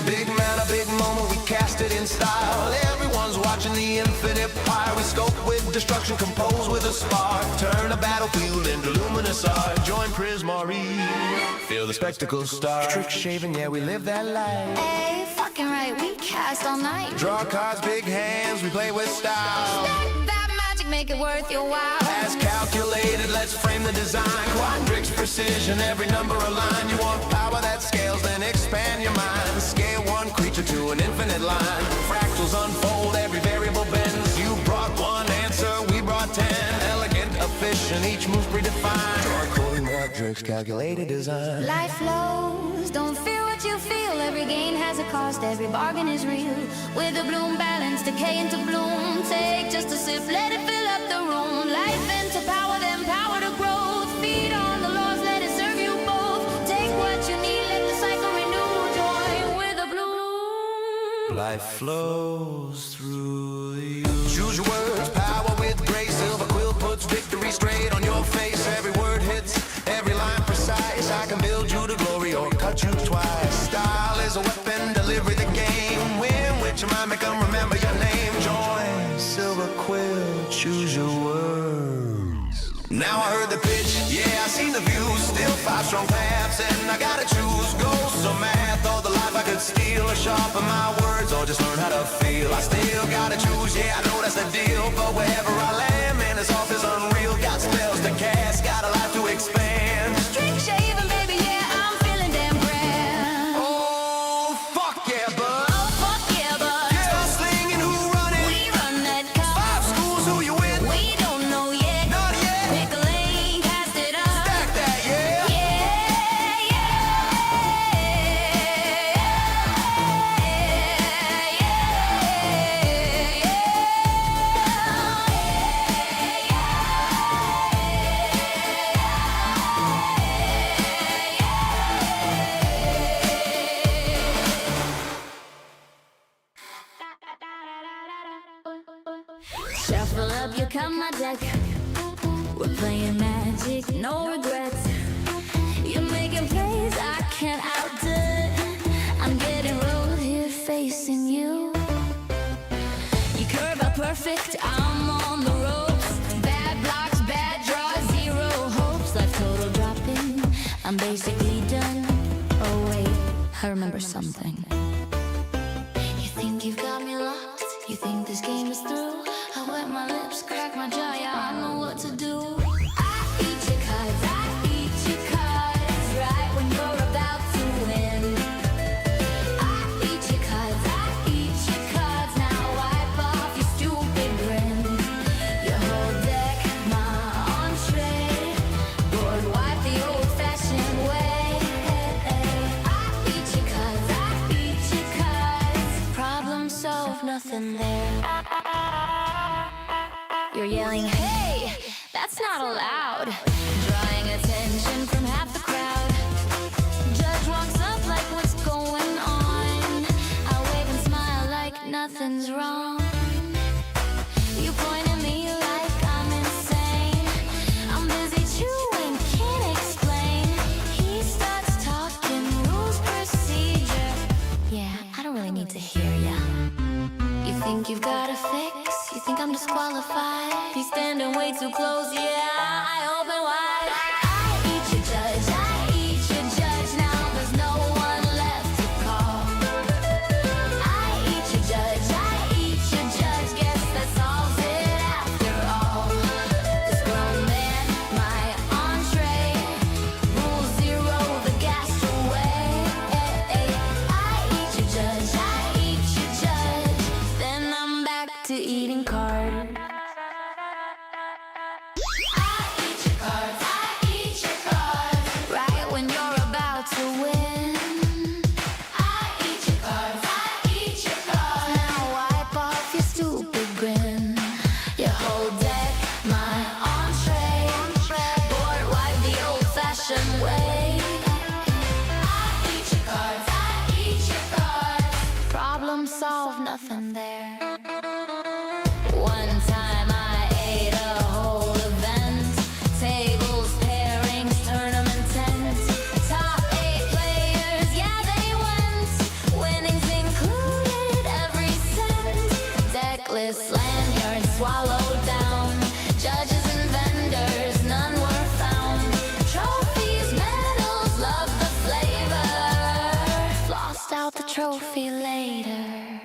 big man, a big moment, we cast it in style. Everyone's watching the infinite pyre. We scope with destruction, compose with a spark. Turn a battlefield into luminous art. Join Prismari, feel the spectacle start. Trick shaving, yeah, we live that life. Hey, fucking right, we cast all night. Draw cards, big hands, we play with style. Stack that magic, make it worth your while. As calculated, let's frame the design. Quadrix precision, every number aligned. You want power that scales, then expand your mind. Scale one creature to an infinite line. Fractals unfold, every variable bends. You brought one answer, we brought 10. Elegant, efficient, each move's predefined. Draw coding, quadrix, calculated design. Life flows, don't fear what you feel. Every gain has a cost, every bargain is real. With a bloom balance, decay into bloom. Take just a sip, let it fill up the room. Life into power, then power to growth. Feed on the laws, let it serve you both. Take what you need, let the cycle renew. Join with a bloom. Life flows through you. Choose your words, power with grace. Silver quill puts victory straight on your face. Every word hits, every line precise. I can build you to glory or cut you twice. Style is a weapon, delivery the game. Win with your mind, make them remember your name. Join silver quill, choose your words. Now I heard the pitch, yeah, I seen the view. Still 5 strong paths, and I gotta choose. Ghosts or math, or the life I could steal. Or sharpen my words, or just learn how to feel. I still gotta choose, yeah, I know that's the deal. But wherever I land, man, this off is unreal. Got spells to cast, got a life to expand. Streak shaving, baby, yeah, I'm feeling damn grand. Oh, fuck yeah, bud. Oh, fuck yeah, bud. Yeah, slinging, who run it? We run that car. 5 schools, who you with? We don't know yet. Not yet. Pick a lane, cast it up. Stack that, yeah. Shuffle up, you come my deck. We're playing magic, no regrets. You're making plays, I can't outdo it. I'm getting rolled here facing you. You curve up perfect, I'm on the ropes. Bad blocks, bad draws, zero hopes. Life total dropping, I'm basically done. Oh wait, I remember something. You think you've got me locked? You think this game is through? I wet my lips, crack my jaw, yeah, I know what to do. I eat your cards, I eat your cards. Right when you're about to win. I eat your cards, I eat your cards. Now wipe off your stupid grin. Your whole deck, my entree. Board wipe the old-fashioned way. I eat your cards, I eat your cards. Problem solved, nothing there. You're yelling, hey, that's not allowed. Drawing attention from half the crowd. Judge walks up like, what's going on? I wave and smile like nothing's wrong. You point at me like I'm insane. I'm busy chewing, can't explain. He starts talking rules, procedure. Yeah, I don't really need to hear ya. You think you've got a fix? You think I'm disqualified? He's standing way too close, yeah, I open wide. I eat your judge, I eat your judge. Now there's no one left to call. I eat your judge, I eat your judge. Guess that solves it after all. This grown man, my entree. Rule 0, the gas away. I eat your judge, I eat your judge. Then I'm back to eating cards. Right when you're about to win. I eat your cards, I eat your cards. Now wipe off your stupid grin. Your whole deck, my entree. Board wipe the old-fashioned way. I eat your cards, I eat your cards. Problem solved, nothing there. One time I ate a whole event. Tables, pairings, tournament tent. Top 8 players, yeah they went. Winning out the trophy later. I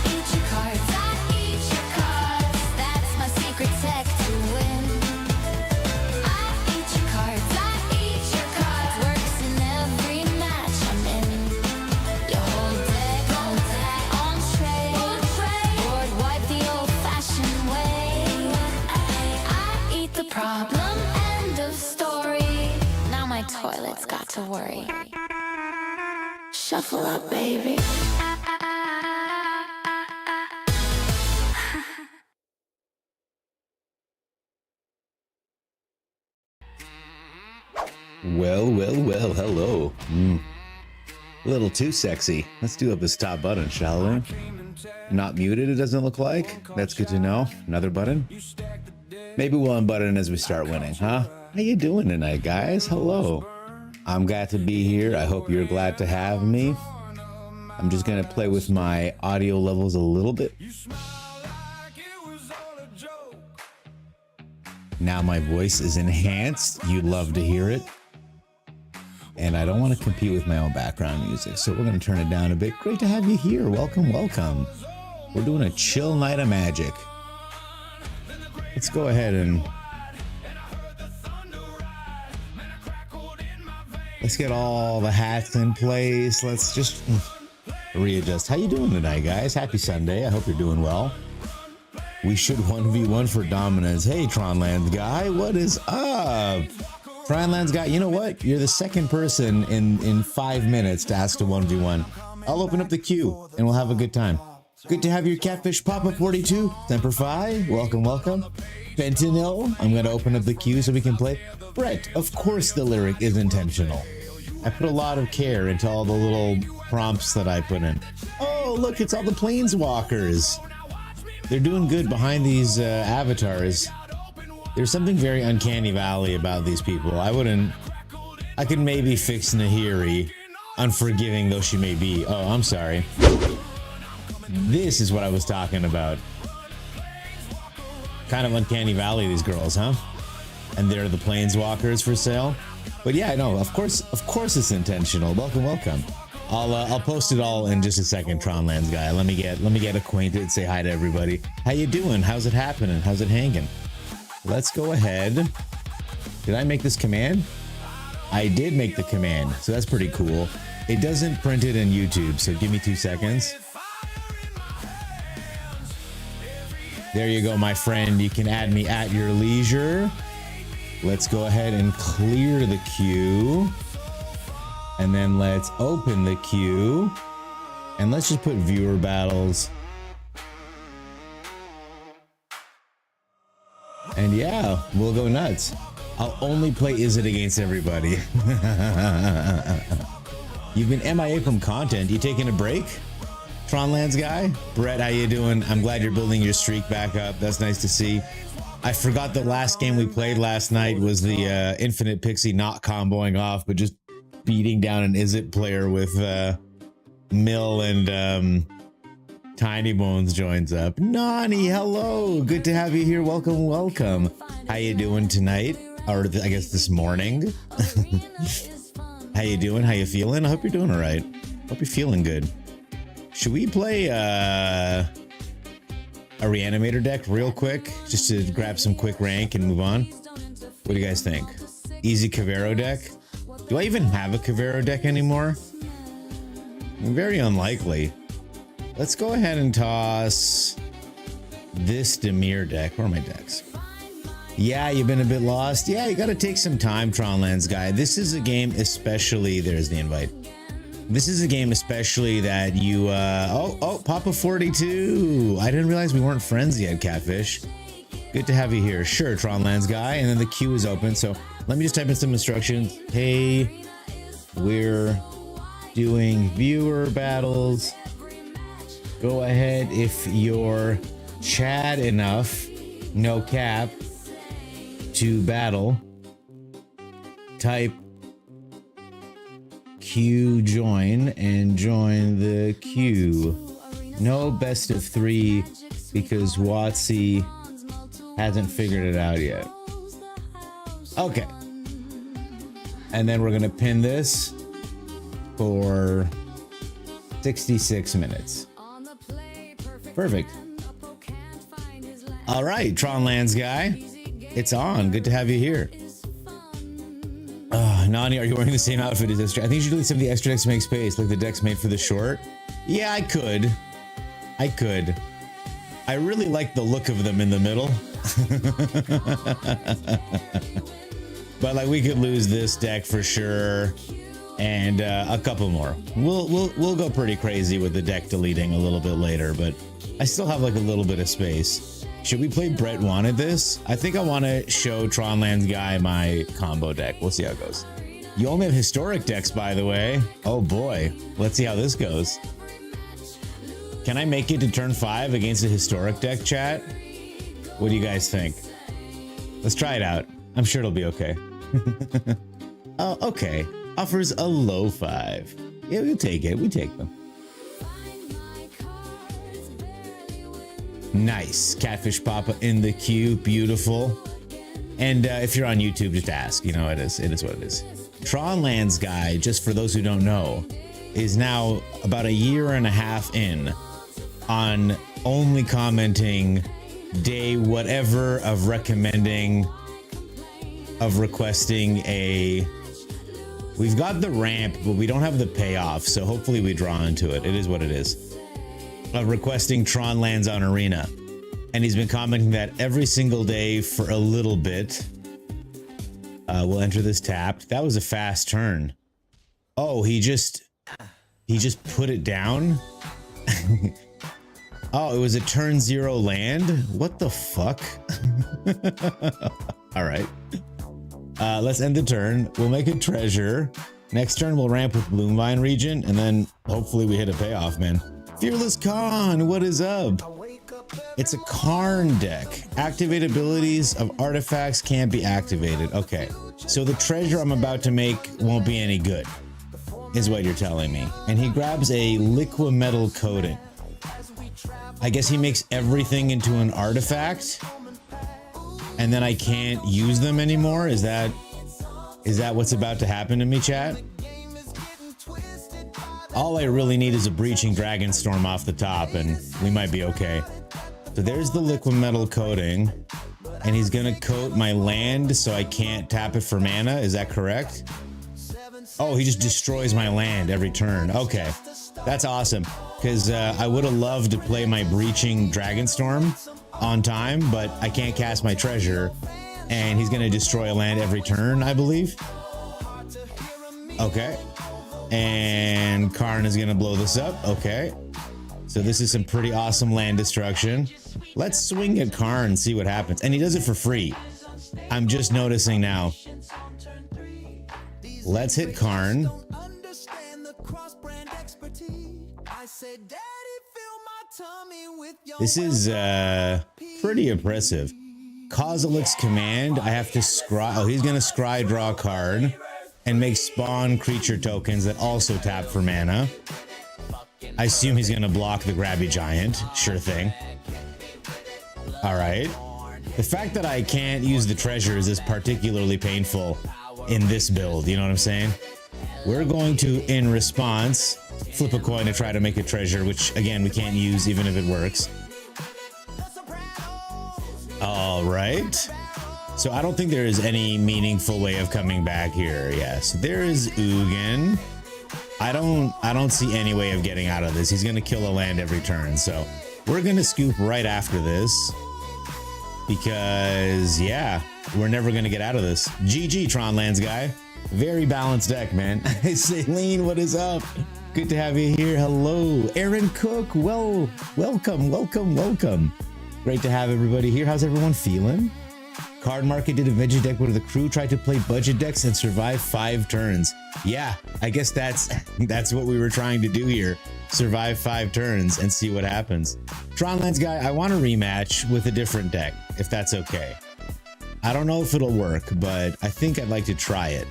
eat your cards, I eat your cards. That's my secret tech to win. I eat your cards, I eat your cards. Works in every match I'm in. Your whole deck on tray. Board wipe the old-fashioned way. I eat the problem, end of story. Now my toilet's got to worry. Shuffle up, baby. Well, hello. A little too sexy. Let's do up this top button, shall we? Not muted, it doesn't look like. That's good to know. Another button. Maybe we'll unbutton as we start winning, huh? How you doing tonight, guys? Hello. I'm glad to be here. I hope you're glad to have me. I'm just gonna play with my audio levels a little bit. Now my voice is enhanced. You'd love to hear it. And I don't want to compete with my own background music, so we're going to turn it down a bit. Great to have you here. Welcome, welcome. We're doing a chill night of magic. Let's go ahead and let's get all the hats in place. Let's just readjust. How you doing tonight, guys? Happy Sunday. I hope you're doing well. We should 1v1 for dominance. Hey, Tronlands guy, what is up? Tronlands guy, you know what? You're the second person in 5 minutes to ask to 1v1. I'll open up the queue and we'll have a good time. Good to have your catfish Papa 42. Semper Fi, welcome, welcome. Fentanyl, I'm gonna open up the queue so we can play. Brett, of course the lyric is intentional. I put a lot of care into all the little prompts that I put in. Oh, look, it's all the planeswalkers. They're doing good behind these avatars. There's something very uncanny valley about these people. I could maybe fix Nahiri, unforgiving though she may be. Oh, I'm sorry. This is what I was talking about. Kind of uncanny valley, these girls, huh? And they're the planeswalkers for sale. But yeah, no, of course it's intentional. Welcome, welcome. I'll post it all in just a second, Tronlands guy. Let me get acquainted, say hi to everybody. How you doing? How's it happening? How's it hanging? Let's go ahead. Did I make this command? I did make the command, so that's pretty cool. It doesn't print it in YouTube, so give me 2 seconds. There you go, my friend. You can add me at your leisure. Let's go ahead and clear the queue. And then let's open the queue. And let's just put viewer battles. And yeah, we'll go nuts. I'll only play Is It against everybody. You've been MIA from content. You taking a break? Tronlands guy? Brett, how you doing? I'm glad you're building your streak back up. That's nice to see. I forgot the last game we played last night was the Infinite Pixie not comboing off, but just beating down an Is It player with Mill and Tiny Bones joins up. Nani, hello. Good to have you here. Welcome, welcome. How you doing tonight? Or I guess this morning. How you doing? How you feeling? I hope you're doing all right. Hope you're feeling good. Should we play a reanimator deck real quick? Just to grab some quick rank and move on? What do you guys think? Easy Cavero deck? Do I even have a Cavero deck anymore? Very unlikely. Let's go ahead and toss this Demir deck. Where are my decks? Yeah, you've been a bit lost. Yeah, you gotta take some time, Tronlands guy. This is a game especially... There's the invite. This is a game especially that you... Oh, Papa 42. I didn't realize we weren't friends yet, Catfish. Good to have you here. Sure, Tronlands guy. And then the queue is open, so let me just type in some instructions. Hey, we're doing viewer battles. Go ahead if you're Chad enough, no cap, to battle. Type queue join and join the queue. No best of 3 because Watsy hasn't figured it out yet. Okay. And then we're gonna pin this for 66 minutes. Perfect. All right, Tron Lands guy, it's on. Good to have you here. Nani, are you wearing the same outfit as this? I think you should delete some of the extra decks to make space, like the decks made for the short. Yeah, I could. I really like the look of them in the middle. But like we could lose this deck for sure, and a couple more. We'll go pretty crazy with the deck deleting a little bit later, but I still have like a little bit of space. Should we play Brett Wanted This? I think I want to show Tron Lands guy my combo deck. We'll see how it goes. You only have historic decks, by the way. Oh boy, let's see how this goes. Can I make it to turn 5 against a historic deck, chat? What do you guys think? Let's try it out. I'm sure it'll be okay. Oh, okay. Offers a low 5. Yeah, we'll take it. We take them. Nice. Catfish Papa in the queue. Beautiful. And if you're on YouTube, just ask. You know, it is what it is. Tron Lands guy, just for those who don't know, is now about a year and a half in on only commenting day whatever of recommending, of requesting a... We've got the ramp, but we don't have the payoff, so hopefully we draw into it. It is what it is. Of requesting Tron Lands on Arena. And he's been commenting that every single day for a little bit. We'll enter this tapped. That was a fast turn. Oh, he just put it down? Oh, it was a turn 0 land? What the fuck? All right. Let's end the turn. We'll make a treasure. Next turn, we'll ramp with Bloomvine Regent, and then hopefully we hit a payoff, man. Fearless Khan, what is up? It's a Karn deck. Activate abilities of artifacts can't be activated. Okay, so the treasure I'm about to make won't be any good, is what you're telling me. And he grabs a liquimetal coating. I guess he makes everything into an artifact, and then I can't use them anymore. Is that what's about to happen to me, chat? All I really need is a Breaching Dragonstorm off the top, and we might be okay. So there's the liquimetal coating, and he's gonna coat my land so I can't tap it for mana. Is that correct? Oh, he just destroys my land every turn. Okay, that's awesome. Because I would have loved to play my Breaching Dragonstorm on time, but I can't cast my treasure, and he's gonna destroy a land every turn, I believe. Okay. And Karn is gonna blow this up. Okay. So this is some pretty awesome land destruction. Let's swing at Karn and see what happens. And he does it for free. I'm just noticing now. Let's hit Karn. This is pretty impressive. Kozilek's command. I have to scry. Oh, he's gonna scry draw a card and make spawn creature tokens that also tap for mana. I assume he's gonna block the Grabby Giant. Sure thing. All right. The fact that I can't use the treasures is particularly painful in this build. You know what I'm saying? We're going to, in response, flip a coin to try to make a treasure, which again, we can't use even if it works. All right. So I don't think there is any meaningful way of coming back here. Yes, there is Ugin. I don't see any way of getting out of this. He's gonna kill a land every turn. So we're gonna scoop right after this because yeah, we're never gonna get out of this. GG Tron Lands guy. Very balanced deck, man. Celine, what is up? Good to have you here. Hello, Aaron Cook. Well, welcome. Great to have everybody here. How's everyone feeling? Card Market did a veggie deck where the crew tried to play budget decks and survive 5 turns. Yeah, I guess that's what we were trying to do here. Survive 5 turns and see what happens. Tronlands guy, I want a rematch with a different deck, if that's okay. I don't know if it'll work, but I think I'd like to try it.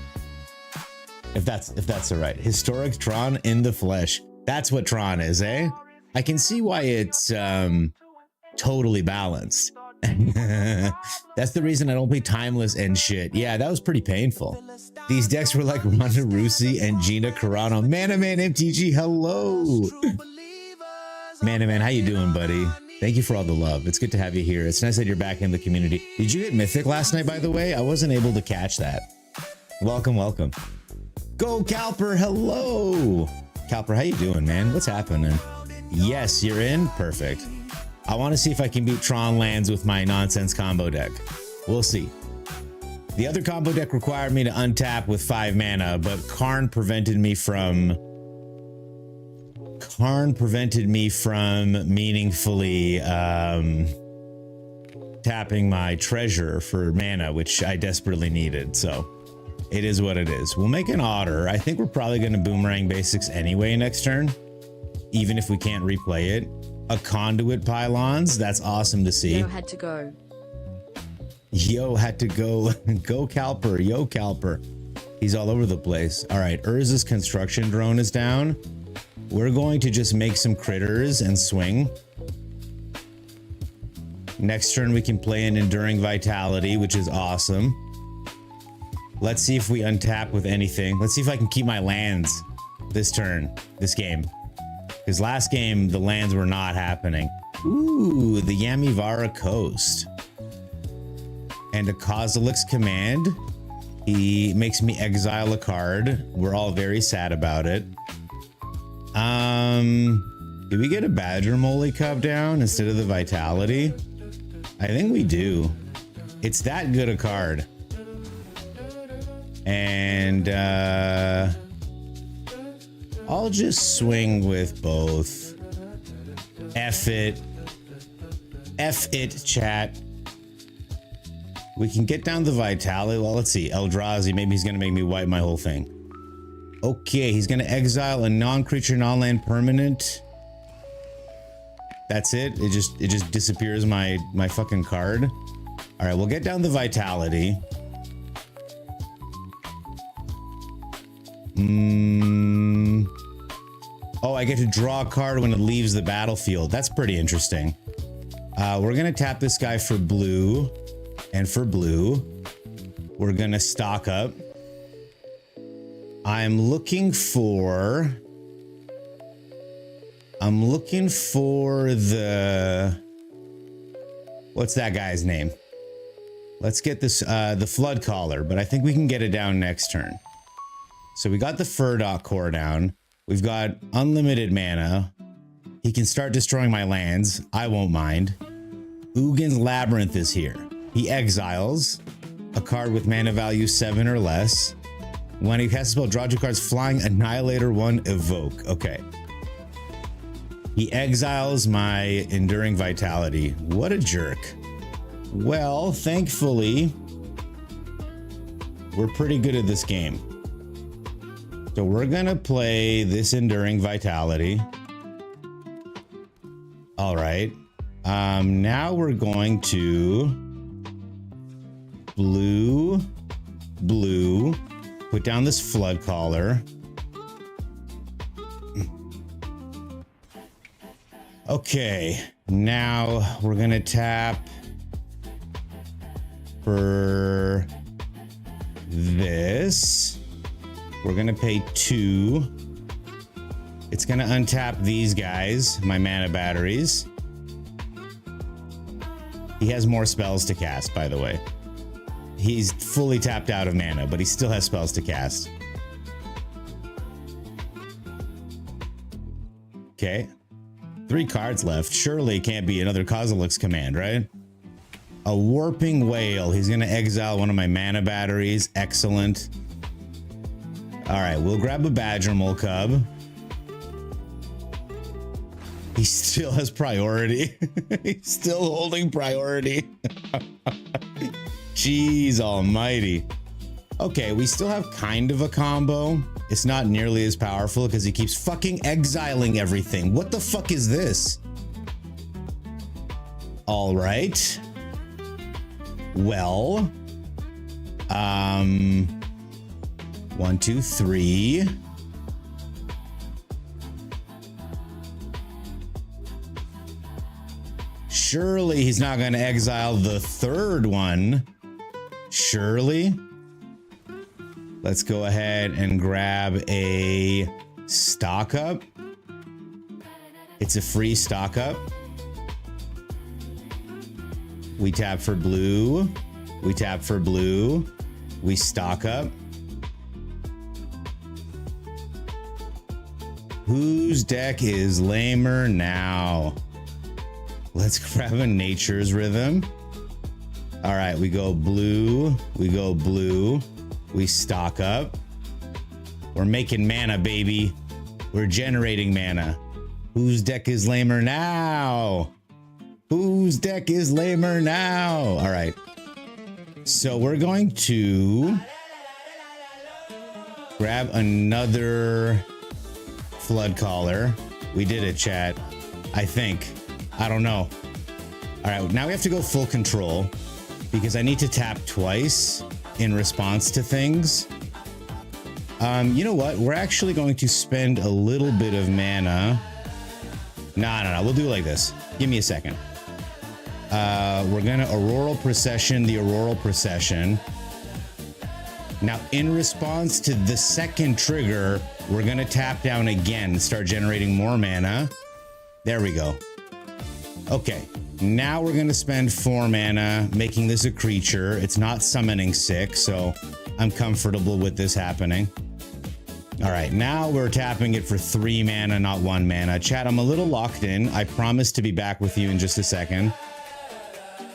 If that's all right. Historic Tron in the flesh. That's what Tron is, eh? I can see why it's totally balanced. That's the reason I don't play Timeless and shit. Yeah, that was pretty painful. These decks were like Ronda Rousey and Gina Carano. Man MTG, hello. Man, how you doing, buddy? Thank you for all the love. It's good to have you here. It's nice that you're back in the community. Did you hit Mythic last night, by the way? I wasn't able to catch that. Welcome. Go Calper, hello. Calper, how you doing, man? What's happening? Yes, you're in? Perfect. I want to see if I can beat Tron lands with my nonsense combo deck. We'll see. The other combo deck required me to untap with 5 mana, but Karn prevented me from meaningfully tapping my treasure for mana, which I desperately needed. So it is what it is. We'll make an otter. I think we're probably going to boomerang basics anyway next turn, even if we can't replay it. A conduit pylons. That's awesome to see. Yo had to go. Yo had to go. Go Calper. Yo Calper. He's all over the place. All right. Urza's construction drone is down. We're going to just make some critters and swing. Next turn, we can play an Enduring Vitality, which is awesome. Let's see if we untap with anything. Let's see if I can keep my lands this turn, this game. Because last game, the lands were not happening. Ooh, the Yamivara Coast. And a Kozilek's Command. He makes me exile a card. We're all very sad about it. Do we get a Badger Molly Cup down instead of the Vitality? I think we do. It's that good a card. And I'll just swing with both. F it, chat. We can get down the Vitality. Well, let's see. Eldrazi, maybe he's gonna make me wipe my whole thing. Okay, he's gonna exile a non-creature, non-land permanent. That's it. It just disappears my fucking card. All right, we'll get down the Vitality. Oh, I get to draw a card when it leaves the battlefield. That's pretty interesting. We're gonna tap this guy for blue, and for blue, we're gonna stock up. I'm looking for the, what's that guy's name? Let's get this, the Flood Caller, but I think we can get it down next turn. So we got the Furdok core down. We've got unlimited mana. He can start destroying my lands. I won't mind. Ugin's Labyrinth is here. He exiles a card with mana value 7 or less. When he casts a spell, draw 2 cards, Flying Annihilator 1, evoke. Okay. He exiles my Enduring Vitality. What a jerk. Well, thankfully, we're pretty good at this game. So we're gonna play this Enduring Vitality. All right. Now we're going to blue, put down this Flood Caller. Okay, now we're gonna tap for this. We're gonna pay 2. It's gonna untap these guys, my mana batteries. He has more spells to cast, by the way. He's fully tapped out of mana, but he still has spells to cast. Okay. 3 cards left. Surely it can't be another Kozilek's Command, right? A Warping Whale. He's going to exile one of my mana batteries. Excellent. All right, we'll grab a Badger Mole Cub. He still has priority. He's still holding priority. Jeez almighty. Okay, we still have kind of a combo. It's not nearly as powerful because he keeps fucking exiling everything. What the fuck is this? All right. Well, 1, 2, 3. Surely he's not going to exile the third one. Surely. Let's go ahead and grab a stock up. It's a free stock up. We tap for blue. We tap for blue. We stock up. Whose deck is lamer now? Let's grab a nature's rhythm. All right, we go blue. We go blue. We stock up. We're making mana, baby. We're generating mana. Whose deck is lamer now? Whose deck is lamer now? All right. So we're going to grab another flood caller. We did it, chat. I think. I don't know. All right, now we have to go full control because I need to tap twice in response to things. You know what? We're actually going to spend a little bit of mana. No. We'll do it like this. Give me a second. We're gonna Auroral Procession the Auroral Procession. Now, in response to the second trigger, we're gonna tap down again and start generating more mana. There we go. Okay, now we're gonna spend 4 mana making this a creature. It's not summoning 6, so I'm comfortable with this happening. All right, now we're tapping it for 3 mana, not 1 mana. Chat, I'm a little locked in. I promise to be back with you in just a second.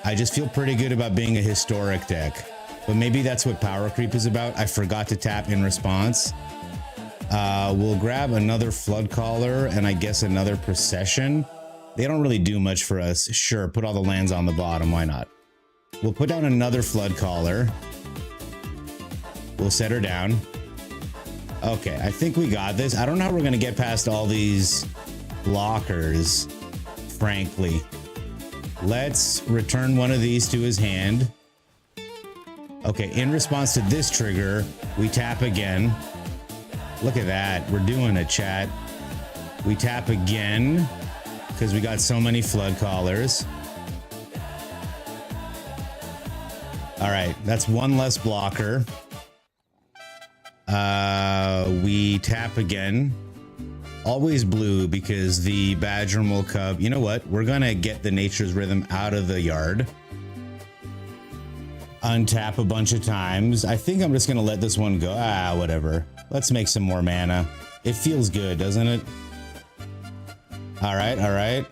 I just feel pretty good about being a historic deck, but maybe that's what power creep is about. I forgot to tap in response. We'll grab another flood caller and I guess another procession. They don't really do much for us. Sure, put all the lands on the bottom. Why not? We'll put down another flood caller. We'll set her down. Okay, I think we got this. I don't know how we're going to get past all these blockers, frankly. Let's return one of these to his hand. Okay, in response to this trigger, we tap again. Look at that. We're doing it, chat. We tap again because we got so many flood callers. All right, that's one less blocker. We tap again. Always blue because the Badgermal Cub. You know what? We're gonna get the Nature's Rhythm out of the yard. Untap a bunch of times. I think I'm just gonna let this one go. Whatever. Let's make some more mana. It feels good, doesn't it? All right.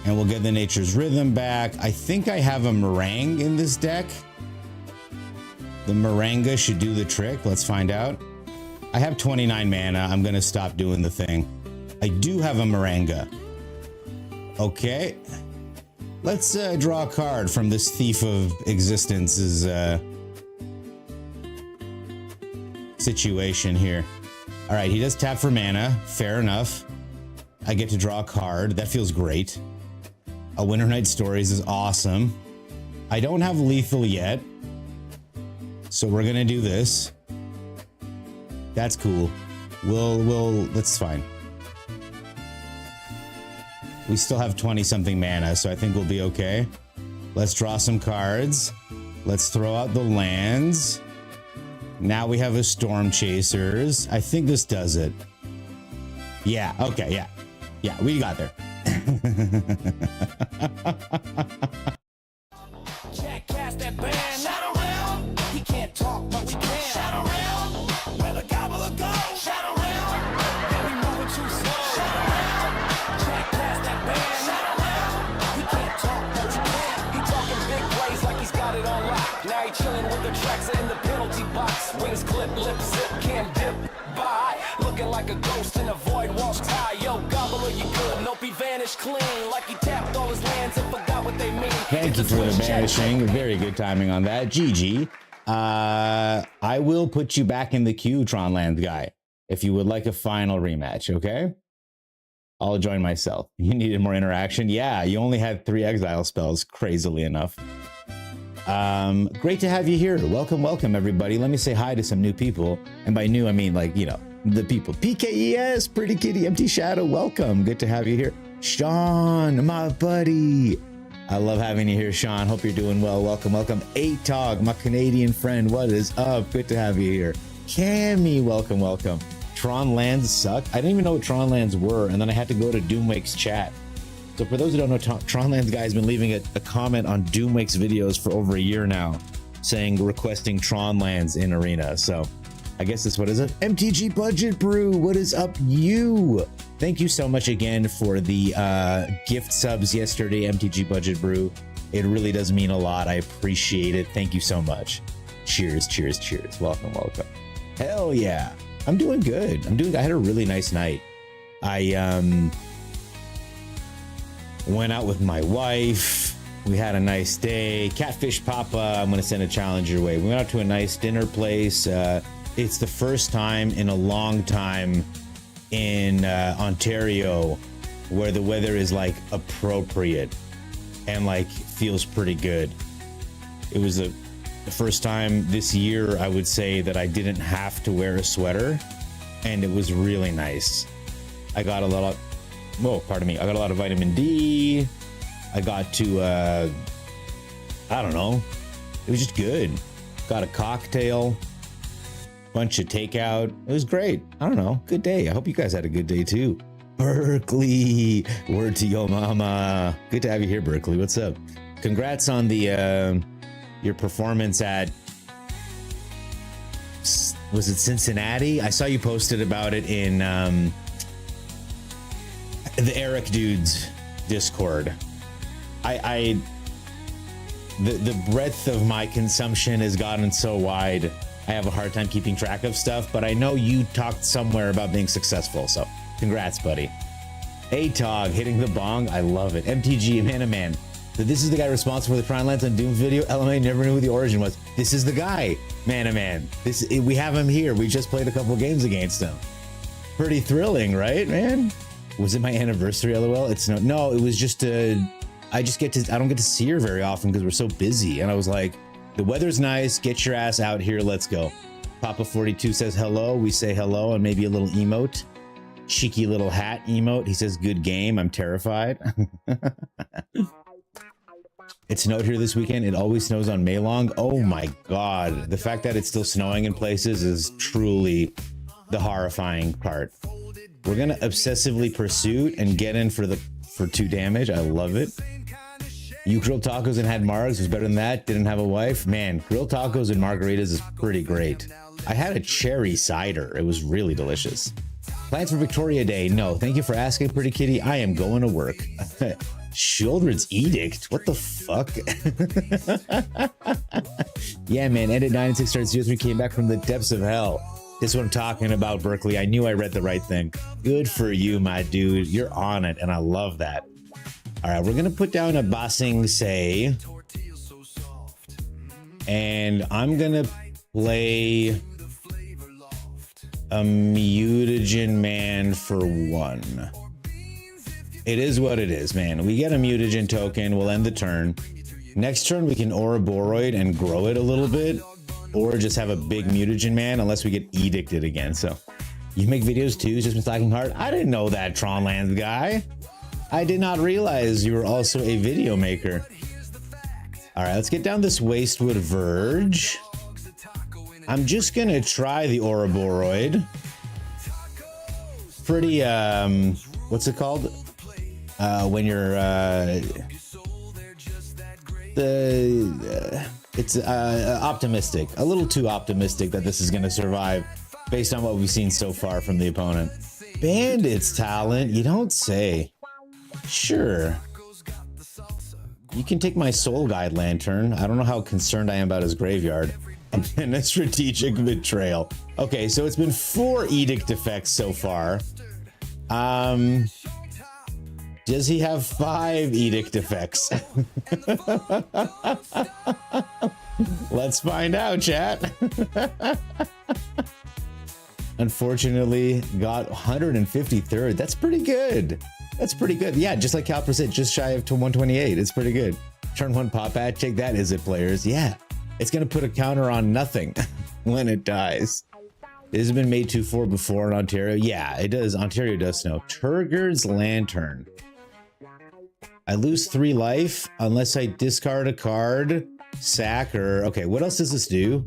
And we'll get the Nature's Rhythm back. I think I have a Meringue in this deck. The Meringue should do the trick. Let's find out. I have 29 mana. I'm gonna stop doing the thing. I do have a Meringue. Okay. Let's draw a card from this Thief of Existence's situation here. All right, he does tap for mana. Fair enough. I get to draw a card. That feels great. A Winter Night Stories is awesome. I don't have lethal yet, so we're gonna do this. That's cool. That's fine. We still have 20 something mana, so I think we'll be okay. Let's draw some cards. Let's throw out the lands. Now we have a Storm Chasers. I think this does it. Yeah, okay, yeah. Yeah, we got there. Jack cast that band. Shout around. He can't talk, but we can. Shout around. Where the gobbler go. Shout around. We moving too slow. Shout around. Jack cast that band. Shout around. He can't talk, but we can. He talking big plays like he's got it on lock. Now he chilling with the tracks in the penalty box. Wings clip, lip zip, can't dip by. Looking like a ghost in a void, walks high. Yo, gobbler, you good? Nope, he vanished clean. Like he tapped all his lands and forgot what they mean. Thank you for the vanishing. Very good timing on that. GG. I will put you back in the queue, Tronland guy, if you would like a final rematch, okay? I'll join myself. You needed more interaction? Yeah, you only had 3 exile spells, crazily enough. Great to have you here. Welcome, everybody. Let me say hi to some new people. And by new, I mean, like, you know, the people. PKES, Pretty Kitty, Empty Shadow, welcome. Good to have you here. Sean, my buddy. I love having you here, Sean. Hope you're doing well. Welcome, welcome. ATOG, my Canadian friend. What is up? Good to have you here. Cammy, welcome, welcome. Tron lands suck. I didn't even know what Tron lands were, and then I had to go to Doomwake's chat. So for those who don't know, Tron lands guy has been leaving a comment on Doomwake's videos for over a year now, saying requesting Tron lands in arena. So I guess this, what is it? MTG Budget Brew, what is up, you? Thank you so much again for the gift subs yesterday, MTG Budget Brew. It really does mean a lot. I appreciate it. Thank you so much. Cheers, cheers, cheers. Welcome, welcome. Hell yeah. I'm doing good. I had a really nice night. I went out with my wife. We had a nice day. Catfish Papa, I'm gonna send a challenge your way. We went out to a nice dinner place. It's the first time in a long time in Ontario where the weather is like appropriate and like feels pretty good. It was the first time this year, I would say, that I didn't have to wear a sweater, and it was really nice. I got a lot of, oh, pardon me, I got a lot of vitamin D. I got to, I don't know, it was just good. Got a cocktail, bunch of takeout. It was great. I don't know, good day. I hope you guys had a good day too. Berkeley, word to your mama. Good to have you here, Berkeley. What's up? Congrats on the your performance at, was it Cincinnati? I saw you posted about it in the Eric Dudes Discord. The breadth of my consumption has gotten so wide, I have a hard time keeping track of stuff, but I know you talked somewhere about being successful, so congrats, buddy. ATOG hitting the bong, I love it. MTG, man. So this is the guy responsible for the Tron lands on Doom video. LMA never knew who the origin was. This is the guy, man. We have him here. We just played a couple games against him. Pretty thrilling, right, man? Was it my anniversary, LOL? It's no, it was just I don't get to see her very often because we're so busy. And I was like, the weather's nice. Get your ass out here. Let's go. Papa42 says hello. We say hello and maybe a little emote. Cheeky little hat emote. He says, good game. I'm terrified. It snowed here this weekend. It always snows on Maylong. Oh my God. The fact that it's still snowing in places is truly the horrifying part. We're going to obsessively pursue and get in for 2 damage. I love it. You grilled tacos and had margs. Was better than that. Didn't have a wife. Man, grilled tacos and margaritas is pretty great. I had a cherry cider. It was really delicious. Plans for Victoria Day? No. Thank you for asking, pretty kitty. I am going to work. Children's edict? What the fuck? Yeah, man. Ended 9 and 6 starts 0-3, came back from the depths of hell. This is what I'm talking about, Berkeley. I knew I read the right thing. Good for you, my dude. You're on it, and I love that. All right, we're going to put down a bossing say. And I'm going to play a mutagen man for 1. It is what it is, man. We get a mutagen token. We'll end the turn. Next turn, we can Ouroborroid and grow it a little bit. Or just have a big mutagen man unless we get edicted again. So you make videos too, just been slacking hard. I didn't know that, Tronlands guy. I did not realize you were also a video maker. All right, let's get down this Wastewood Verge. I'm just gonna try the Ouroborroid. Pretty, what's it called? When you're, it's optimistic, a little too optimistic that this is going to survive based on what we've seen so far from the opponent. Bandit's talent, you don't say. Sure. You can take my Soul Guide Lantern. I don't know how concerned I am about his graveyard. And a strategic betrayal. Okay, so it's been 4 edict effects so far. Does he have 5 edict effects? Let's find out, chat. Unfortunately, got 153rd. That's pretty good. That's pretty good. Yeah, just like Calper said, just shy of 128. It's pretty good. Turn 1 pop at, take that, is it, players? Yeah, it's going to put a counter on nothing when it dies. This has been made 2-4 before in Ontario. Yeah, it does. Ontario does snow. Turgid's Lantern. I lose 3 life unless I discard a card, sack, or... Okay, what else does this do?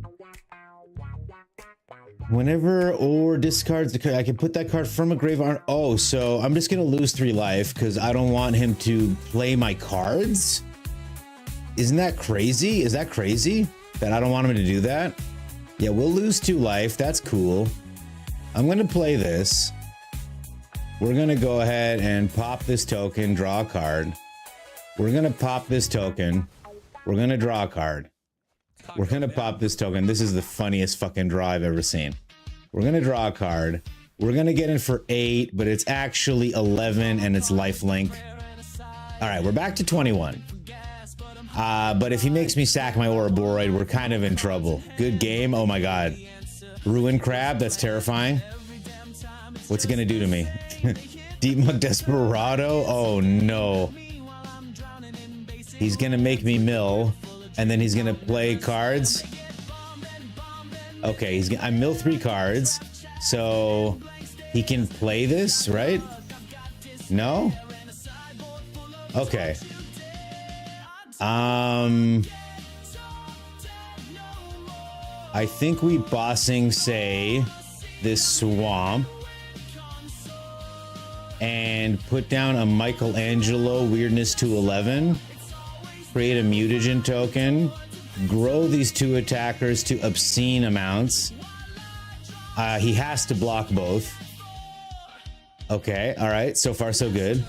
Whenever or discards the card, I can put that card from a graveyard. Oh, so I'm just gonna lose 3 life because I don't want him to play my cards? Isn't that crazy? Is that crazy? That I don't want him to do that? Yeah, we'll lose 2 life. That's cool. I'm gonna play this. We're gonna go ahead and pop this token, draw a card. We're gonna pop this token. We're gonna draw a card. We're gonna pop this token. This is the funniest fucking draw I've ever seen. We're gonna draw a card. We're gonna get in for 8, but it's actually 11 and it's lifelink. All right, we're back to 21. But if he makes me sack my Ouroboros, we're kind of in trouble. Good game. Oh my god. Ruin Crab, that's terrifying. What's it gonna do to me? Deep Mud Desperado? Oh no. He's gonna make me mill, and then he's gonna play cards. Okay, I mill 3 cards, so he can play this, right? No? Okay. I think we bossing say this swamp and put down a Michelangelo weirdness to 11, create a mutagen token, grow these 2 attackers to obscene amounts. He has to block both. Okay, all right, so far so good.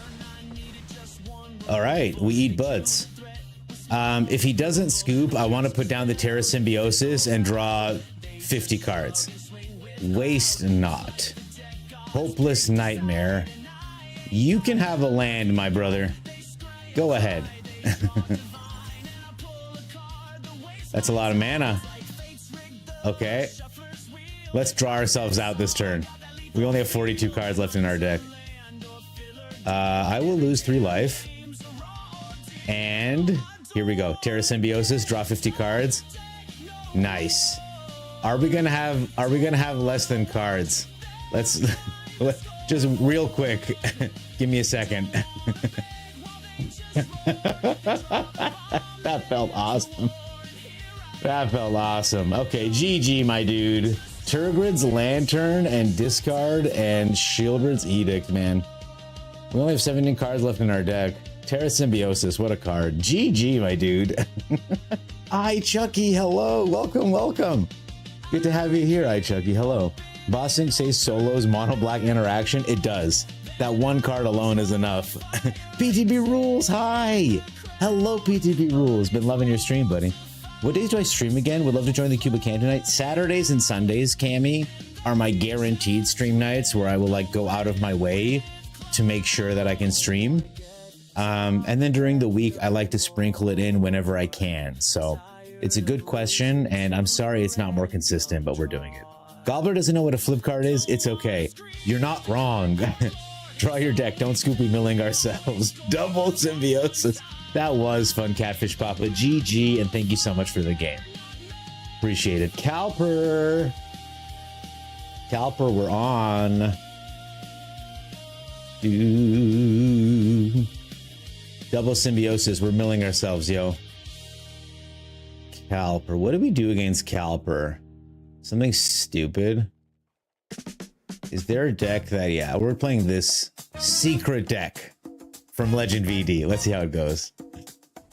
All right, we eat butts. If he doesn't scoop, I want to put down the Terra Symbiosis and draw 50 cards. Waste not. Hopeless Nightmare. You can have a land, my brother. Go ahead. That's a lot of mana. Okay. Let's draw ourselves out this turn. We only have 42 cards left in our deck. I will lose 3 life. And here we go. Terra Symbiosis, draw 50 cards. Nice. Are we gonna have less than cards? Let's just real quick. Give me a second. That felt awesome. That felt awesome. Okay, GG, my dude. Turgrid's Lantern and discard and Shieldred's Edict, man. We only have 17 cards left in our deck. Terra Symbiosis, what a card. GG, my dude. Hi, Chucky, hello. Welcome, welcome. Good to have you here, hi, Chucky, hello. Bossing says solos mono black interaction. It does. That 1 card alone is enough. PTB Rules, hi. Hello, PTB Rules. Been loving your stream, buddy. What days do I stream again? Would love to join the Cuba Can tonight. Saturdays and Sundays, Cammy, are my guaranteed stream nights where I will like go out of my way to make sure that I can stream. And then during the week, I like to sprinkle it in whenever I can. So it's a good question, and I'm sorry it's not more consistent, but we're doing it. Gobbler doesn't know what a flip card is. It's okay. You're not wrong. Draw your deck. Don't Scoopy milling ourselves. Double Symbiosis. That was fun, Catfish Papa. GG, and thank you so much for the game. Appreciate it. Calper. Calper, we're on. Ooh. Double Symbiosis. We're milling ourselves, yo. Calper. What do we do against Calper? Something stupid. Is there a deck that... Yeah, we're playing this secret deck from Legend VD. Let's see how it goes.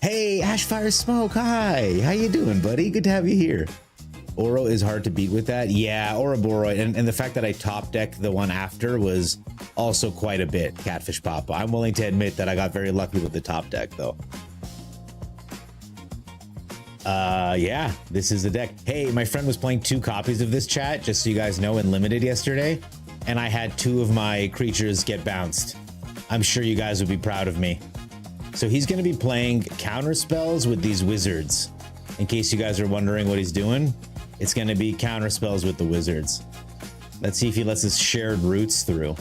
Hey, Ashfire Smoke. Hi. How you doing, buddy? Good to have you here. Oro is hard to beat with that. Yeah, Ouroboros. And the fact that I top decked the one after was also quite a bit, Catfish Papa. I'm willing to admit that I got very lucky with the top deck, though. Yeah, this is the deck. Hey, my friend was playing 2 copies of this chat, just so you guys know, in limited yesterday, and I had 2 of my creatures get bounced. I'm sure you guys would be proud of me. So he's going to be playing counter spells with these wizards. In case you guys are wondering what he's doing, it's going to be counter spells with the wizards. Let's see if he lets his shared roots through.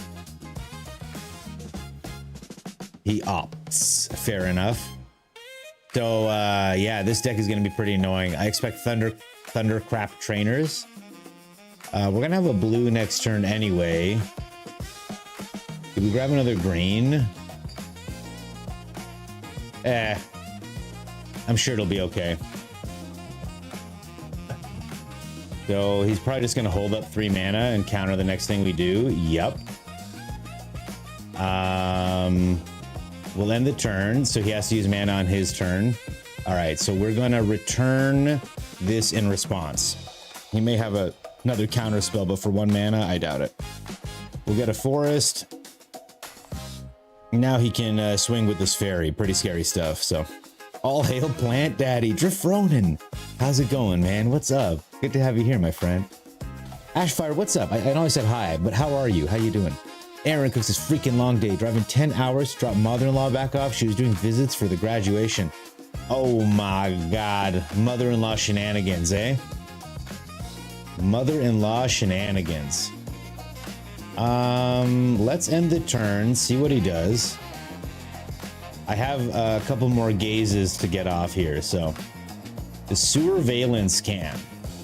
He opts. Fair enough. So, yeah, this deck is going to be pretty annoying. I expect Thundercrap Trainers. We're going to have a blue next turn anyway. Did we grab another green? I'm sure it'll be okay. So he's probably just gonna hold up 3 mana and counter the next thing we do. Yep. We'll end the turn, so he has to use mana on his turn. All right, so we're gonna return this in response. He may have another counter spell, but for 1 mana, I doubt it. We'll get a forest. Now he can swing with this fairy. Pretty scary stuff, so. All hail Plant Daddy, Drifronin. How's it going, man? What's up? Good to have you here, my friend. Ashfire, what's up? I know I said hi, but how are you? How you doing? Aaron cooks this freaking long day, driving 10 hours to drop mother-in-law back off. She was doing visits for the graduation. Oh my God. Mother-in-law shenanigans, eh? Mother-in-law shenanigans. Let's end the turn, see what he does. I have a couple more gazes to get off here, so. The Surveillance can.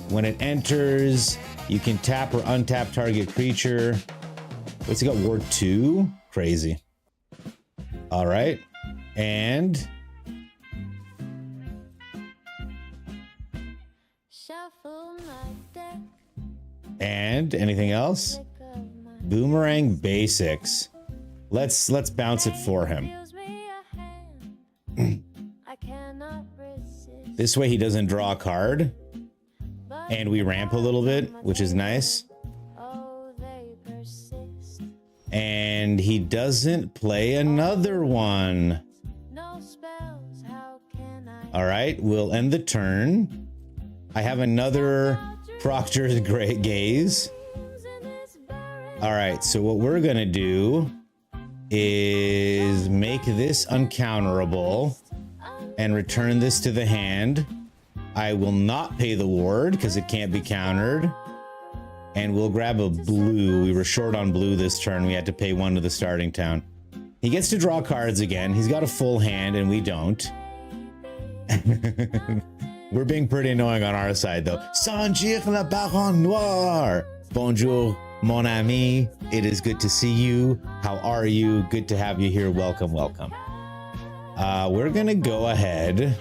When it enters, you can tap or untap target creature. What's he got? Ward 2? Crazy. All right. And anything else? Boomerang basics. Let's bounce it for him. This way he doesn't draw a card. And we ramp a little bit, which is nice. And he doesn't play another one. All right, we'll end the turn. I have another Proctor's Great Gaze. All right, so what we're gonna do is make this uncounterable and return this to the hand. I will not pay the ward because it can't be countered. And we'll grab a blue. We were short on blue this turn. We had to pay 1 to the starting town. He gets to draw cards again. He's got a full hand and we don't. We're being pretty annoying on our side though. Sanjir la Baron Noir. Bonjour, mon ami. It is good to see you. How are you? Good to have you here. Welcome, welcome. We're gonna go ahead,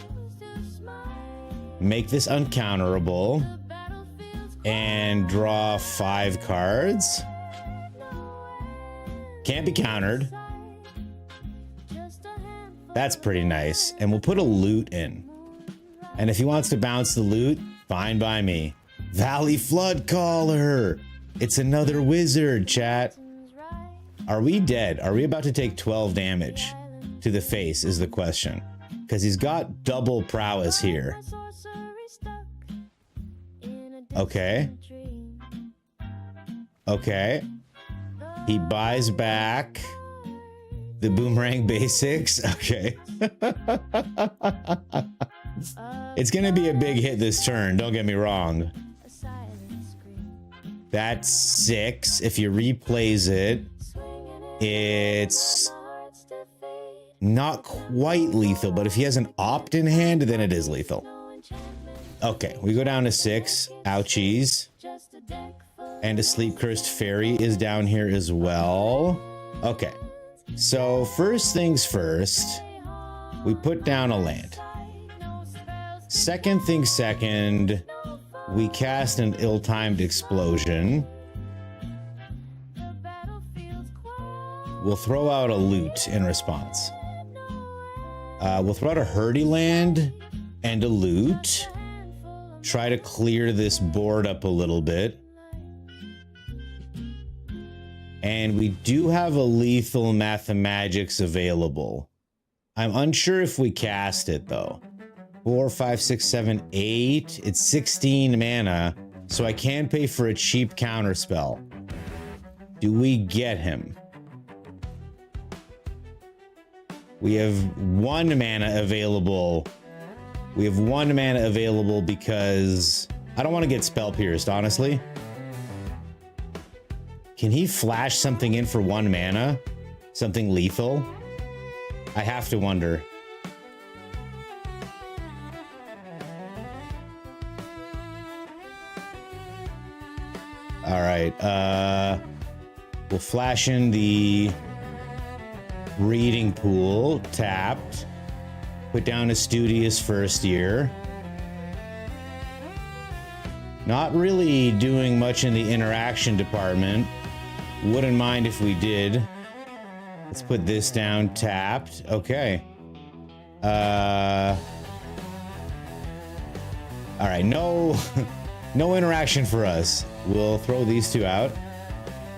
make this uncounterable, and draw 5 cards. Can't be countered. That's pretty nice. And we'll put a loot in. And if he wants to bounce the loot, fine by me. Valley Flood Caller. It's another wizard, chat. Are we dead? Are we about to take 12 damage to the face is the question. Because he's got double prowess here. Okay. Okay. He buys back the boomerang basics. Okay. It's gonna be a big hit this turn, don't get me wrong. That's 6. If you replays it, it's not quite lethal, but if he has an opt in hand, then it is lethal. Okay, we go down to 6. Ouchies. And a Sleep Cursed Fairy is down here as well. Okay, so first things first, we put down a land. Second thing second, we cast an ill-timed explosion. We'll throw out a loot in response. We'll throw out a Hurdy land and a loot. Try to clear this board up a little bit. And we do have a lethal Mathemagics available. I'm unsure if we cast it though. 4, 5, 6, 7, 8. It's 16 mana, so I can pay for a cheap counter spell. Do we get him? We have 1 mana available. We have 1 mana available because I don't want to get spell pierced, honestly. Can he flash something in for 1 mana? Something lethal? I have to wonder. All right, we'll flash in the Reading Pool, tapped. Put down a studious first year. Not really doing much in the interaction department. Wouldn't mind if we did. Let's put this down tapped. Okay. All right, no interaction for us. We'll throw these two out.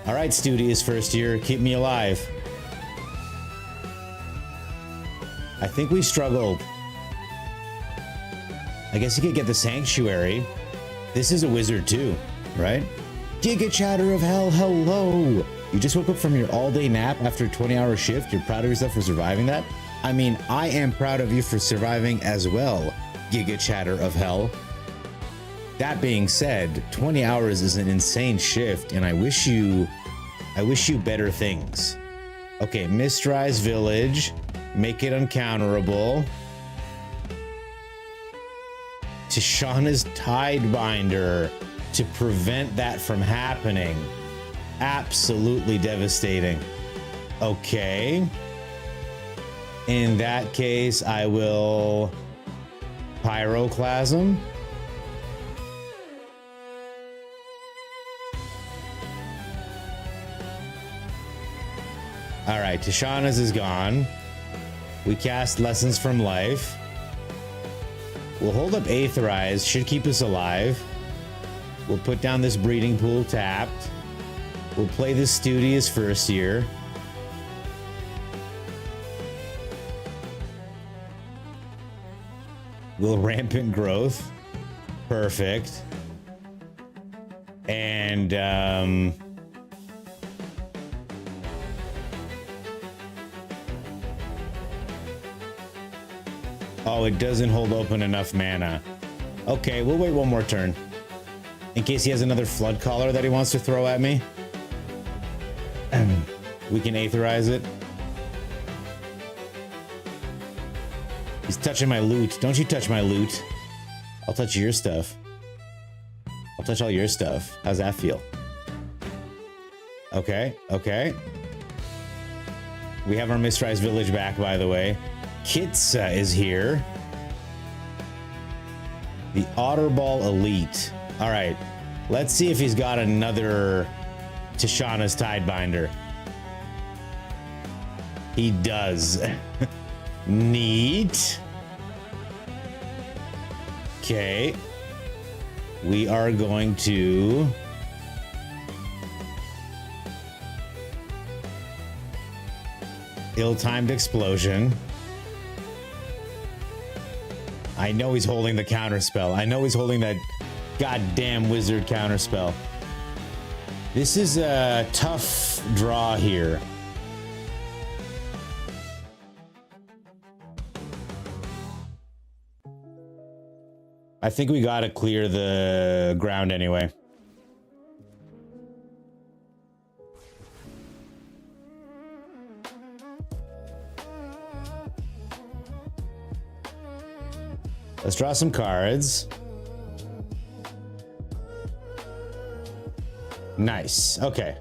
All right, studious first year, keep me alive. I think we struggled. I guess you could get the sanctuary. This is a wizard too, right? Giga chatter of hell, hello. You just woke up from your all-day nap after a 20-hour shift. You're proud of yourself for surviving that? I mean, I am proud of you for surviving as well, Giga chatter of hell. That being said, 20 hours is an insane shift, and I wish you better things. Okay, Mistrise Village, make it uncounterable. Tishana's Tidebinder to prevent that from happening. Absolutely devastating. Okay. In that case, I will Pyroclasm. All right, Tishana's is gone. We cast Lessons from Life. We'll hold up Aetherize, should keep us alive. We'll put down this Breeding Pool tapped. We'll play this Studious first year. We'll Rampant Growth. Perfect. And, oh, it doesn't hold open enough mana. Okay, we'll wait one more turn. In case he has another Flood Caller that he wants to throw at me. We can Aetherize it. He's touching my loot. Don't you touch my loot. I'll touch your stuff. I'll touch all your stuff. How's that feel? Okay, okay. We have our Mistrise Village back, by the way. Kitsa is here. The Otterball Elite. All right, let's see if he's got another Tishana's Tidebinder. He does. Neat. Okay. We are going to Ill-Timed Explosion. I know he's holding the counterspell. I know he's holding that goddamn wizard counterspell. This is a tough draw here. I think we gotta clear the ground anyway. Let's draw some cards. Nice. Okay.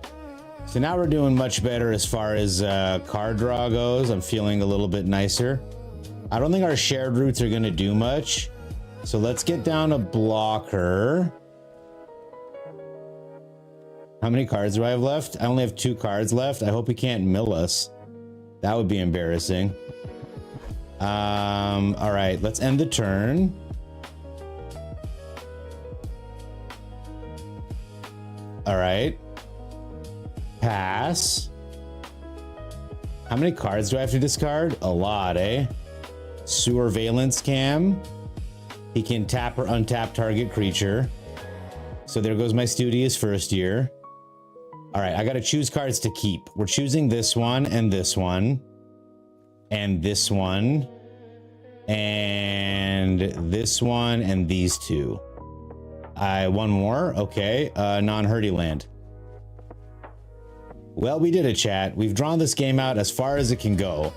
So now we're doing much better as far as card draw goes. I'm feeling a little bit nicer. I don't think our shared roots are going to do much. So let's get down a blocker. How many cards do I have left? I only have 2 cards left. I hope he can't mill us. That would be embarrassing. All right, let's end the turn. All right. Pass. How many cards do I have to discard? A lot, eh? Sewer Valence Cam. He can tap or untap target creature. So there goes my Studious first year. All right, I got to choose cards to keep. We're choosing this one and this one. And this one. And this one and these 2. One more. Okay. Non-Hurdy land. Well, we did it, chat. We've drawn this game out as far as it can go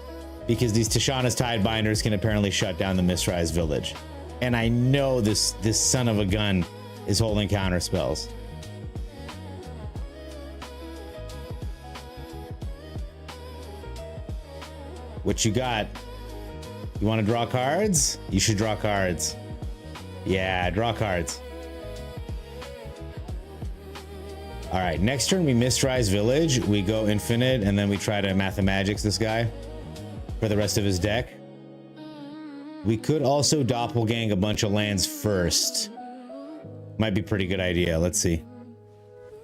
because these Tishana's Tidebinders can apparently shut down the Mistrise Village. And I know this son of a gun is holding counter spells. What you got? You want to draw cards? You should draw cards. Yeah, draw cards. All right, next turn we Mistrise Village. We go Infinite, and then we try to Mathemagics this guy for the rest of his deck. We could also Doppelgang a bunch of lands first. Might be a pretty good idea. Let's see.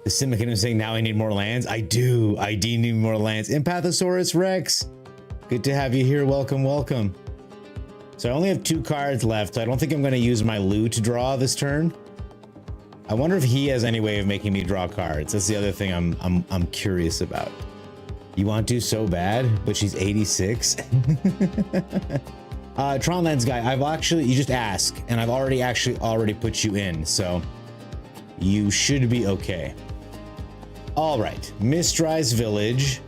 The Syndicate is saying now I need more lands. I do need more lands. Empathosaurus Rex, good to have you here. Welcome, welcome. So I only have 2 cards left. So I don't think I'm going to use my Lou to draw this turn. I wonder if he has any way of making me draw cards. That's the other thing I'm curious about. You want to so bad, but she's 86. Tronlands guy, you just ask, and I've already put you in, so you should be okay. All right, Mistrise Village,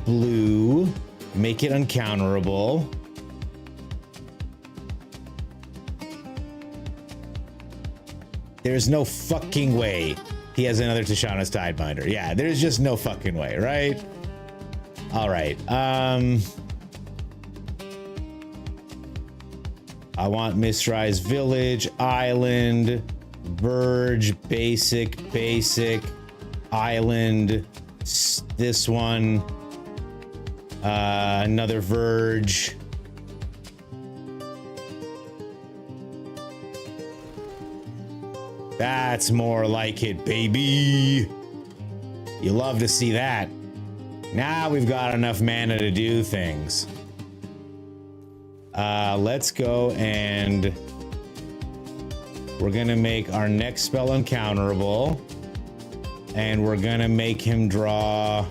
blue, make it uncounterable. There's no fucking way he has another Tishana's Tidebinder. Yeah, there's just no fucking way, right? All right. I want Mistrise Village, Island, Verge, basic, Island, this one, another Verge. That's more like it, baby. You love to see that. Now we've got enough mana to do things. Let's go, and we're gonna make our next spell uncounterable, and we're gonna make him draw.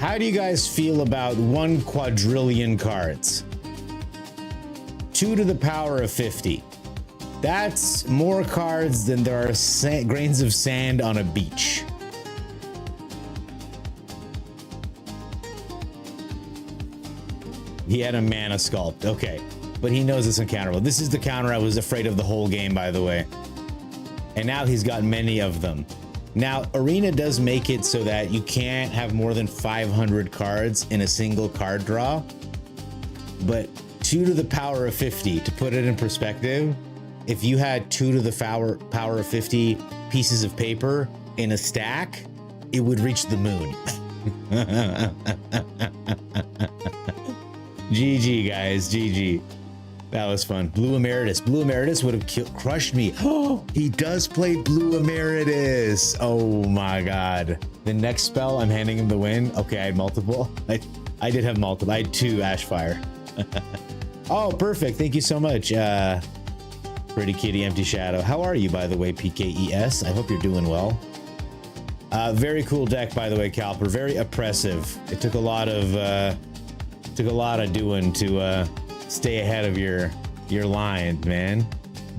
How do you guys feel about 1 quadrillion cards? 2 to the power of 50. That's more cards than there are grains of sand on a beach. He had a mana sculpt. Okay, but he knows it's uncounterable. This is the counter I was afraid of the whole game, by the way. And now he's got many of them. Now, Arena does make it so that you can't have more than 500 cards in a single card draw. But 2 to the power of 50, to put it in perspective, if you had 2 to the power of 50 pieces of paper in a stack, it would reach the moon. GG, guys, GG. That was fun. Blue Emeritus. Blue Emeritus would have crushed me. Oh, he does play Blue Emeritus. Oh my God. The next spell, I'm handing him the win. Okay, I had multiple. I did have multiple. I had 2 Ashfire. Oh, perfect. Thank you so much. Pretty Kitty Empty Shadow. How are you, by the way, PKES? I hope you're doing well. Very cool deck, by the way, Calper. Very oppressive. It took a lot of doing to stay ahead of your lines, man.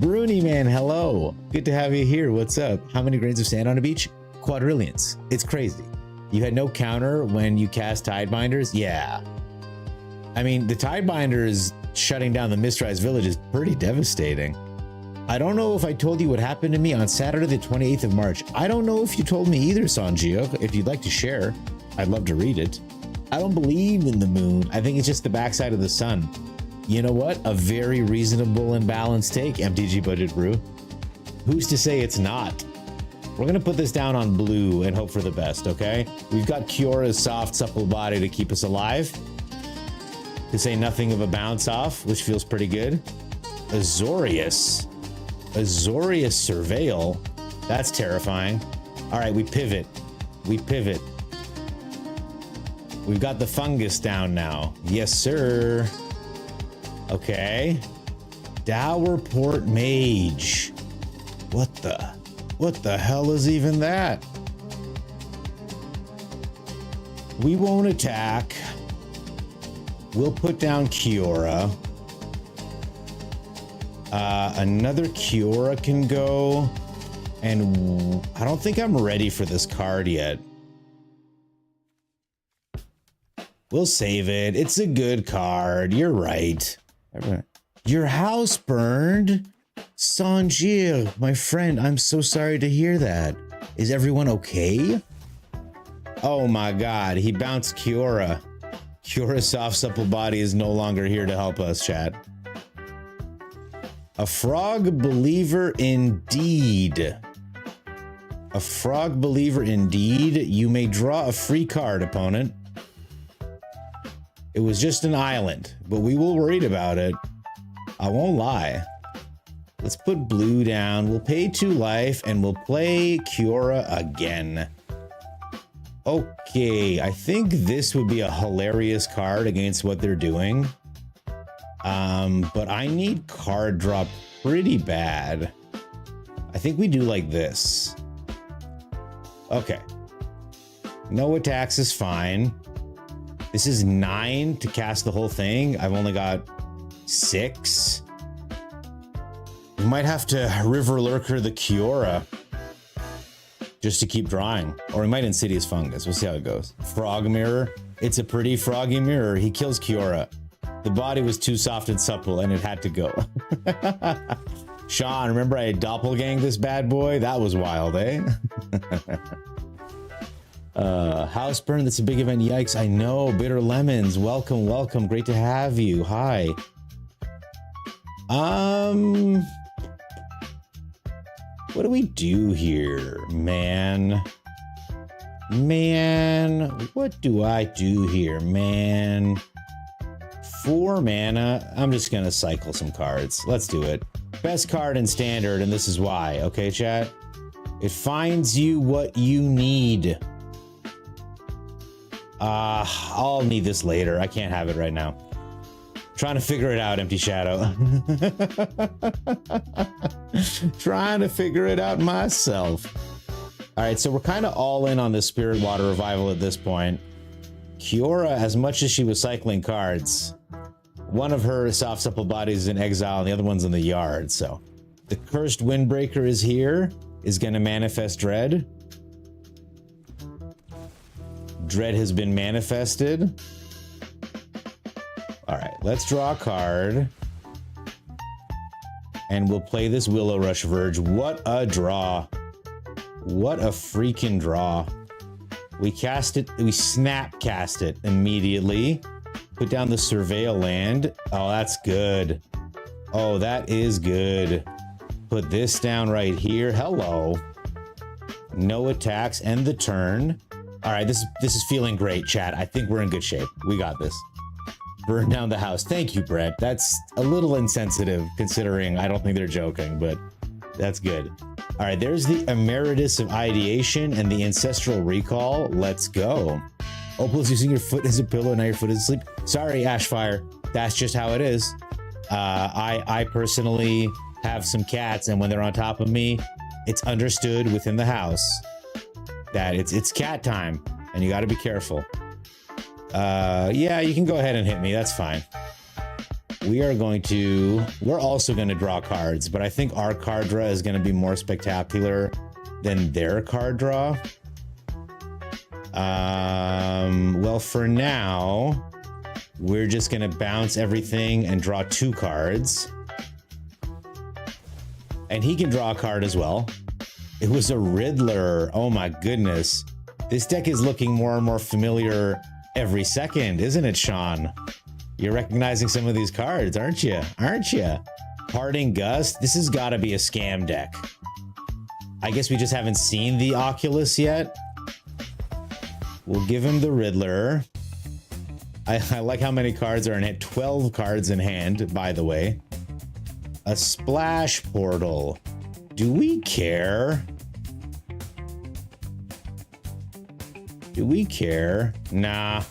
Bruni, man, hello. Good to have you here. What's up? How many grains of sand on a beach? Quadrillions. It's crazy. You had no counter when you cast Tidebinders? Yeah. I mean, the Tidebinders shutting down the Mistrise Village is pretty devastating. I don't know if I told you what happened to me on Saturday, the 28th of March. I don't know if you told me either, Sanjio. If you'd like to share, I'd love to read it. I don't believe in the moon. I think it's just the backside of the sun. You know what? A very reasonable and balanced take, MTG Budget Brew. Who's to say it's not? We're gonna put this down on blue and hope for the best, okay? We've got Kiora's soft, supple body to keep us alive. To say nothing of a bounce off, which feels pretty good. Azorius Surveil. That's terrifying. All right, we pivot. We've got the fungus down now. Yes, sir. Okay. Dowerport Mage. What the hell is even that? We won't attack. We'll put down Kiora. Another Kiora can go. And I don't think I'm ready for this card yet. We'll save it. It's a good card. You're right. Your house burned? Sanjir, my friend, I'm so sorry to hear that. Is everyone okay? Oh my God, he bounced Kiora. Cura's soft, supple body is no longer here to help us, chat. A frog believer indeed. A frog believer indeed. You may draw a free card, opponent. It was just an island, but we will worry about it. I won't lie. Let's put blue down. We'll pay 2 life and we'll play Cura again. Okay, I think this would be a hilarious card against what they're doing. But I need card draw pretty bad. I think we do like this. Okay. No attacks is fine. This is 9 to cast the whole thing. I've only got 6. We might have to River Lurker the Kiora just to keep drawing. Or we might Insidious Fungus. We'll see how it goes. Frog Mirror. It's a pretty froggy mirror. He kills Kiora. The body was too soft and supple and it had to go. Sean, remember I had doppelganged this bad boy? That was wild, eh? House burn, that's a big event. Yikes, I know. Bitter Lemons, welcome, welcome. Great to have you. Hi. What do we do here, man? Man, what do I do here, man? 4 mana. I'm just gonna cycle some cards. Let's do it. Best card in standard, and this is why. Okay, chat? It finds you what you need. I'll need this later. I can't have it right now. Trying to figure it out, Empty Shadow. Trying to figure it out myself. All right, so we're kind of all in on the Spirit Water Revival at this point. Kiora, as much as she was cycling cards, one of her soft, supple bodies is in exile and the other one's in the yard, so. The Cursed Windbreaker is here, is going to manifest Dread. Dread has been manifested. All right, let's draw a card. And we'll play this Willow Rush Verge. What a draw. What a freaking draw. We cast it, we snap cast it immediately. Put down the Surveil land. Oh, that's good. Oh, that is good. Put this down right here. Hello. No attacks, end the turn. All right, this is feeling great, chat. I think we're in good shape. We got this. Burn down the house. Thank you, Brett. That's a little insensitive considering I don't think they're joking, but that's good. All right, there's the Emeritus of Ideation and the Ancestral Recall. Let's go. Opal's using your foot as a pillow, now your foot is asleep. Sorry, Ashfire. That's just how it is. I personally have some cats, and when they're on top of me, it's understood within the house that it's cat time, and you got to be careful. Yeah, you can go ahead and hit me. That's fine. We're also going to draw cards, but I think our card draw is going to be more spectacular than their card draw. Well, for now, we're just going to bounce everything and draw 2 cards. And he can draw a card as well. It was a Riddler. Oh my goodness. This deck is looking more and more familiar every second, isn't it, Sean? You're recognizing some of these cards, aren't you? Aren't you? Parting Gust. This has got to be a scam deck. I guess we just haven't seen the Oculus yet. We'll give him the Riddler. I like how many cards are in it. 12 cards in hand, by the way. A Splash Portal. Do we care? Do we care? Nah.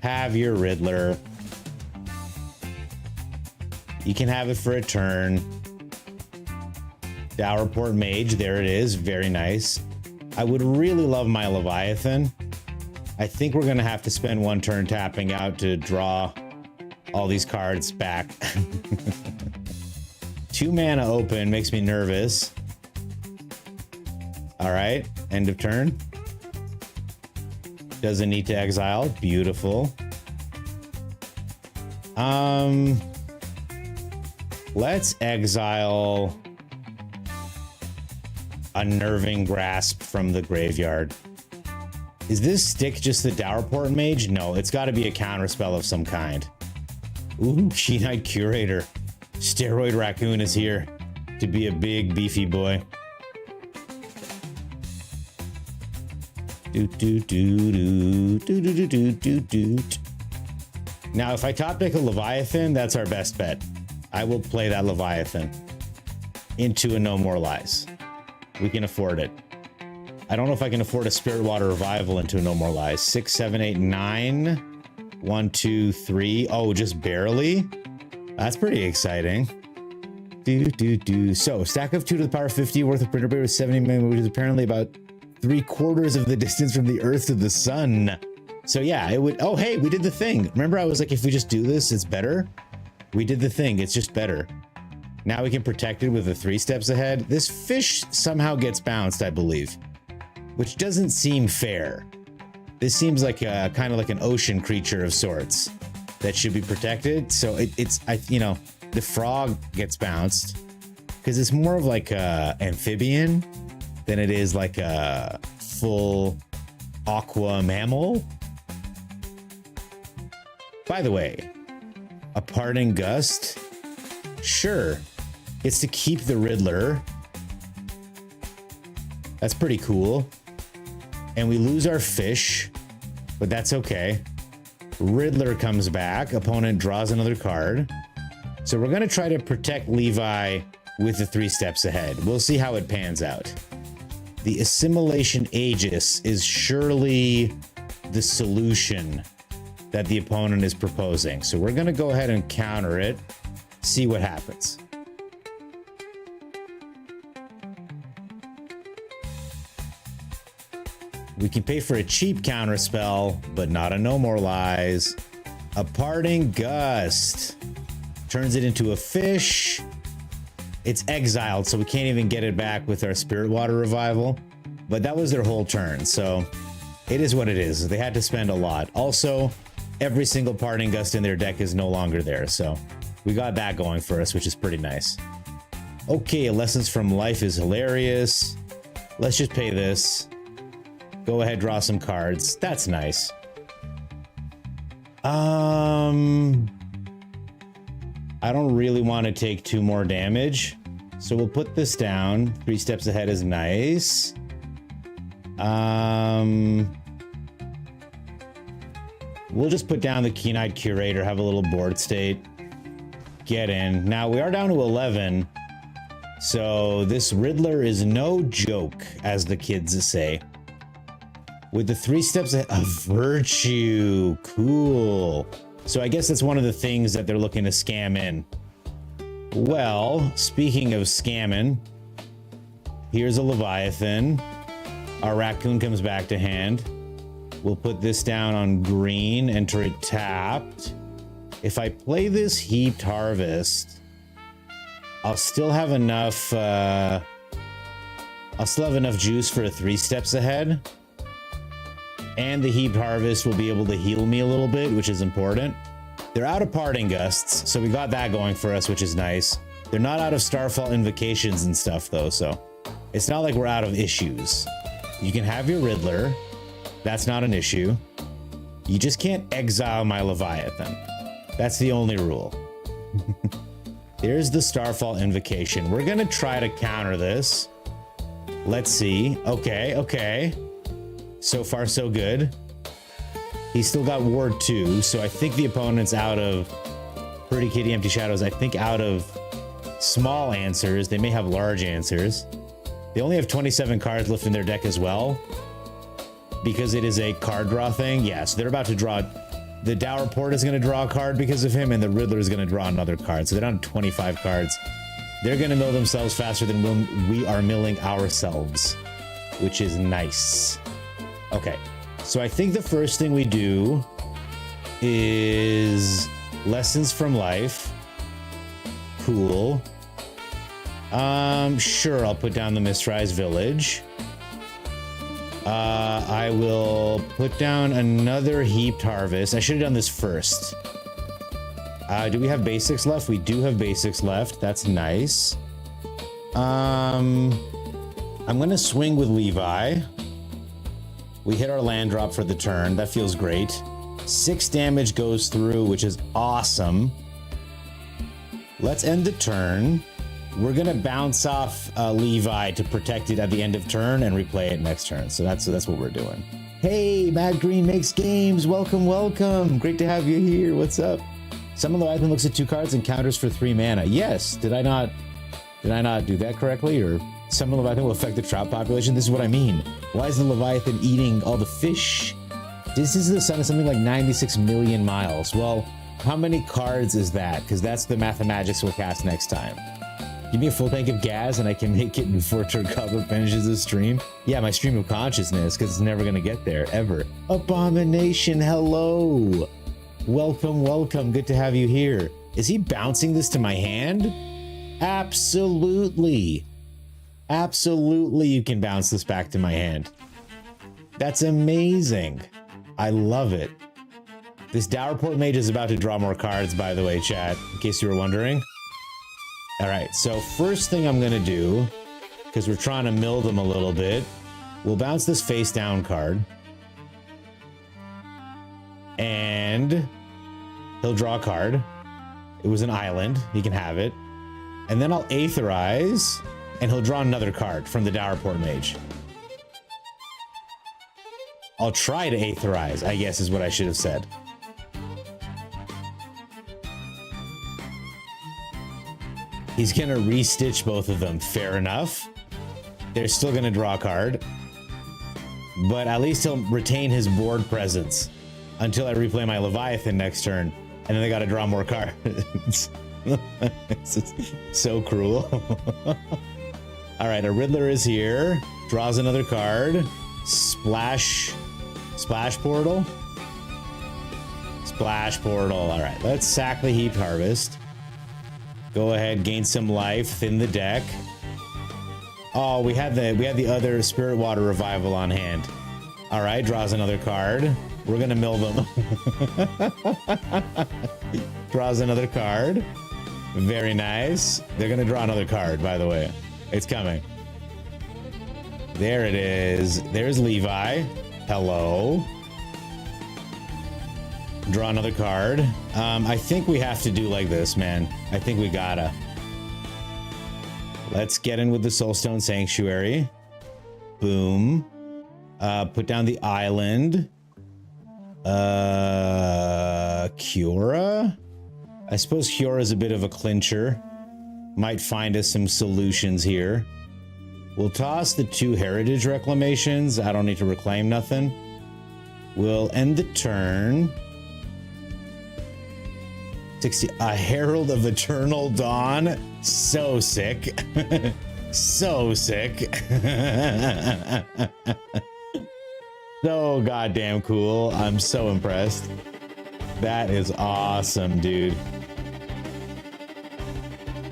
Have your Riddler. You can have it for a turn. Dowerport Mage, there it is. Very nice. I would really love my Leviathan. I think we're going to have to spend 1 turn tapping out to draw all these cards back. 2 mana open makes me nervous. All right, end of turn. Doesn't need to exile. Beautiful. Let's exile Unnerving Grasp from the graveyard. Is this stick just the Dowerport mage? No, it's got to be a counterspell of some kind. Ooh, Keen-Eyed Curator. Steroid Raccoon is here to be a big, beefy boy. Now, if I top deck a Leviathan, that's our best bet. I will play that Leviathan into a No More Lies. We can afford it. I don't know if I can afford a Spirit Water Revival into a No More Lies. 6, 7, 8, 9. 1, 2, 3. Oh, just barely? That's pretty exciting. So, stack of 2 to the power 50 worth of printer beer with 70 million, which is apparently about 3/4 of the distance from the Earth to the Sun. So yeah, it would... Oh, hey, we did the thing. Remember I was like, if we just do this, it's better? We did the thing. It's just better. Now we can protect it with the 3 steps ahead. This fish somehow gets bounced, I believe, which doesn't seem fair. This seems like a kind of like an ocean creature of sorts that should be protected. So you know, the frog gets bounced because it's more of like a amphibian than it is like a full aqua mammal. By the way, a parting gust? Sure. It's to keep the Riddler. That's pretty cool. And we lose our fish, but that's okay. Riddler comes back. Opponent draws another card. So we're going to try to protect Levi with the 3 steps ahead. We'll see how it pans out. The Assimilation Aegis is surely the solution that the opponent is proposing. So we're going to go ahead and counter it, see what happens. We can pay for a cheap counter spell, but not a No More Lies. A Parting Gust turns it into a fish. It's exiled, so we can't even get it back with our Spirit Water Revival. But that was their whole turn, so it is what it is. They had to spend a lot. Also, every single Parting Gust in their deck is no longer there, so we got that going for us, which is pretty nice. Okay, Lessons from Life is hilarious. Let's just pay this. Go ahead, draw some cards. That's nice. I don't really want to take 2 more damage, so we'll put this down. 3 steps ahead is nice. We'll just put down the Keen-Eyed Curator, have a little board state. Get in. Now, we are down to 11, so this Riddler is no joke, as the kids say. With the 3 steps of Virtue. Cool. So I guess that's one of the things that they're looking to scam in. Well, speaking of scamming, here's a Leviathan. Our raccoon comes back to hand. We'll put this down on green, enter it tapped. If I play this Heaped Harvest, I'll still have enough juice for a 3 steps ahead. And the Heaped Harvest will be able to heal me a little bit, which is important. They're out of Parting Gusts, so we got that going for us, which is nice. They're not out of Starfall Invocations and stuff, though, so it's not like we're out of issues. You can have your Riddler. That's not an issue. You just can't exile my Leviathan. That's the only rule. There's the Starfall Invocation. We're going to try to counter this. Let's see. Okay. So far, so good. He's still got Ward 2, so I think the opponent's out of Pretty Kitty Empty Shadows. I think out of small answers. They may have large answers. They only have 27 cards left in their deck as well, because it is a card draw thing. Yeah, so they're about to draw. The Dowerport is going to draw a card because of him, and the Riddler is going to draw another card. So they're down to 25 cards. They're going to mill themselves faster than we are milling ourselves, which is nice. Okay, so I think the first thing we do is Lessons from Life. Cool. Sure, I'll put down the Mistrise Village. I will put down another Heaped Harvest. I should have done this first. Do we have basics left? We do have basics left. That's nice. I'm gonna swing with Levi. We hit our land drop for the turn. That feels great. 6 damage goes through, which is awesome. Let's end the turn. We're gonna bounce off Levi to protect it at the end of turn and replay it next turn. So that's what we're doing. Hey, Mad Green makes games. Welcome, welcome. Great to have you here. What's up? Summon Leviathan looks at 2 cards and counters for 3 mana. Yes. Did I not do that correctly? Or summon Leviathan will affect the trout population? This is what I mean. Why is the Leviathan eating all the fish? This is the sun of something like 96 million miles. Well, how many cards is that? Because that's the Mathemagics we'll cast next time. Give me a full tank of gas and I can make it before TURDGOBBLER finishes the stream. Yeah, my stream of consciousness, because it's never going to get there, ever. Abomination, hello. Welcome, welcome. Good to have you here. Is he bouncing this to my hand? Absolutely. Absolutely, you can bounce this back to my hand. That's amazing. I love it. This Dowerport Mage is about to draw more cards, by the way, chat, in case you were wondering. All right, so first thing I'm gonna do, because we're trying to mill them a little bit, we'll bounce this face down card. And he'll draw a card. It was an island, he can have it. And then I'll Aetherize, and he'll draw another card from the Dowerport Mage. I'll try to Aetherize, I guess is what I should have said. He's gonna restitch both of them, fair enough. They're still gonna draw a card. But at least he'll retain his board presence until I replay my Leviathan next turn. And then they gotta draw more cards. It's so cruel. Alright, a Riddler is here. Draws another card. Splash Portal. Splash Portal. Alright, let's sack the Heaped Harvest. Go ahead, gain some life, thin the deck. Oh, we had the other Spirit Water Revival on hand. All right, draws another card. We're gonna mill them. Draws another card. Very nice. They're gonna draw another card, by the way. It's coming. There it is. There's Levi. Hello. Draw another card. I think we have to do like this, man. I think we gotta. Let's get in with the Soulstone Sanctuary. Boom. Put down the island. Kiora? I suppose Kiora is a bit of a clincher. Might find us some solutions here. We'll toss the 2 Heritage Reclamations. I don't need to reclaim nothing. We'll end the turn. 60, a Herald of Eternal Dawn. So sick. So sick. So goddamn cool. I'm so impressed. That is awesome, dude.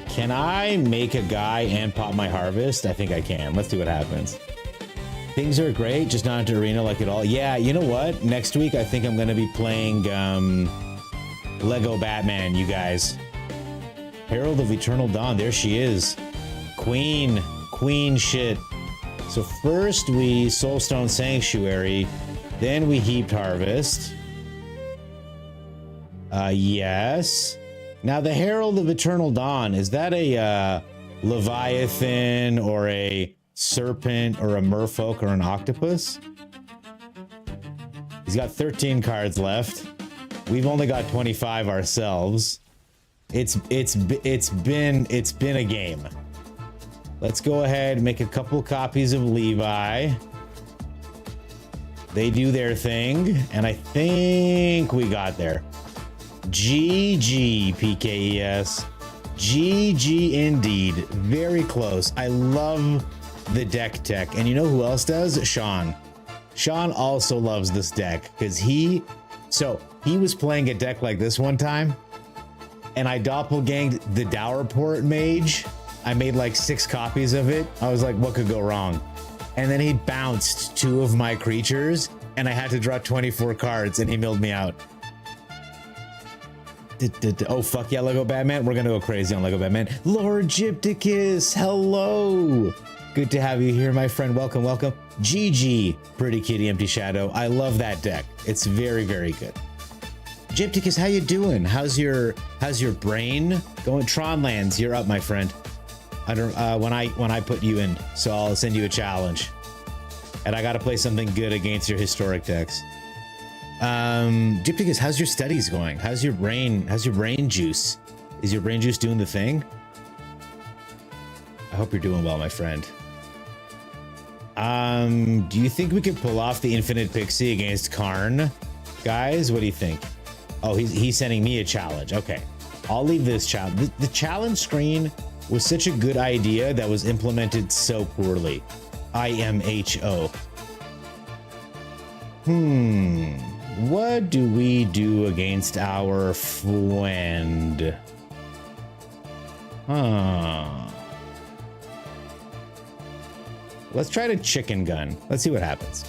Can I make a guy and pop my harvest? I think I can. Let's see what happens. Things are great, just not into arena like it all. Yeah, you know what? Next week, I think I'm going to be playing Lego Batman, you guys. Herald of Eternal Dawn. There she is. Queen shit. So first we Soulstone Sanctuary, then we Heaped Harvest. Yes. Now the Herald of Eternal Dawn, is that a Leviathan or a Serpent or a Merfolk or an Octopus? He's got 13 cards left. We've only got 25 ourselves. It's been a game. Let's go ahead and make a couple copies of Levi. They do their thing, and I think we got there. GG, PKES. GG indeed. Very close. I love the deck tech. And you know who else does? Sean. Sean also loves this deck because he was playing a deck like this one time, and I doppelganged the Dowerport Mage. I made like 6 copies of it. I was like, what could go wrong? And then he bounced 2 of my creatures, and I had to draw 24 cards, and he milled me out. Oh, fuck yeah, Lego Batman. We're gonna go crazy on Lego Batman. Lord Gypticus, hello. Good to have you here, my friend. Welcome, welcome. GG, Pretty Kitty Empty Shadow. I love that deck. It's very, very good. Gypticus, how you doing? How's your brain going? Tronlands, you're up, my friend. I don't when I put you in, so I'll send you a challenge. And I gotta play something good against your historic decks. Gypticus, how's your studies going? How's your brain juice? Is your brain juice doing the thing? I hope you're doing well, my friend. Do you think we could pull off the Infinite Pixie against Karn? Guys, what do you think? Oh, he's sending me a challenge. Okay, I'll leave this challenge. The challenge screen was such a good idea that was implemented so poorly. IMHO. What do we do against our friend? Let's try to chicken gun. Let's see what happens.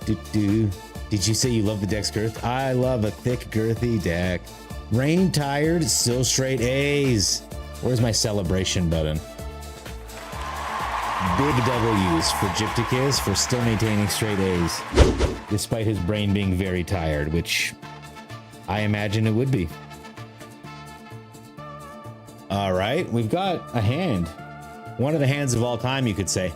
Did you say you love the deck's girth? I love a thick, girthy deck. Rain tired, still straight A's. Where's my celebration button? Big W's for Gypticus for still maintaining straight A's, despite his brain being very tired, which I imagine it would be. All right, we've got a hand. One of the hands of all time, you could say.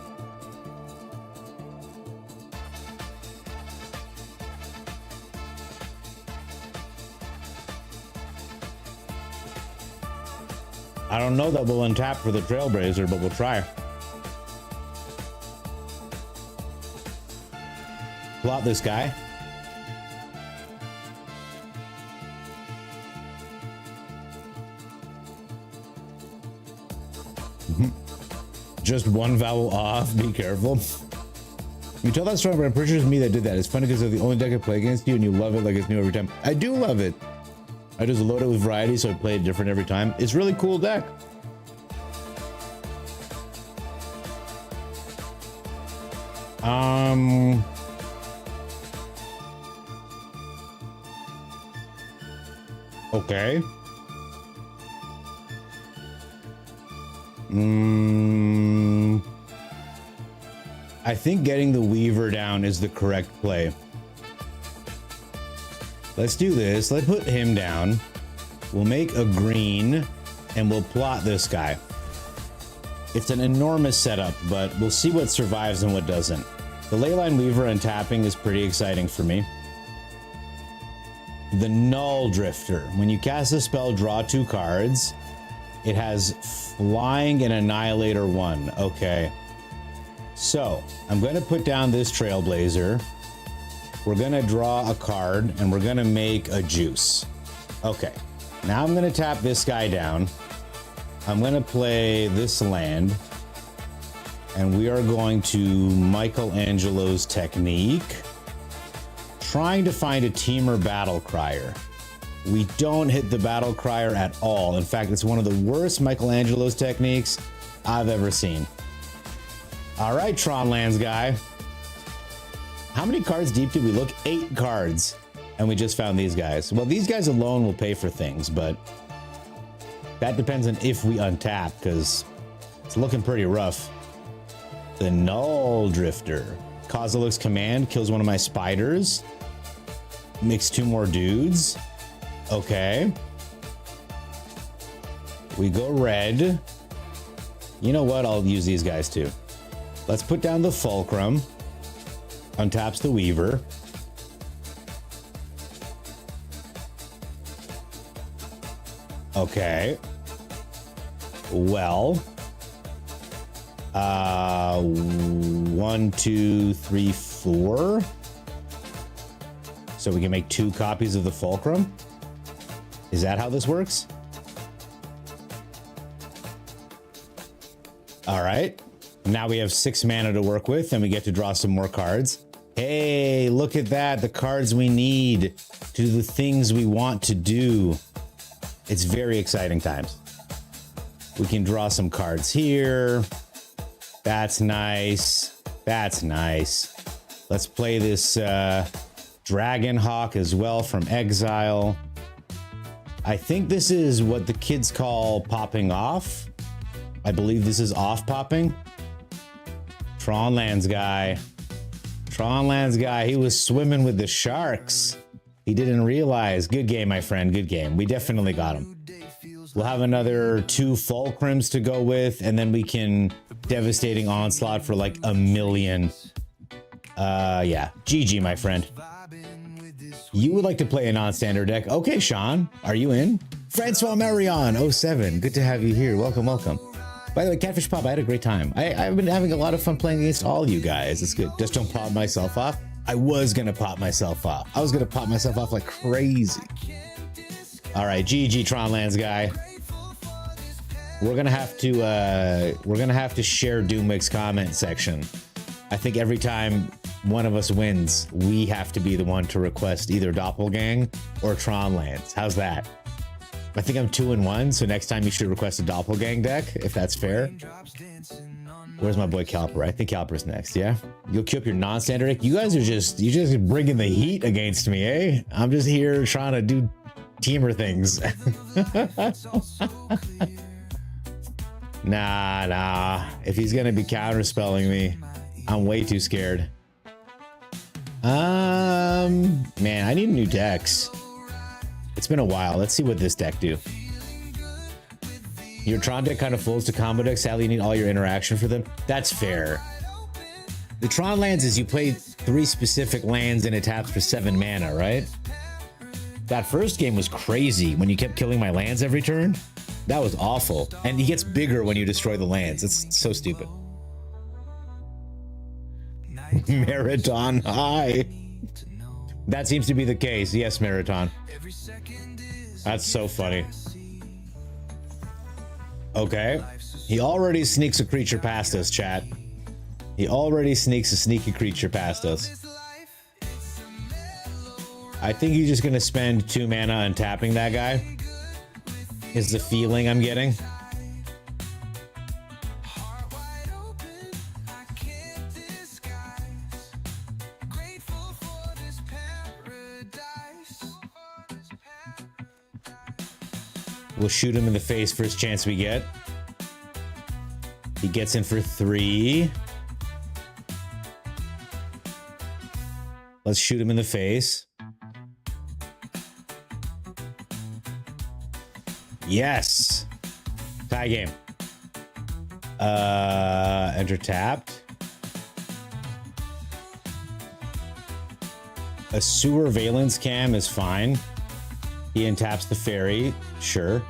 I don't know that we'll untap for the Trailblazer, but we'll try. Plot this guy. Just one vowel off, be careful. You tell that story, but I'm pretty sure it's me that did that. It's funny because they're the only deck I play against you and you love it like it's new every time. I do love it. I just load it with variety, so I play it different every time. It's a really cool deck. Okay. I think getting the Weaver down is the correct play. Let's do this. Let's put him down. We'll make a green and we'll plot this guy. It's an enormous setup, but we'll see what survives and what doesn't. The Leyline Weaver and tapping is pretty exciting for me. The Null Drifter. When you cast a spell, draw 2 cards. It has Flying and Annihilator 1. Okay. So, I'm going to put down this Trailblazer. We're going to draw a card, and we're going to make a juice. Okay. Now I'm going to tap this guy down. I'm going to play this land. And we are going to Michelangelo's Technique. Trying to find a Teamer Battle Crier. We don't hit the Battle Crier at all. In fact, it's one of the worst Michelangelo's techniques I've ever seen. All right, Tronlands guy. How many cards deep did we look? 8 cards. And we just found these guys. Well, these guys alone will pay for things, but that depends on if we untap, because it's looking pretty rough. The Null Drifter. Kozilek's Command kills one of my spiders. Makes 2 more dudes. Okay. We go red. You know what? I'll use these guys too. Let's put down the Fulcrum. Untaps the Weaver. Okay. Well. 1, 2, 3, 4. So we can make 2 copies of the Fulcrum. Is that how this works? All right. Now we have 6 mana to work with, and we get to draw some more cards. Hey, look at that. The cards we need to do the things we want to do. It's very exciting times. We can draw some cards here. That's nice. That's nice. Let's play this Dragonhawk as well from Exile. I think this is what the kids call popping off. I believe this is off popping. Tronlands guy. Tronlands guy. He was swimming with the sharks. He didn't realize. Good game, my friend. Good game. We definitely got him. We'll have another 2 fulcrums to go with, and then we can devastating onslaught for like 1 million. Yeah. GG, my friend. You would like to play a non-standard deck? Okay, Sean. Are you in? Francois Marion 07. Good to have you here. Welcome, welcome. By the way, Catfish Pop, I had a great time. I've been having a lot of fun playing against all you guys. It's good. Just don't pop myself off. I was gonna pop myself off. I was gonna pop myself off like crazy. All right, GG Tronlands guy. We're gonna have to share Doomwick's comment section. I think every time one of us wins, we have to be the one to request either Doppelgang or Tronlands. How's that? I think I'm 2-1, so next time you should request a Doppelgang deck, if that's fair. Where's my boy Calper? I think Calper's next, yeah? You'll queue up your non-standard deck? You guys are just bringing the heat against me, eh? I'm just here trying to do teamer things. Nah. If he's gonna be counterspelling me, I'm way too scared. Man, I need new decks. It's been a while. Let's see what this deck do. Your Tron deck kind of folds to combo deck. Sadly, you need all your interaction for them. That's fair. The Tron lands is you play 3 specific lands and it taps for 7 mana, right? That first game was crazy when you kept killing my lands every turn. That was awful. And he gets bigger when you destroy the lands. It's so stupid. Marathon high. That seems to be the case. Yes, Marathon. That's so funny. Okay. He already sneaks a creature past us, chat. He already sneaks a sneaky creature past us. I think he's just gonna spend 2 mana untapping that guy. Is the feeling I'm getting. We'll shoot him in the face first chance we get. He gets in for 3. Let's shoot him in the face. Yes. Tie game. Enter tapped. A sewer valence cam is fine. He untaps the fairy. Sure.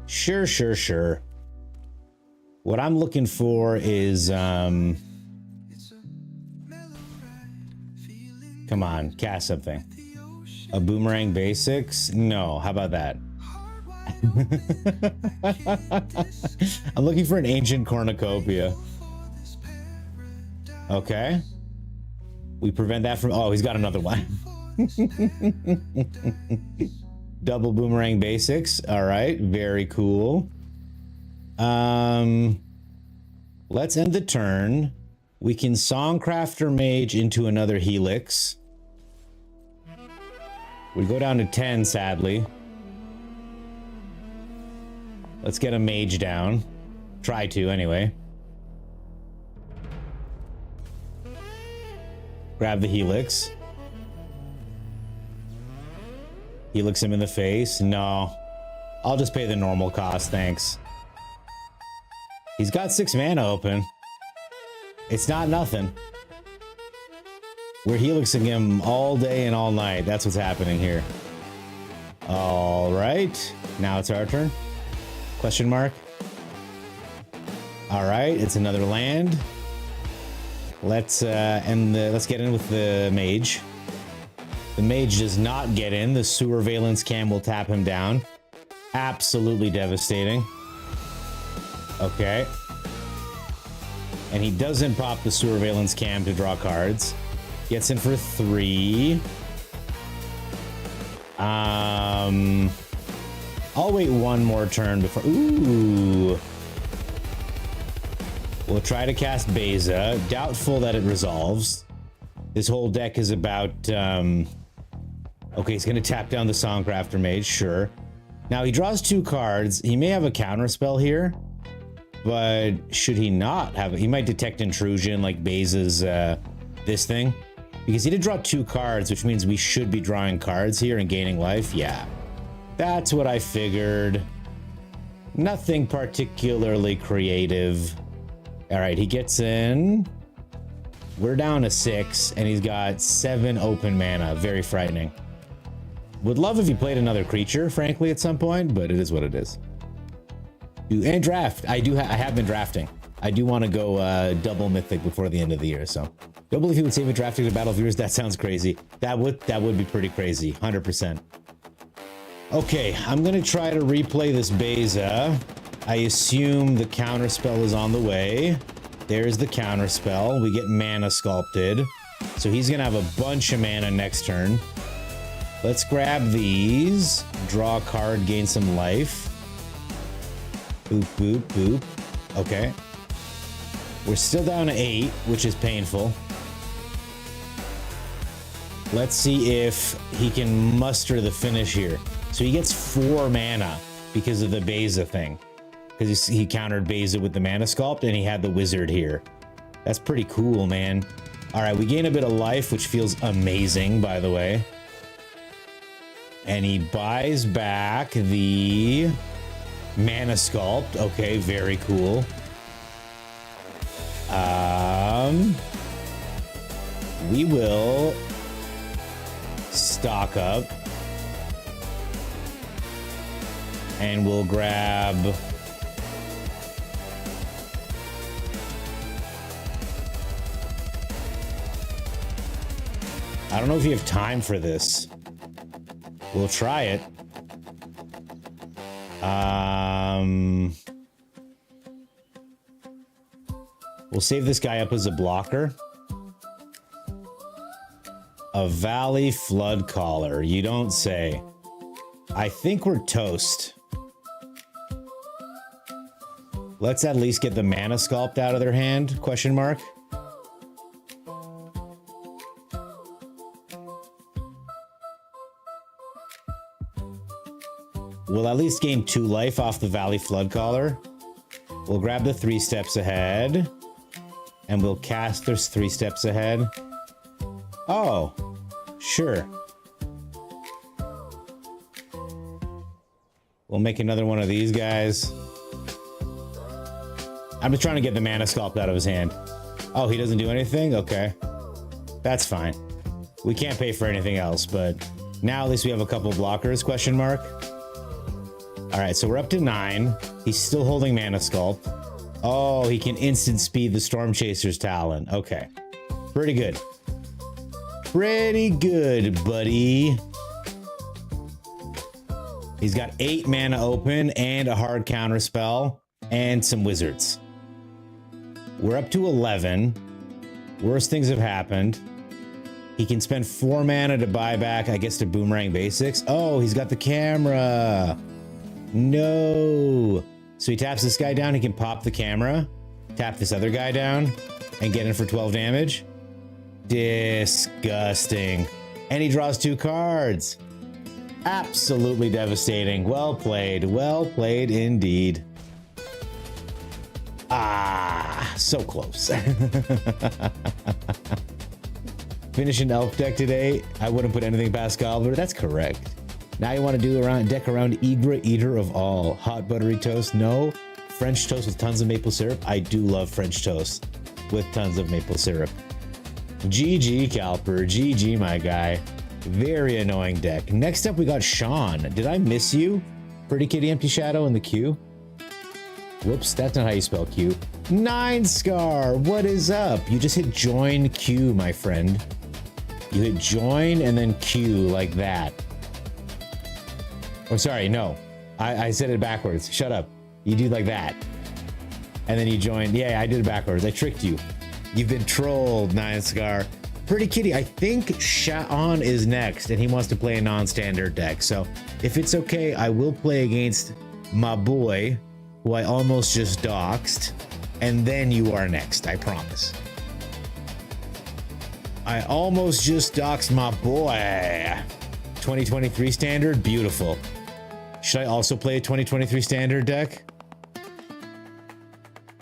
Sure. What I'm looking for is, come on, cast something. A boomerang basics? No, how about that? I'm looking for an ancient cornucopia. Okay. We prevent that from, oh, he's got another one. Double boomerang basics. All right, very cool. Let's end the turn. We can Songcrafter Mage into another Helix. We go down to 10, sadly. Let's get a Mage down. Try to, anyway. Grab the Helix. Helix him in the face. No. I'll just pay the normal cost, thanks. He's got 6 mana open. It's not nothing. We're helixing him all day and all night. That's what's happening here. All right. Now it's our turn. Question mark. All right. It's another land. Let's get in with the mage. The mage does not get in. The sewer valence cam will tap him down. Absolutely devastating. Okay. And he doesn't pop the sewer valence cam to draw cards. Gets in for 3. I'll wait one more turn before. Ooh. We'll try to cast Beza. Doubtful that it resolves. This whole deck is about. Okay, he's gonna tap down the Songcrafter Mage. Sure. Now he draws 2 cards. He may have a counter spell here. but should he not have it? He might detect intrusion like Baze's this thing, because he did draw 2 cards, which means we should be drawing cards here and gaining life. Yeah, that's what I figured. Nothing particularly creative. All right, he gets in. We're down to 6, and he's got 7 open mana. Very frightening. Would love if he played another creature, frankly, at some point, but it is what it is. And draft. I have been drafting. I do want to go double mythic before the end of the year, so don't believe he would save it drafting to battle viewers. That sounds crazy. That would be pretty crazy. 100%. Okay, I'm gonna try to replay this Beza. I assume the counter spell is on the way. There's the counter spell. We get mana sculpted, so he's gonna have a bunch of mana next turn. Let's grab these. Draw a card, gain some life. Boop, boop, boop. Okay. We're still down to 8, which is painful. Let's see if he can muster the finish here. So he gets 4 mana because of the Beza thing. Because he countered Beza with the mana sculpt, and he had the wizard here. That's pretty cool, man. All right, we gain a bit of life, which feels amazing, by the way. And he buys back the mana sculpt. Okay, very cool. We will stock up. And we'll grab I don't know if you have time for this. We'll try it. We'll save this guy up as a blocker. A Valley Flood Caller. You don't say. I think we're toast. Let's at least get the mana sculpt out of their hand, question mark. We'll at least gain 2 life off the Valley Flood Caller. We'll grab the 3 steps ahead. And we'll cast those 3 steps ahead. Oh, sure. We'll make another one of these guys. I'm just trying to get the mana sculpt out of his hand. Oh, he doesn't do anything? Okay. That's fine. We can't pay for anything else, but now at least we have a couple blockers, question mark. All right, so we're up to 9. He's still holding mana sculpt. Oh, he can instant speed the Storm Chaser's Talon. Okay. Pretty good. Pretty good, buddy. He's got 8 mana open and a hard counter spell and some wizards. We're up to 11. Worst things have happened. He can spend 4 mana to buy back, I guess, to Boomerang Basics. Oh, he's got the camera. No. So he taps this guy down, he can pop the camera, tap this other guy down, and get in for 12 damage. Disgusting. And he draws 2 cards. Absolutely devastating. Well played indeed. Ah, so close. Finish an elf deck today. I wouldn't put anything past Gobbler. That's correct. Now you want to do a deck around Igra, Eater of All. Hot buttery toast? No. French toast with tons of maple syrup? I do love French toast with tons of maple syrup. GG, Calper. GG, my guy. Very annoying deck. Next up, we got Sean. Did I miss you? Pretty Kitty Empty Shadow in the queue? Whoops, that's not how you spell Q. 9 Scar, what is up? You just hit join Q, my friend. You hit join and then Q like that. Oh, sorry, no. I said it backwards. Shut up. You do like that. And then you join. Yeah, I did it backwards. I tricked you. You've been trolled, 9 Scar. Pretty Kitty, I think Sha'an is next, and he wants to play a non-standard deck. So if it's okay, I will play against my boy, who I almost just doxed, and then you are next, I promise. I almost just doxed my boy. 2023 standard, beautiful. Should I also play a 2023 standard deck?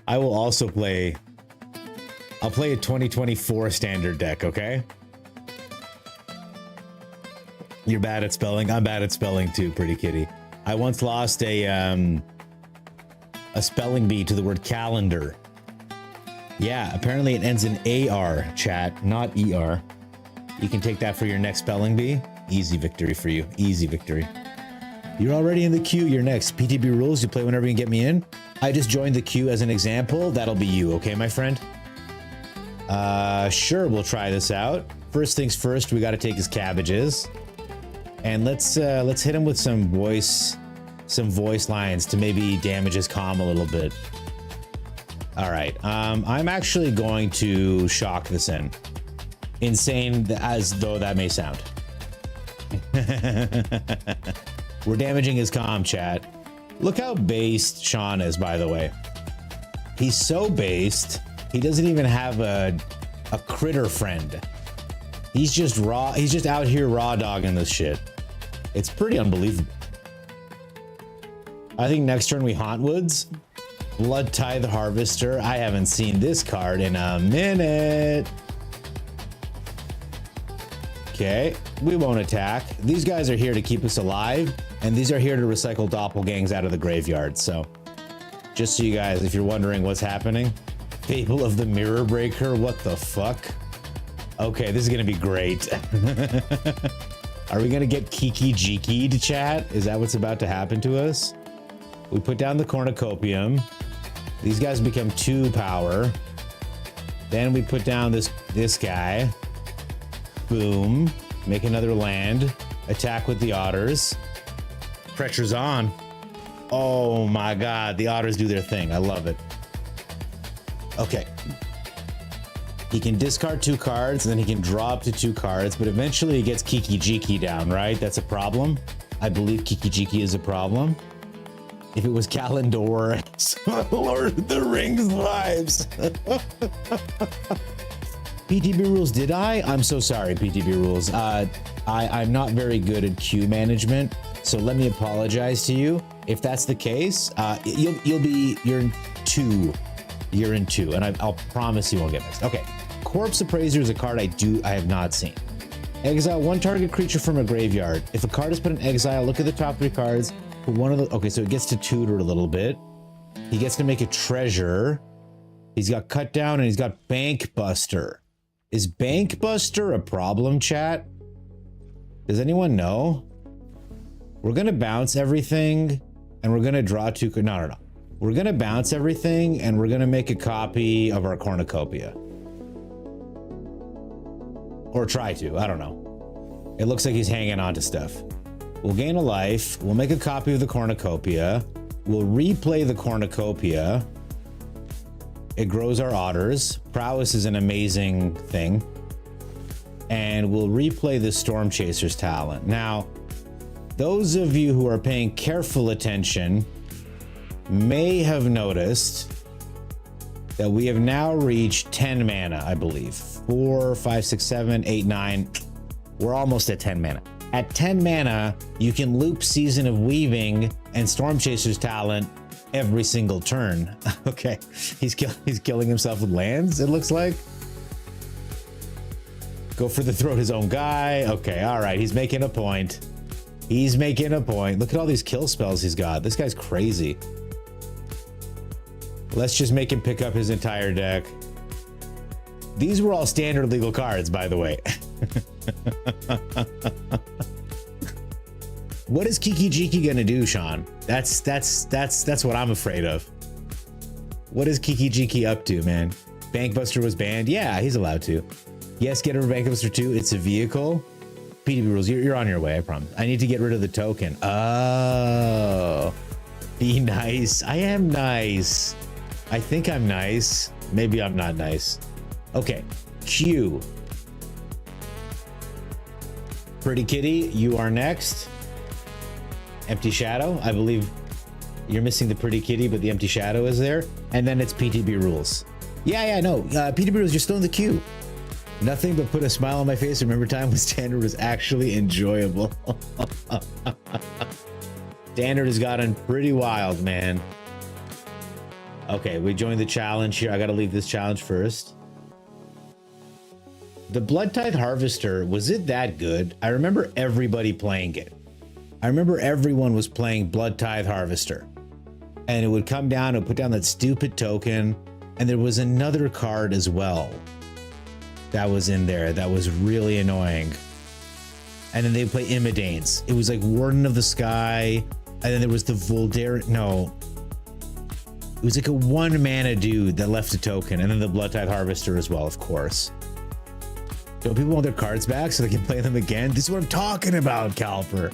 I will also play. I'll play a 2024 standard deck, okay? You're bad at spelling. I'm bad at spelling too, pretty kitty. I once lost a spelling bee to the word calendar. Yeah, apparently it ends in AR, chat, not ER. You can take that for your next spelling bee. Easy victory for you. Easy victory. You're already in the queue. You're next. PTB rules. You play whenever you can get me in. I just joined the queue as an example. That'll be you, okay, my friend? Sure, we'll try this out. First things first, we got to take his cabbages. And let's hit him with some voice lines to maybe damage his comm a little bit. All right, I'm actually going to shock this in. Insane as though that may sound. We're damaging his comm, chat. Look how based Sean is, by the way. He's so based, he doesn't even have a critter friend. He's just raw. He's just out here raw dogging this shit. It's pretty unbelievable. I think next turn we haunt woods. Blood Tithe Harvester. I haven't seen this card in a minute. Okay, we won't attack. These guys are here to keep us alive, and these are here to recycle doppelgangs out of the graveyard. So, just so you guys, if you're wondering what's happening, Fable of the Mirror Breaker. What the fuck? Okay, this is gonna be great. Are we gonna get Kiki Jiki'd, chat? Is that what's about to happen to us? We put down the cornucopium. These guys become 2 power. Then we put down this guy. Boom. Make another land. Attack with the otters. Pressure's on. Oh my god, the otters do their thing. I love it. Okay. He can discard 2 cards, and then he can draw up to 2 cards, but eventually he gets Kiki Jiki down, right? That's a problem. I believe Kiki Jiki is a problem. If it was Kalendor, Lord of the Rings vibes. PTB rules, did I? I'm so sorry, PTB rules. I'm not very good at queue management, so let me apologize to you. If that's the case, you're in 2. You're in 2, and I'll promise you won't get mixed. Okay, Corpse Appraiser is a card I have not seen. Exile 1 target creature from a graveyard. If a card is put in exile, look at the top 3 cards. Put one of the. Okay, so it gets to tutor a little bit. He gets to make a treasure. He's got Cut Down, and he's got Bank Buster. Is Bank Buster a problem, chat? Does anyone know? We're gonna bounce everything, and we're gonna draw 2. No. We're gonna bounce everything, and we're gonna make a copy of our cornucopia. Or try to, I don't know. It looks like he's hanging on to stuff. We'll gain a life, we'll make a copy of the cornucopia, we'll replay the cornucopia. It grows our otters. Prowess is an amazing thing. And we'll replay the Storm Chaser's talent. Now, those of you who are paying careful attention may have noticed that we have now reached 10 mana, I believe. 4, 5, 6, 7, 8, 9. We're almost at 10 mana. At 10 mana, you can loop Season of Weaving and Storm Chaser's talent every single turn. Okay, he's killing himself with lands, it looks like. Go for the throat his own guy. Okay, all right, he's making a point. He's making a point. Look at all these kill spells he's got. This guy's crazy. Let's just make him pick up his entire deck. These were all standard legal cards, by the way. What is Kiki Jiki gonna do, Sean? That's what I'm afraid of. What is Kiki Jiki up to, man? Bankbuster was banned. Yeah, he's allowed to. Yes, get rid of Bankbuster 2. It's a vehicle. PTB rules. You're on your way. I promise. I need to get rid of the token. Oh, be nice. I am nice. I think I'm nice. Maybe I'm not nice. Okay, Q. Pretty Kitty, you are next. Empty Shadow, I believe you're missing the Pretty Kitty, but the Empty Shadow is there. And then it's PTB rules. Yeah, no. PTB rules, you're still in the queue. Nothing but put a smile on my face. Remember time when Standard was actually enjoyable. Standard has gotten pretty wild, man. Okay, we joined the challenge here. I gotta leave this challenge first. The Blood Tithe Harvester, was it that good? I remember everybody playing it. I remember everyone was playing Blood Tithe Harvester. And it would come down and put down that stupid token. And there was another card as well that was in there that was really annoying. And then they play Imidanes. It was like Warden of the Sky. And then there was the Voldare. No. It was like a 1 mana dude that left a token. And then the Blood Tithe Harvester as well, of course. Don't people want their cards back so they can play them again? This is what I'm talking about, Calper.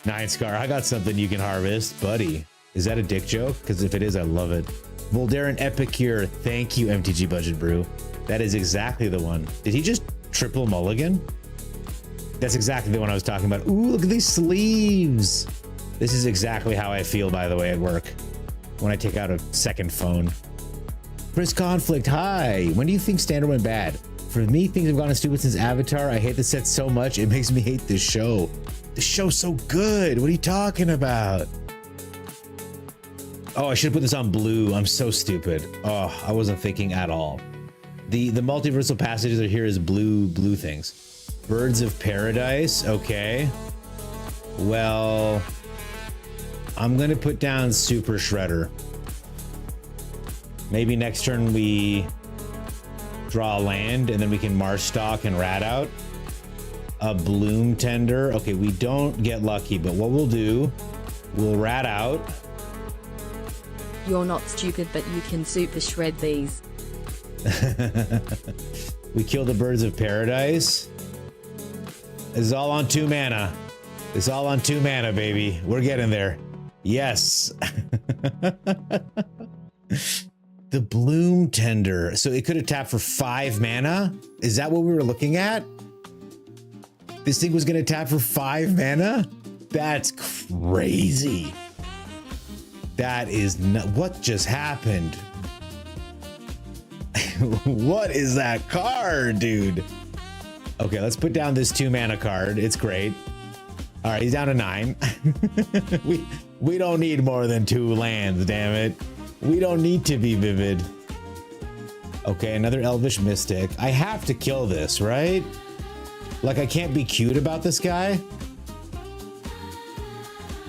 9 Scar, I got something you can harvest. Buddy, is that a dick joke? Because if it is, I love it. Voldaren Epicure, thank you, MTG Budget Brew. That is exactly the one. Did he just triple mulligan? That's exactly the one I was talking about. Ooh, look at these sleeves. This is exactly how I feel, by the way, at work. When I take out a second phone. Chris Conflict, hi. When do you think Standard went bad? For me, things have gotten stupid since Avatar. I hate the set so much, it makes me hate this show. The show's so good. What are you talking about? Oh, I should have put this on blue. I'm so stupid. Oh, I wasn't thinking at all. The multiversal passages are here as blue things. Birds of Paradise, okay. Well, I'm gonna put down Super Shredder. Maybe next turn we draw a land and then we can Marsh Stalk and Rat out. A Bloom Tender. Okay, we don't get lucky, but what we'll do, we'll Rat out. You're not stupid, but you can super shred these. We kill the Birds of Paradise. This is all on 2 mana. It's all on 2 mana, baby. We're getting there. Yes. The Bloom Tender. So it could have tapped for 5 mana? Is that what we were looking at? This thing was going to tap for 5 mana? That's crazy. That is not... What just happened? What is that card, dude? Okay, let's put down this 2 mana card. It's great. All right, he's down to 9. we don't need more than 2 lands, damn it. We don't need to be vivid. Okay, another Elvish Mystic. I have to kill this, right? Like, I can't be cute about this guy.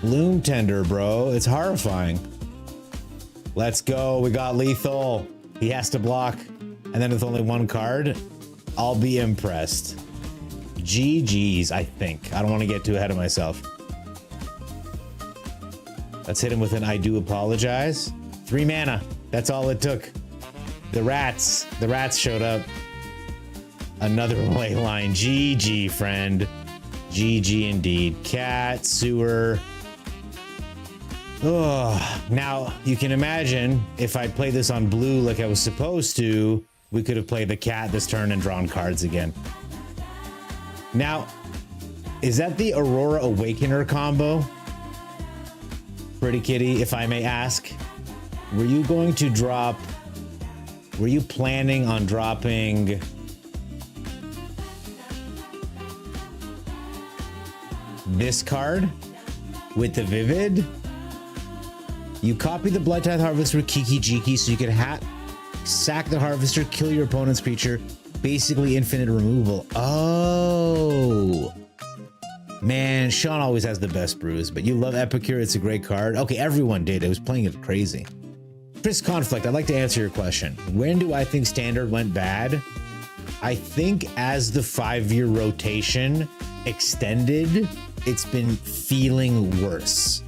Bloom Tender, bro. It's horrifying. Let's go. We got lethal. He has to block. And then with only 1 card, I'll be impressed. GG's, I think. I don't want to get too ahead of myself. Let's hit him with an I do apologize. 3 mana. That's all it took. The rats showed up. Another ley line. GG, friend. GG indeed. Cat, sewer. Oh, now you can imagine if I'd played this on blue like I was supposed to, we could have played the cat this turn and drawn cards again. Now, is that the Aurora Awakener combo? Pretty Kitty, if I may ask. Were you going to drop... Were you planning on dropping... this card? With the Vivid? You copy the Blood Tithe Harvester with Kiki Jiki so you could sack the Harvester, kill your opponent's creature, basically infinite removal. Oh. Man, Sean always has the best brews, but you love Epicure, it's a great card. Okay, everyone did. I was playing it crazy. Chris Conflict, I'd like to answer your question. When do I think Standard went bad? I think as the 5-year rotation extended, it's been feeling worse.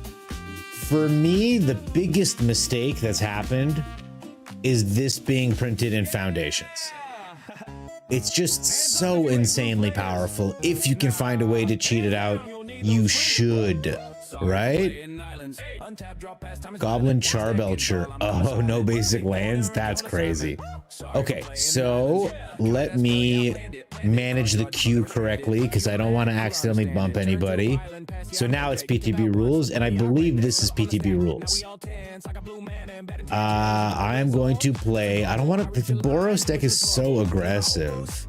For me, the biggest mistake that's happened is this being printed in Foundations. It's just so insanely powerful. If you can find a way to cheat it out, you should, right? Goblin Charbelcher. Oh, no basic lands? That's crazy. Okay, so let me manage the queue correctly because I don't want to accidentally bump anybody. So now it's PTB rules, and I believe this is PTB rules. I am going to play... I don't want to... The Boros deck is so aggressive.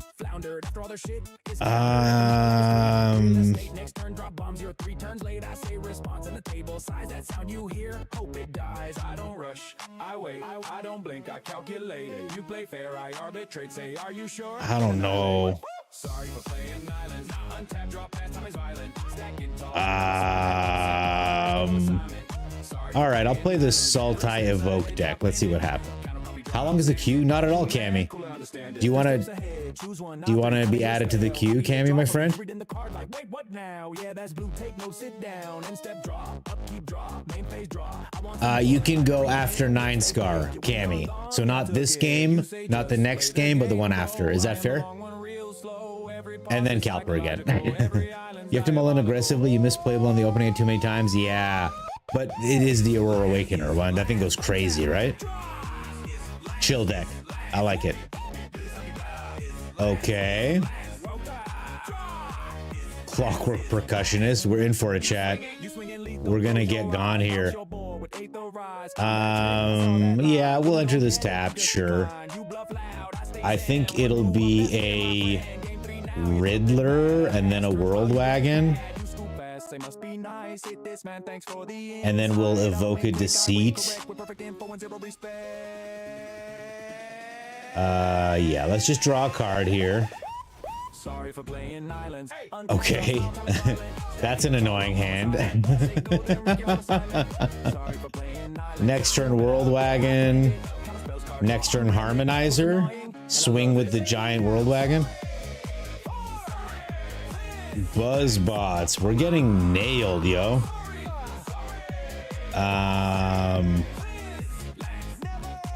Next turn, drop bombs. You're 3 turns late. I say response in the table size. That sound you hear, hope it dies. I don't rush, I wait. I don't blink, I calculate it. You play fair, I arbitrate. Say, are you sure? I don't know. Sorry for playing islands. Untap, drop pass, time is violent. Stacking tall. All right, I'll play the Sultai Evoke deck. Let's see what happens. How long is the queue? Not at all, Cammy. Do you want to be added to the queue, Cammy, my friend? You can go after 9 Scar, Cammy. So not this game, not the next game, but the one after. Is that fair? And then Calper again. You have to mull in aggressively. You miss playable on the opening too many times. Yeah, but it is the Aurora Awakener one. That thing goes crazy, right? Chill deck. I like it. Okay. Clockwork Percussionist. We're in for a chat. We're gonna get gone here. Yeah, we'll enter this tap, sure. I think it'll be a Riddler and then a World Wagon. And then we'll evoke a Deceit. Yeah, let's just draw a card here. Okay. That's an annoying hand. Next turn, World Wagon. Next turn, Harmonizer. Swing with the giant World Wagon. Buzzbots. We're getting nailed, yo.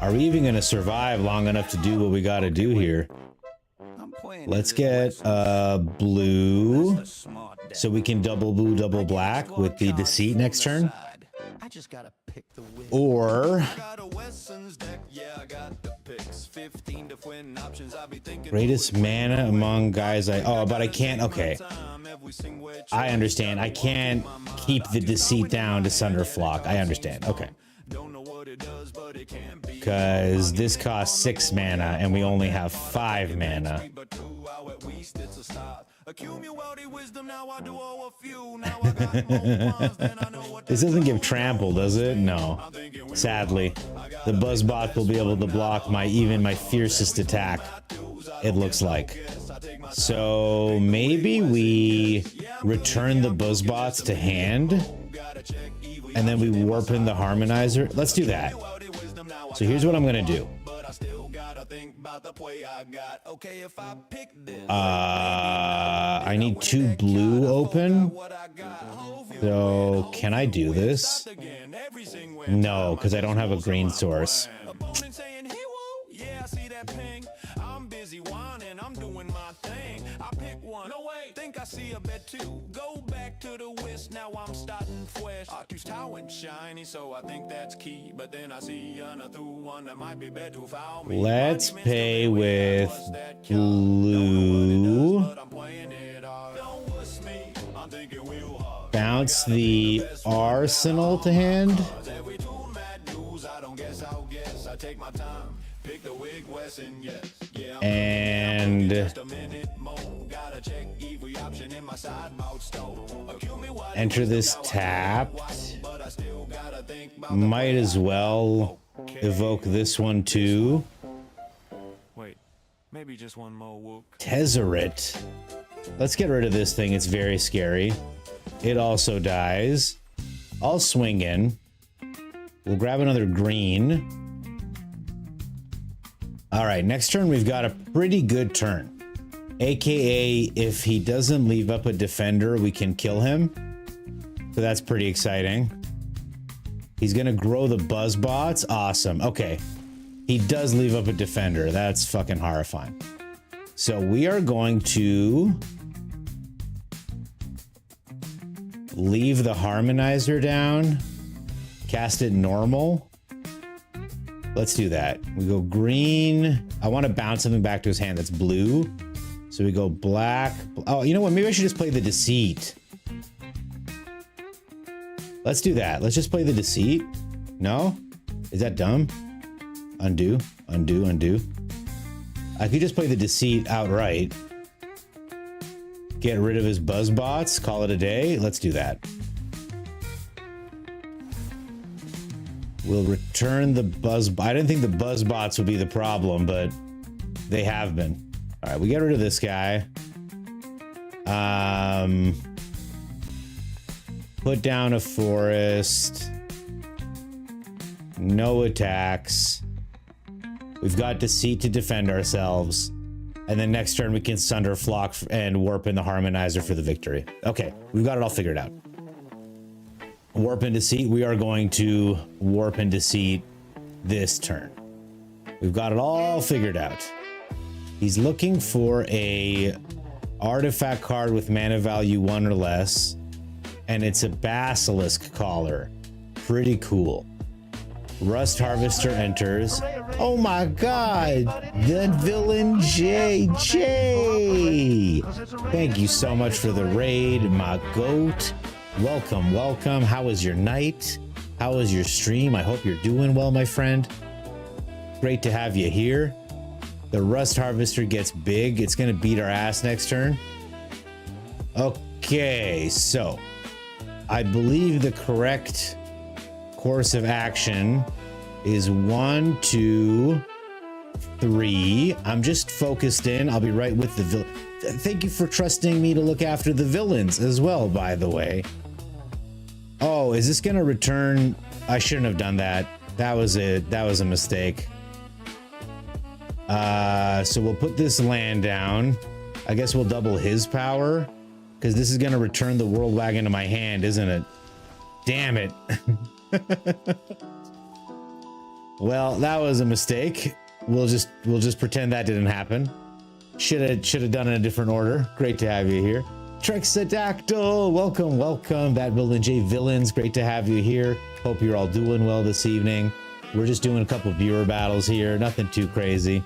Are we even gonna survive long enough to do what we gotta do here? Let's get blue, so we can double blue, double black with the Deceit next turn. Or greatest mana among guys but I can't. Okay, I understand. I can't keep the Deceit down to Sunderflock. I understand. Okay. Because this costs 6 mana and we only have 5 mana. This doesn't give trample, does it? No. Sadly. The Buzzbot will be able to block even my fiercest attack, it looks like. So maybe we return the Buzzbots to hand and then we warp in the Harmonizer. Let's do that. So here's what I'm gonna do. I need 2 blue open. So can I do this? No, because I don't have a green source. I see a bed too. Go back to the west. Now I'm starting fresh. Arcus tower and shiny, so I think that's key. But then I see another one that might be better to foul me. Let's pay with blue. Bounce the Arsenal to hand. And enter this tapped. Might as well evoke this one too. Wait, maybe just one more whoop. Tezzeret. Let's get rid of this thing. It's very scary. It also dies. I'll swing in. We'll grab another green. All right, next turn we've got a pretty good turn. AKA, if he doesn't leave up a defender, we can kill him. So that's pretty exciting. He's gonna grow the Buzzbots. Awesome. Okay. He does leave up a defender. That's fucking horrifying. So we are going to leave the Harmonizer down. Cast it normal. Let's do that. We go green. I want to bounce something back to his hand that's blue. So we go black. Oh, you know what? Maybe I should just play the Deceit. Let's do that. Let's just play the Deceit. No? Is that dumb? Undo, undo, undo. I could just play the Deceit outright. get rid of his buzz bots, call it a day. Let's do that. We'll return the buzz. I didn't think the buzz bots would be the problem, but they have been. All right, we get rid of this guy. Put down a forest. No attacks. We've got Deceit to defend ourselves. And then next turn we can Sunder Flock and Warp in the Harmonizer for the victory. Okay, we've got it all figured out. Warp and Deceit, we are going to Warp and Deceit this turn. We've got it all figured out. He's looking for a artifact card with mana value 1 or less, and it's a Basilisk Collar. Pretty cool. Rust Harvester enters. Oh my god, the villain JJ. Thank you so much for the raid, my goat. Welcome, welcome. How was your night? How was your stream? I hope you're doing well, my friend. Great to have you here. The Rust Harvester gets big. It's gonna beat our ass next turn. Okay, so I believe the correct course of action is 1, 2, 3. I'm just focused in. I'll be right with the villain. Thank you for trusting me to look after the villains as well, by the way. Oh, is this gonna return? I shouldn't have done that. That was a mistake. So we'll put this land down. I guess we'll double his power, because this is gonna return the World Wagon to my hand, isn't it? Damn it. Well, that was a mistake. We'll just pretend that didn't happen. Should have done it in a different order. Great to have you here. Trexadactyl, welcome, welcome. That Building J Villains, great to have you here. Hope you're all doing well this evening. We're just doing a couple viewer battles here, nothing too crazy.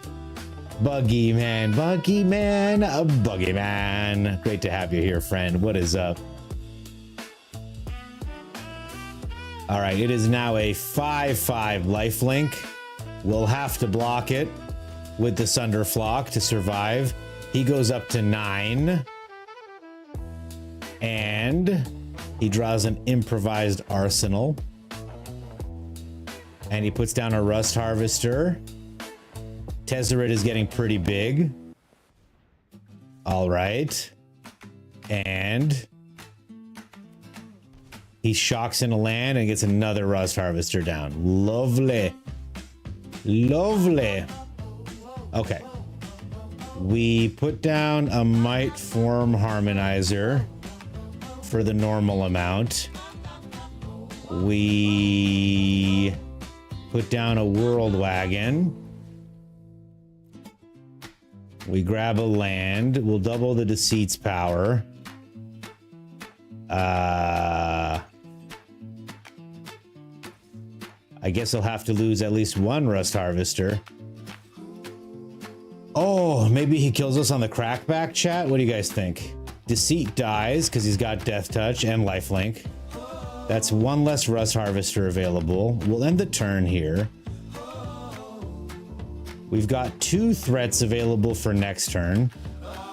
Buggy man, Buggy man, Buggy man. Great to have you here, friend. What is up? All right, it is now a 5/5 lifelink. We'll have to block it with the Sunder Flock to survive. He goes up to 9. And he draws an improvised arsenal. And he puts down a Rust Harvester. Tezzeret is getting pretty big. All right. And he shocks in a land and gets another Rust Harvester down. Lovely. Lovely. Okay. We put down a Might Form Harmonizer for the normal amount. We put down a World Wagon. We grab a land. We'll double the Deceit's power. I guess I'll have to lose at least one Rust Harvester. Oh, maybe he kills us on the crackback, chat? What do you guys think? Deceit dies because he's got Death Touch and Lifelink. That's one less Rust Harvester available. We'll end the turn here. We've got 2 threats available for next turn.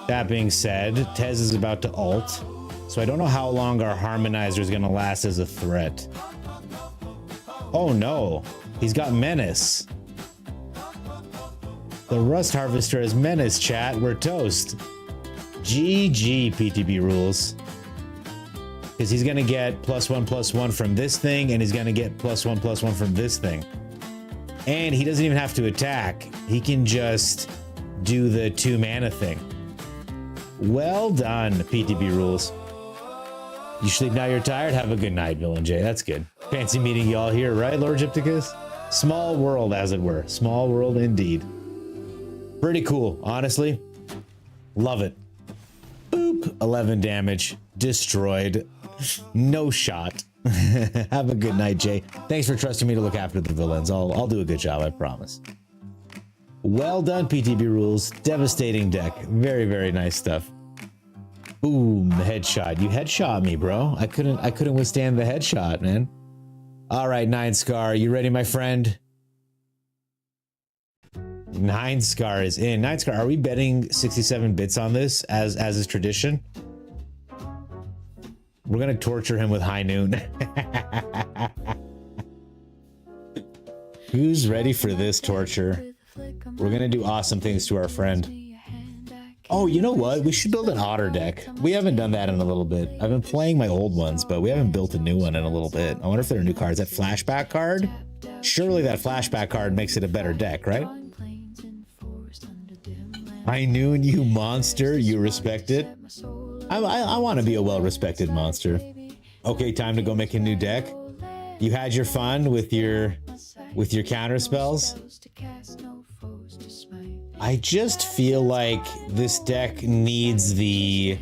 That being said, Tez is about to ult, so I don't know how long our Harmonizer is going to last as a threat. Oh no, he's got Menace. The Rust Harvester is Menace, chat. We're toast. GG, PTB rules. Because he's going to get +1/+1 from this thing, and he's going to get +1/+1 from this thing. And he doesn't even have to attack. He can just do the 2 mana thing. Well done, PTB rules. You sleep now you're tired? Have a good night, Villain J. That's good. Fancy meeting y'all here, right, Lord Gypticus? Small world, as it were. Small world indeed. Pretty cool, honestly. Love it. Boop. 11 damage. Destroyed. No shot. Have a good night, Jay. Thanks for trusting me to look after the villains. I'll do a good job, I promise. Well done, PTB rules. Devastating deck. Very, very nice stuff. Boom, headshot. You headshot me, bro. I couldn't withstand the headshot, man. All right, 9 Scar. You ready, my friend? 9 Scar is in. 9 Scar, are we betting 67 bits on this as is tradition? We're gonna torture him with High Noon. Who's ready for this torture? We're gonna do awesome things to our friend. Oh, you know what? We should build an otter deck. We haven't done that in a little bit. I've been playing my old ones, but we haven't built a new one in a little bit. I wonder if there are new cards. That flashback card? Surely that flashback card makes it a better deck, right? I knew you monster. You respect it. I want to be a well-respected monster. Okay, time to go make a new deck. You had your fun with your counter spells. I just feel like this deck needs the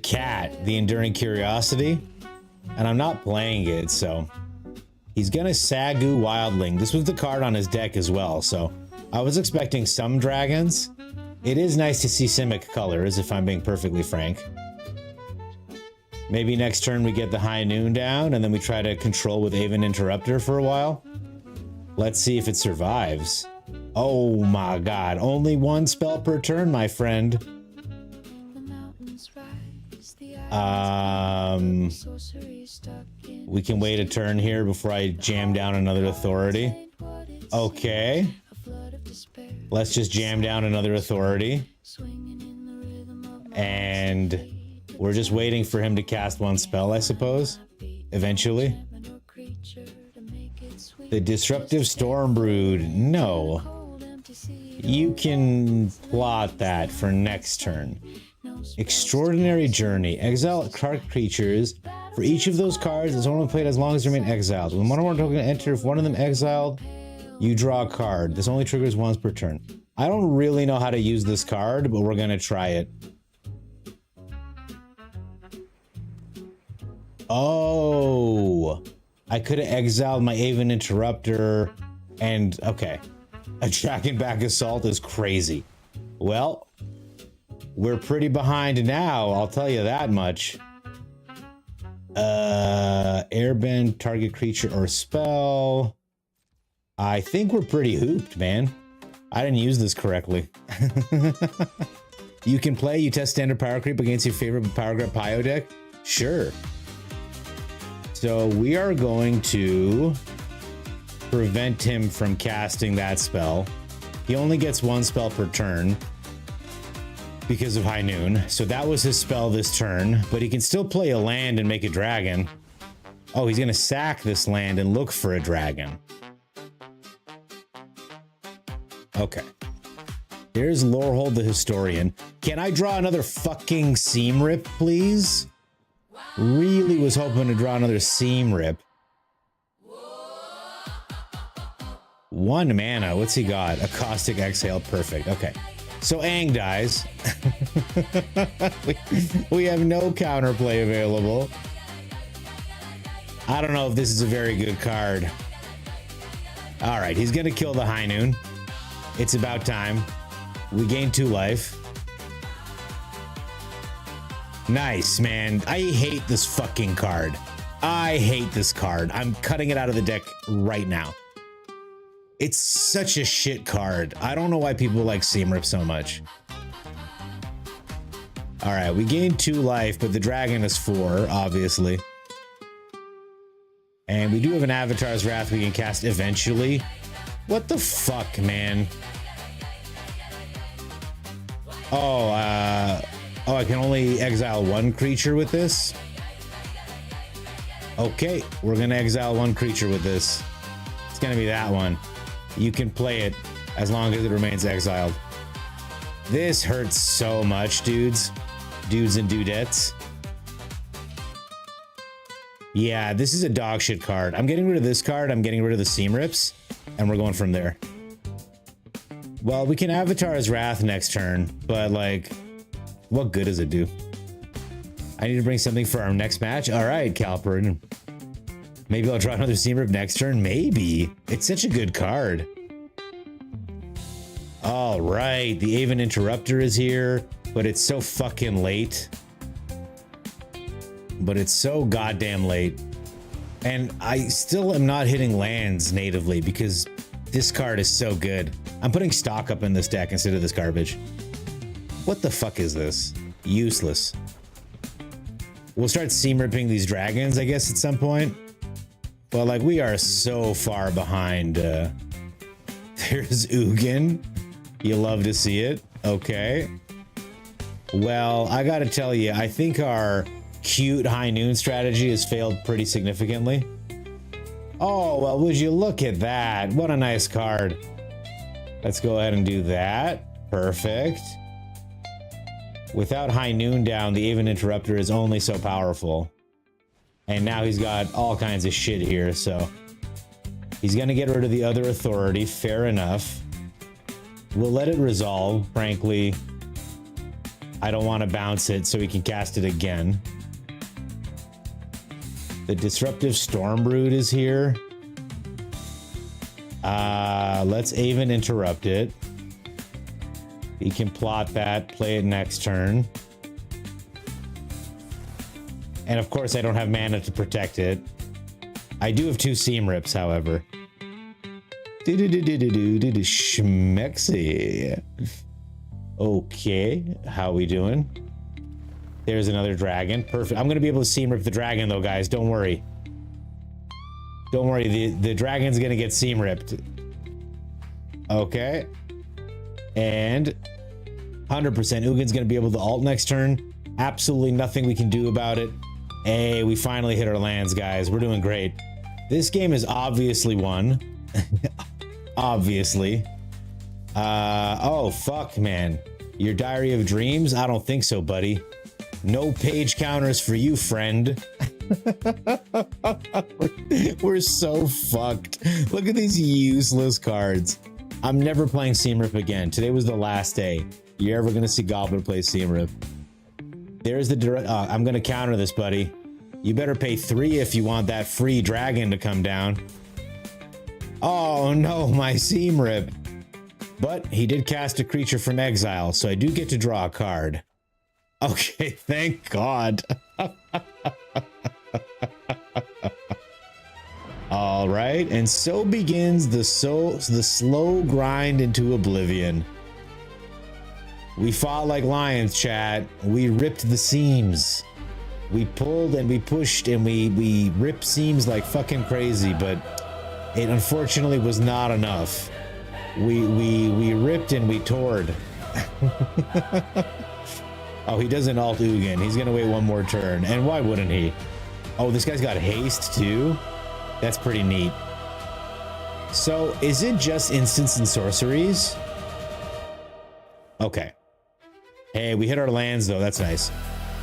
cat, the Enduring Curiosity, and I'm not playing it, so he's gonna Sagu Wildling. This was the card on his deck as well, so I was expecting some dragons. It is nice to see Simic colors, if I'm being perfectly frank. Maybe next turn we get the High Noon down, and then we try to control with Aven Interrupter for a while. Let's see if it survives. Oh my god, only one spell per turn, my friend. We can wait a turn here before I jam down another authority. Okay. Let's just jam down another authority. And we're just waiting for him to cast one spell, I suppose. Eventually. The Disruptive Storm Brood. No. You can plot that for next turn. Extraordinary Journey. Exile card creatures. For each of those cards, it's only played as long as they remain exiled. When one of them token enter, if one of them exiled, you draw a card. This only triggers once per turn. I don't really know how to use this card, but we're gonna try it. Oh, I could have exiled my Aven Interrupter and okay. A Dragonback Assault is crazy. Well, we're pretty behind now, I'll tell you that much. Airbend, target creature or spell. I think we're pretty hooped, man. I didn't use this correctly. You can play, you test standard power creep against your favorite Power Grab Pio deck? Sure. So we are going to prevent him from casting that spell. He only gets one spell per turn because of High Noon. So that was his spell this turn, but he can still play a land and make a dragon. Oh, he's gonna sack this land and look for a dragon. Okay. Here's Lorehold the Historian. Can I draw another fucking Seam Rip, please? Really was hoping to draw another Seam Rip. 1 mana. What's he got? A Caustic Exhale. Perfect. Okay. So Aang dies. we have no counterplay available. I don't know if this is a very good card. All right. He's going to kill the High Noon. It's about time. We gain 2 life. Nice, man. I hate this fucking card. I hate this card. I'm cutting it out of the deck right now. It's such a shit card. I don't know why people like Seam Rip so much. All right, we gained 2 life, but the dragon is 4, obviously. And we do have an Avatar's Wrath we can cast eventually. What the fuck, man? Oh, I can only exile 1 creature with this? Okay, we're gonna exile 1 creature with this. It's gonna be that one. You can play it as long as it remains exiled. This hurts so much, dudes. Dudes and dudettes. Yeah, this is a dog shit card. I'm getting rid of this card, I'm getting rid of the Seam Rips, and we're going from there. Well, we can Avatar's Wrath next turn, but like, what good does it do? I need to bring something for our next match. All right, Calpern. Maybe I'll draw another Seam Rip next turn. Maybe. It's such a good card. All right, the Aven Interrupter is here, but it's so fucking late. But it's so goddamn late. And I still am not hitting lands natively because this card is so good. I'm putting stock up in this deck instead of this garbage. What the fuck is this? Useless. We'll start seam ripping these dragons, I guess, at some point. But like, we are so far behind. There's Ugin. You love to see it. Okay. Well, I gotta tell you, I think our cute high noon strategy has failed pretty significantly. Oh, well, would you look at that? What a nice card. Let's go ahead and do that. Perfect. Without high noon down, the Aven Interrupter is only so powerful. And now he's got all kinds of shit here, so he's gonna get rid of the other authority. Fair enough. We'll let it resolve. Frankly, I don't want to bounce it so he can cast it again. The Disruptive Stormbrood is here. Let's Aven interrupt it. He can plot that, play it next turn. And of course I don't have mana to protect it. I do have 2 seam rips, however. Schmexy. Okay, how we doing? There's another dragon. Perfect. I'm gonna be able to seam rip the dragon though, guys. Don't worry. Don't worry, the dragon's gonna get seam ripped. Okay. And 100% Ugin's gonna be able to ult next turn. Absolutely nothing we can do about it. Hey, we finally hit our lands, guys. We're doing great. This game is obviously won. Obviously. Oh, fuck, man. Your Diary of Dreams? I don't think so, buddy. No page counters for you, friend. We're so fucked. Look at these useless cards. I'm never playing Seam Rip again. Today was the last day you're ever gonna see Gobbler play Seam Rip. There's the direct. I'm gonna counter this, buddy. You better pay 3 if you want that free dragon to come down. Oh no, my Seam Rip. But he did cast a creature from exile, so I do get to draw a card. Okay, thank God. All right, and so begins the slow grind into oblivion. We fought like lions, chat. We ripped the seams. We pulled and we pushed and we ripped seams like fucking crazy, but it unfortunately was not enough. We ripped and we tored. Oh, he doesn't alt Ugin. He's gonna wait one more turn, and why wouldn't he? Oh, this guy's got haste too. That's pretty neat. So, is it just instants and sorceries? Okay. Hey, we hit our lands though. That's nice.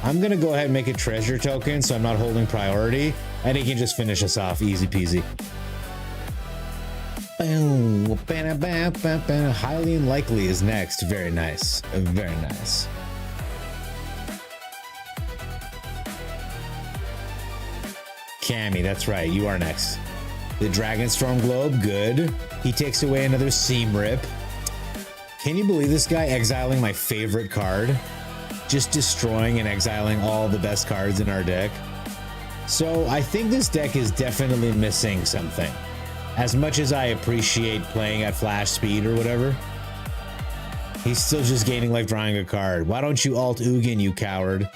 I'm gonna go ahead and make a treasure token so I'm not holding priority, and he can just finish us off easy peasy. Highly unlikely is next. Very nice. Very nice. Cammy, that's right. You are next. The Dragonstorm Globe, good. He takes away another Seam Rip. Can you believe this guy exiling my favorite card? Just destroying and exiling all the best cards in our deck. So I think this deck is definitely missing something. As much as I appreciate playing at flash speed or whatever, he's still just gaining life drawing a card. Why don't you alt Ugin, you coward?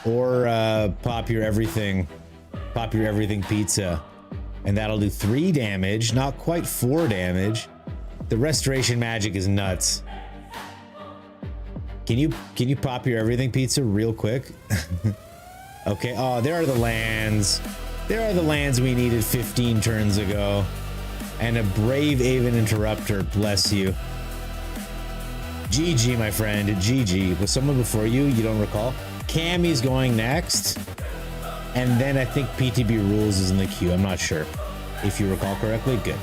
Or pop your everything pizza, and that'll do 3 damage, not quite 4 damage. The restoration magic is nuts. Can you pop your everything pizza real quick? Okay. Oh, there are the lands. There are the lands we needed 15 turns ago, and a brave Aven Interrupter. Bless you. GG, my friend. GG. Was someone before you? You don't recall? Cammy's going next, and then I think PTB Rules is in the queue. I'm not sure. If you recall correctly, good.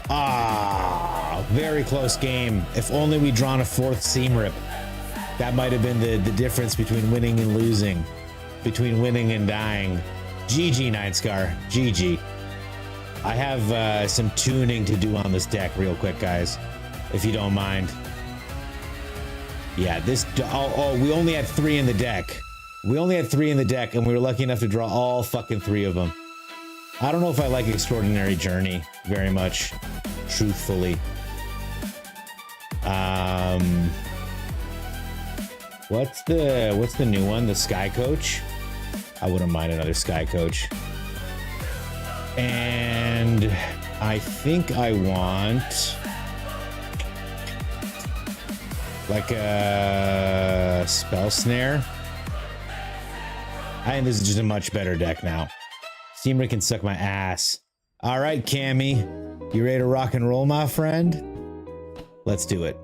Ah, very close game. If only we'd drawn a 4th Seam Rip. That might have been the difference between winning and losing, between winning and dying. GG, Nightscar. GG. I have some tuning to do on this deck real quick, guys, if you don't mind. Yeah, this... Oh, we only had 3 in the deck. We only had 3 in the deck, and we were lucky enough to draw all fucking 3 of them. I don't know if I like Extraordinary Journey very much, truthfully. What's the new one? The Sky Coach? I wouldn't mind another Sky Coach. And I think I want like a Spell Snare. I think this is just a much better deck now. Steamer can suck my ass. All right, Cammy, you ready to rock and roll, my friend? Let's do it.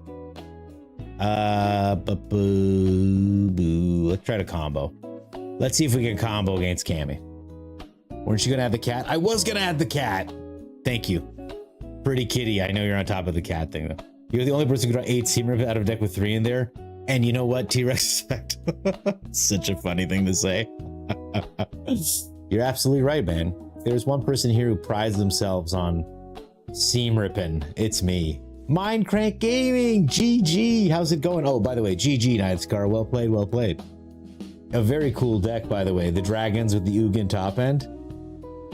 Let's try to combo. Let's see if we can combo against Cammy. Weren't you gonna have the cat? I was gonna have the cat. Thank you. Pretty kitty. I know you're on top of the cat thing though. You're the only person who can draw 8 Seam Rip out of a deck with 3 in there. And you know what, T-Rex effect? Such a funny thing to say. You're absolutely right, man. If there's one person here who prides themselves on seam ripping, it's me. Mindcrank Gaming, GG. How's it going? Oh, by the way, GG, Night Scar. Well played, well played. A very cool deck, by the way. The dragons with the Ugin top end.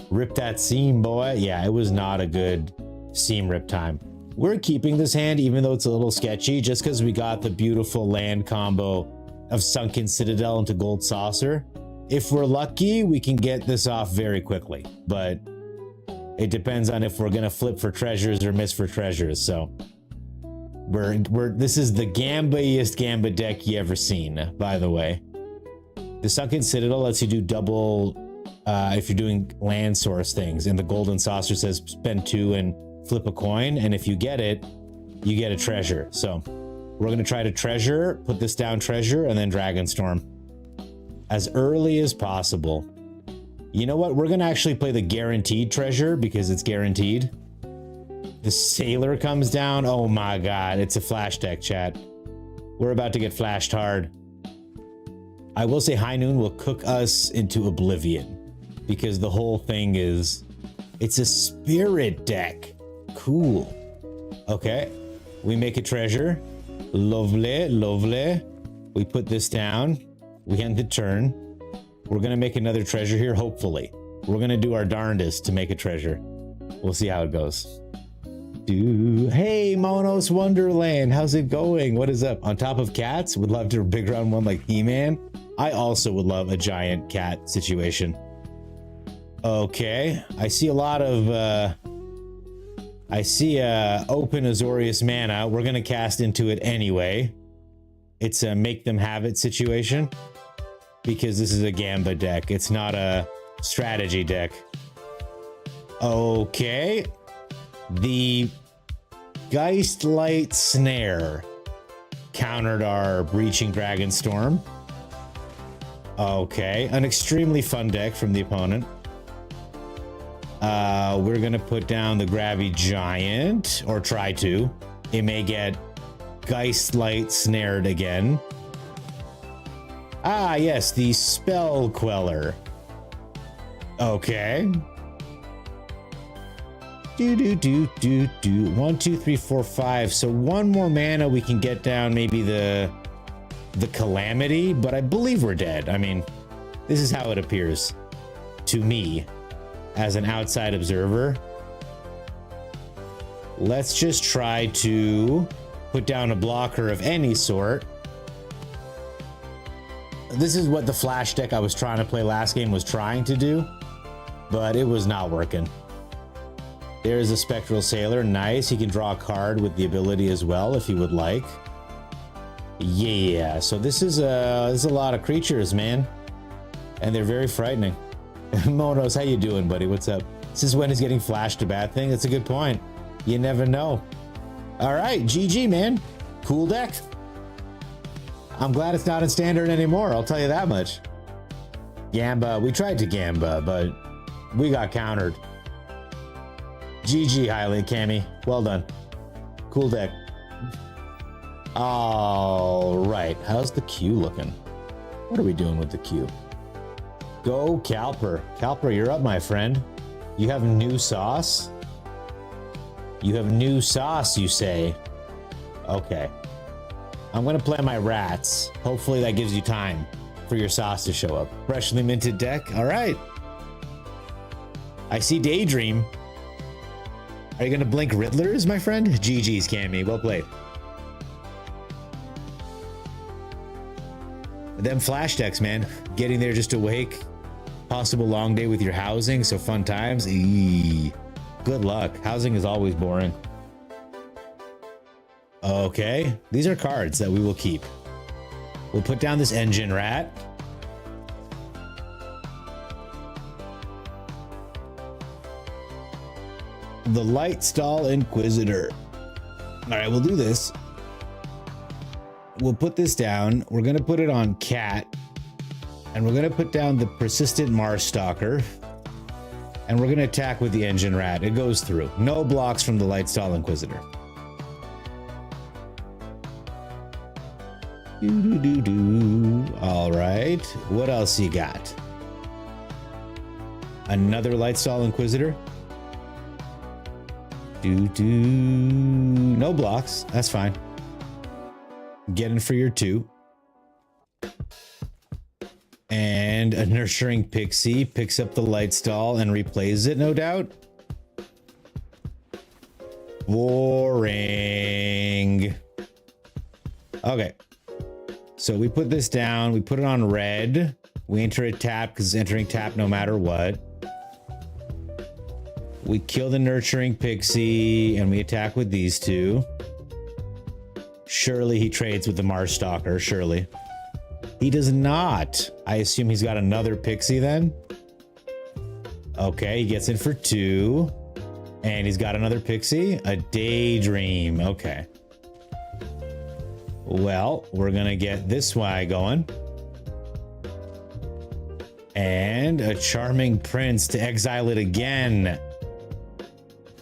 Rip that seam, boy. Yeah, it was not a good seam rip time. We're keeping this hand, even though it's a little sketchy, just because we got the beautiful land combo of Sunken Citadel into Gold Saucer. If we're lucky, we can get this off very quickly, but it depends on if we're gonna flip for treasures or miss for treasures. So this is the gambiest gambit deck you ever seen, by the way. The Sunken Citadel lets you do double if you're doing land source things, and the Golden Saucer says spend 2 and flip a coin, and if you get it, you get a treasure. So we're gonna try to treasure, put this down treasure, and then Dragonstorm as early as possible. You know what? We're gonna actually play the guaranteed treasure because it's guaranteed. The Sailor comes down. Oh my god, it's a flash deck, chat. We're about to get flashed hard. I will say High Noon will cook us into oblivion because the whole thing is, it's a spirit deck. Cool. Okay, we make a treasure. Lovely, lovely. We put this down. We end the turn. We're gonna make another treasure here, hopefully. We're gonna do our darndest to make a treasure. We'll see how it goes. Hey, Monos Wonderland, how's it going? What is up? On top of cats, would love to a big round one like He-Man. I also would love a giant cat situation. Okay, I see a lot of I see open Azorius mana. We're gonna cast into it anyway. It's a make them have it situation because this is a Gamba deck. It's not a strategy deck. Okay. The Geistlight Snare countered our Breaching Dragonstorm. Okay. An extremely fun deck from the opponent. We're gonna put down the Grabby Giant, or try to. It may get Geistlight snared again. Ah, yes, the Spell Queller. Okay. 1, 2, 3, 4, 5. So one more mana, we can get down maybe the Calamity, but I believe we're dead. I mean, this is how it appears to me as an outside observer. Let's just try to put down a blocker of any sort. This is what the flash deck I was trying to play last game was trying to do, but it was not working. There's a Spectral Sailor. Nice. He can draw a card with the ability as well if he would like. Yeah, so this is a lot of creatures, man, and they're very frightening. Monos, how you doing, buddy? What's up? This is when he's getting flashed a bad thing. That's a good point. You never know. All right, GG, man. Cool deck. I'm glad it's not in standard anymore, I'll tell you that much. Gamba, we tried to Gamba, but we got countered. GG, Highly Cammy. Well done. Cool deck. All right, how's the queue looking? What are we doing with the queue? Go Calper. Calper, you're up, my friend. You have new sauce? You have new sauce, you say? Okay. I'm gonna play my rats. Hopefully that gives you time for your sauce to show up. Freshly minted deck. All right. I see Daydream. Are you gonna blink Riddlers, my friend? GG's, Cammy. Well played. Them flash decks, man. Getting there just awake. Possible long day with your housing, so fun times. Eee. Good luck. Housing is always boring. Okay, these are cards that we will keep. We'll put down this engine rat. The light stall inquisitor. All right, we'll do this. We'll put this down. We're gonna put it on cat, and we're gonna put down the persistent Mars stalker, and we're gonna attack with the engine rat. It goes through. No blocks from the light stall inquisitor. All right, what else you got? Another light stall inquisitor. No blocks. That's fine. Get in for your 2. And a nurturing pixie picks up the light stall and replays it, no doubt. Boring. Okay. So we put this down. We put it on red. We enter a tap because it's entering tap no matter what. We kill the nurturing pixie and we attack with these 2. Surely he trades with the Mars stalker. Surely. He does not. I assume he's got another pixie then. Okay, he gets in for 2. And he's got another pixie. A daydream. Okay. Well, we're gonna get this Y going. And a charming prince to exile it again.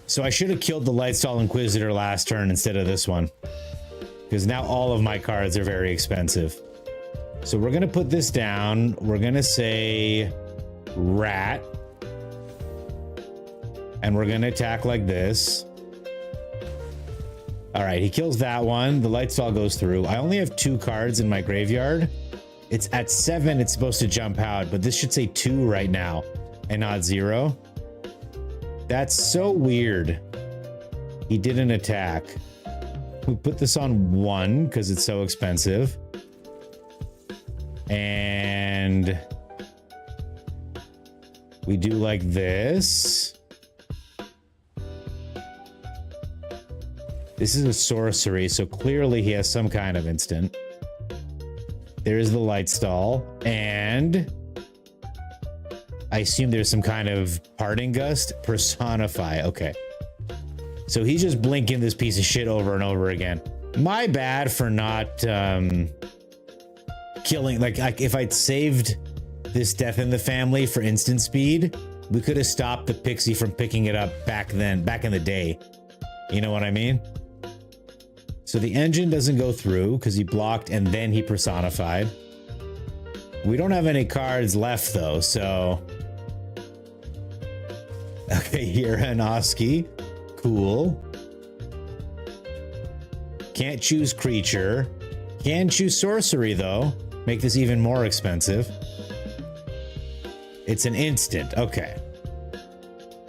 So I should have killed the Lightstall Inquisitor last turn instead of this one. Because now all of my cards are very expensive. So we're gonna put this down. We're gonna say rat. And we're gonna attack like this. All right, he kills that one. The Lightstall goes through. I only have 2 cards in my graveyard. It's at 7, it's supposed to jump out, but this should say 2 right now and not 0. That's so weird. He didn't attack. We put this on 1 because it's so expensive. And we do like this. This is a sorcery, so clearly he has some kind of instant. There's the Lightstall, and I assume there's some kind of parting gust. Personify, okay. So he's just blinking this piece of shit over and over again. My bad for not killing, like if I'd saved this Death in the Family for instant speed, we could have stopped the pixie from picking it up back in the day. You know what I mean? So the engine doesn't go through because he blocked and then he personified. We don't have any cards left though, so... Okay, Uranowski. Cool. Can't choose creature. Can choose sorcery though. Make this even more expensive. It's an instant, okay.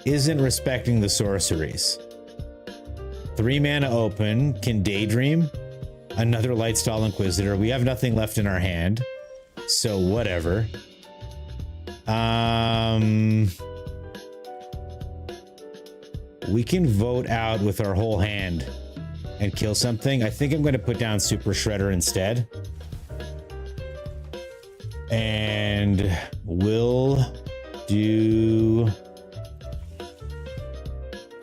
Isn't respecting the sorceries. 3 mana open, can daydream. Another Lightstall Inquisitor. We have nothing left in our hand, so whatever. We can vote out with our whole hand and kill something. I think I'm going to put down Super Shredder instead. And we'll do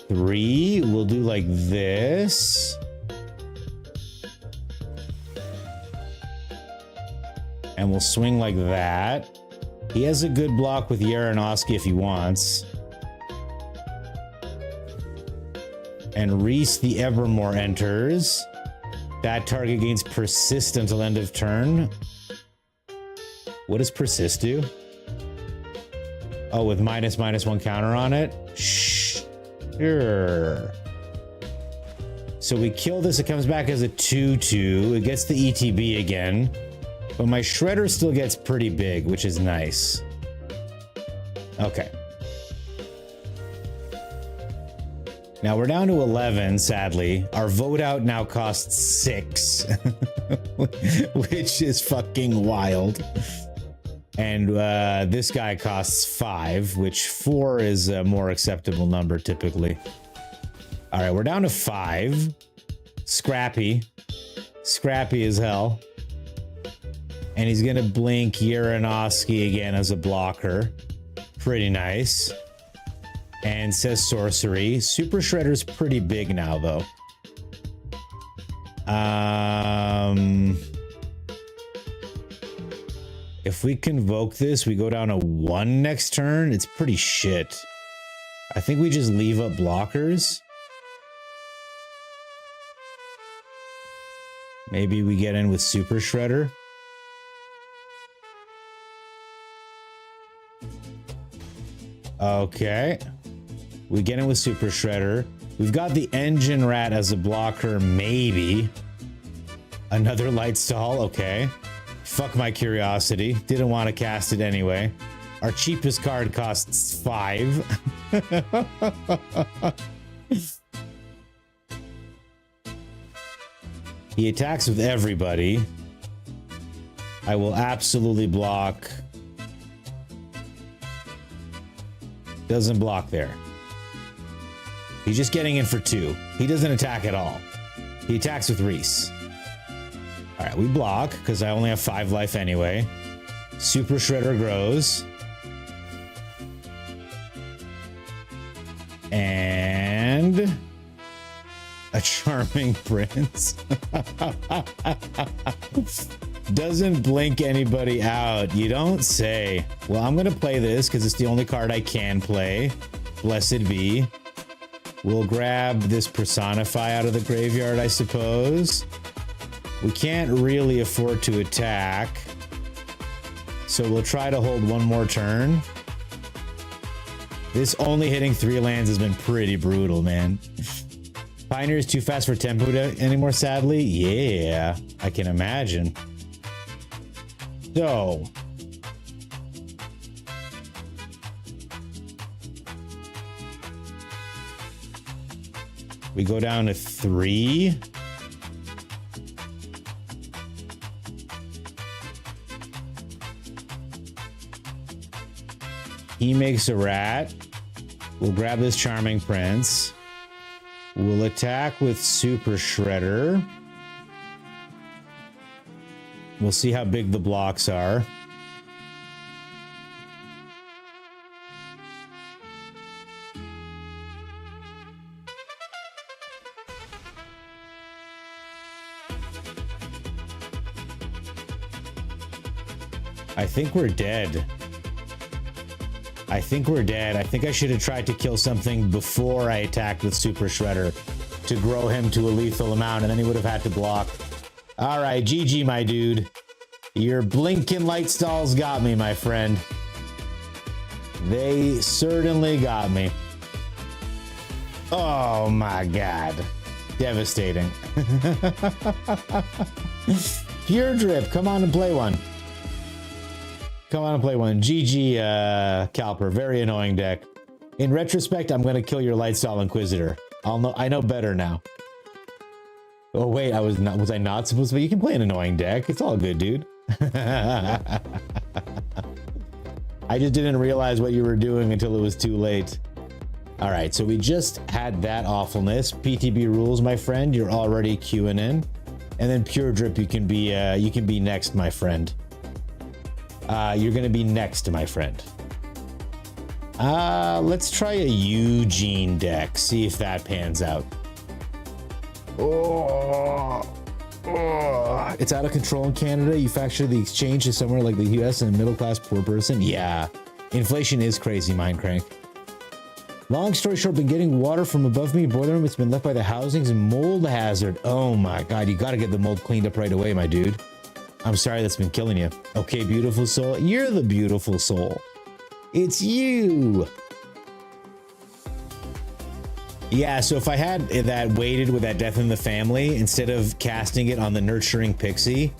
3. We'll do like this. And we'll swing like that. He has a good block with Uranowski if he wants. And Reese the Evermore enters. That target gains persist until end of turn. What does persist do? Oh, with -1 counter on it? Sure. So we kill this, it comes back as a 2/2. It gets the ETB again. But my Shredder still gets pretty big, which is nice. Okay. Now we're down to 11, sadly. Our vote out now costs 6. which is fucking wild. And this guy costs 5, which 4 is a more acceptable number typically. All right, we're down to 5. Scrappy as hell. And he's gonna blink Uranowski again as a blocker. Pretty nice. And says sorcery. Super Shredder's pretty big now though. If we convoke this, we go down to 1 next turn. It's pretty shit. I think we just leave up blockers. Maybe we get in with Super Shredder. Okay. We get in with Super Shredder. We've got the Engine Rat as a blocker, maybe. Another Light Stall, okay. Fuck my curiosity. Didn't want to cast it anyway. Our cheapest card costs 5. He attacks with everybody. I will absolutely block. Doesn't block there. He's just getting in for 2. He doesn't attack at all. He attacks with Reese. All right, we block because I only have 5 life anyway. Super Shredder grows. And a Charming Prince. Doesn't blink anybody out. You don't say. Well, I'm going to play this because it's the only card I can play. Blessed be. We'll grab this Personify out of the graveyard, I suppose. We can't really afford to attack. So we'll try to hold 1 more turn. This only hitting 3 lands has been pretty brutal, man. Pioneer is too fast for tempo anymore, sadly. Yeah, I can imagine. So we go down to 3. He makes a rat. We'll grab this Charming Prince. We'll attack with Super Shredder. We'll see how big the blocks are. I think we're dead. I think we're dead. I think I should have tried to kill something before I attacked with Super Shredder to grow him to a lethal amount, and then he would have had to block. All right, GG, my dude. Your blinking light stalls got me, my friend. They certainly got me. Oh my God. Devastating. Pure Drip, come on and play one. Come on and play one. GG, Calper. Very annoying deck. In retrospect, I'm gonna kill your Lightstall Inquisitor. I know better now. Oh wait, was I not supposed to? But you can play an annoying deck. It's all good, dude. I just didn't realize what you were doing until it was too late. All right, so we just had that awfulness. PTB rules, my friend. You're already queuing in, and then Pure Drip. You can be next, my friend. You're gonna be next, my friend. Let's try a Eugene deck. See if that pans out. It's out of control in Canada. You factor the exchange to somewhere like the US and a middle-class poor person. Yeah, inflation is crazy, Mindcrank. Long story short, been getting water from above me boiler room. It's been left by the housings and mold hazard. Oh my God, you gotta get the mold cleaned up right away, my dude. I'm sorry that's been killing you. Okay, beautiful soul. You're the beautiful soul. It's you. Yeah, so if I had that weighted with that Death in the Family, instead of casting it on the Nurturing Pixie,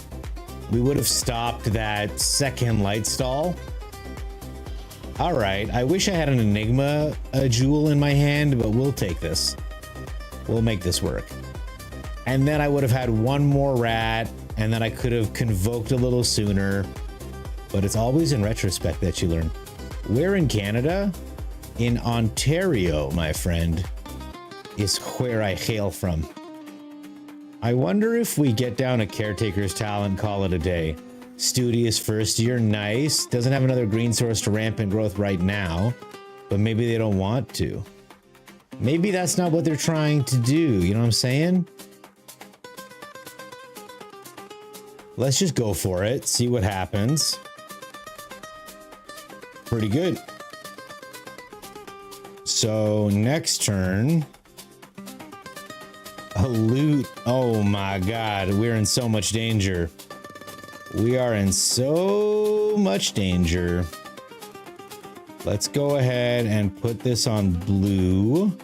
we would have stopped that second light stall. All right, I wish I had an Enigma jewel in my hand, but we'll take this. We'll make this work. And then I would have had one more rat, and then I could have convoked a little sooner. But it's always in retrospect that you learn. Where in Canada? In Ontario, my friend, is where I hail from. I wonder if we get down a caretaker's talent, call it a day. Studious first year, nice. Doesn't have another green source to rampant growth right now, but maybe they don't want to. Maybe that's not what they're trying to do, you know what I'm saying? Let's just go for it, see what happens. Pretty good. So next turn, a loot. Oh my God, we're in so much danger. We are in so much danger. Let's go ahead and put this on blue.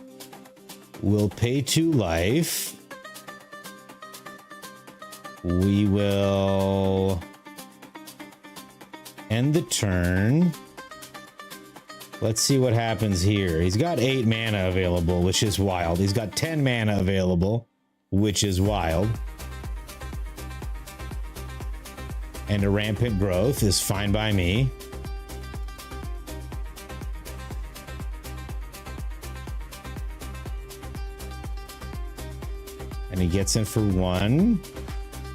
We'll pay 2 life. We will end the turn. Let's see what happens here. He's got 8 mana available, which is wild. He's got 10 mana available, which is wild. And a rampant growth is fine by me. And he gets in for 1.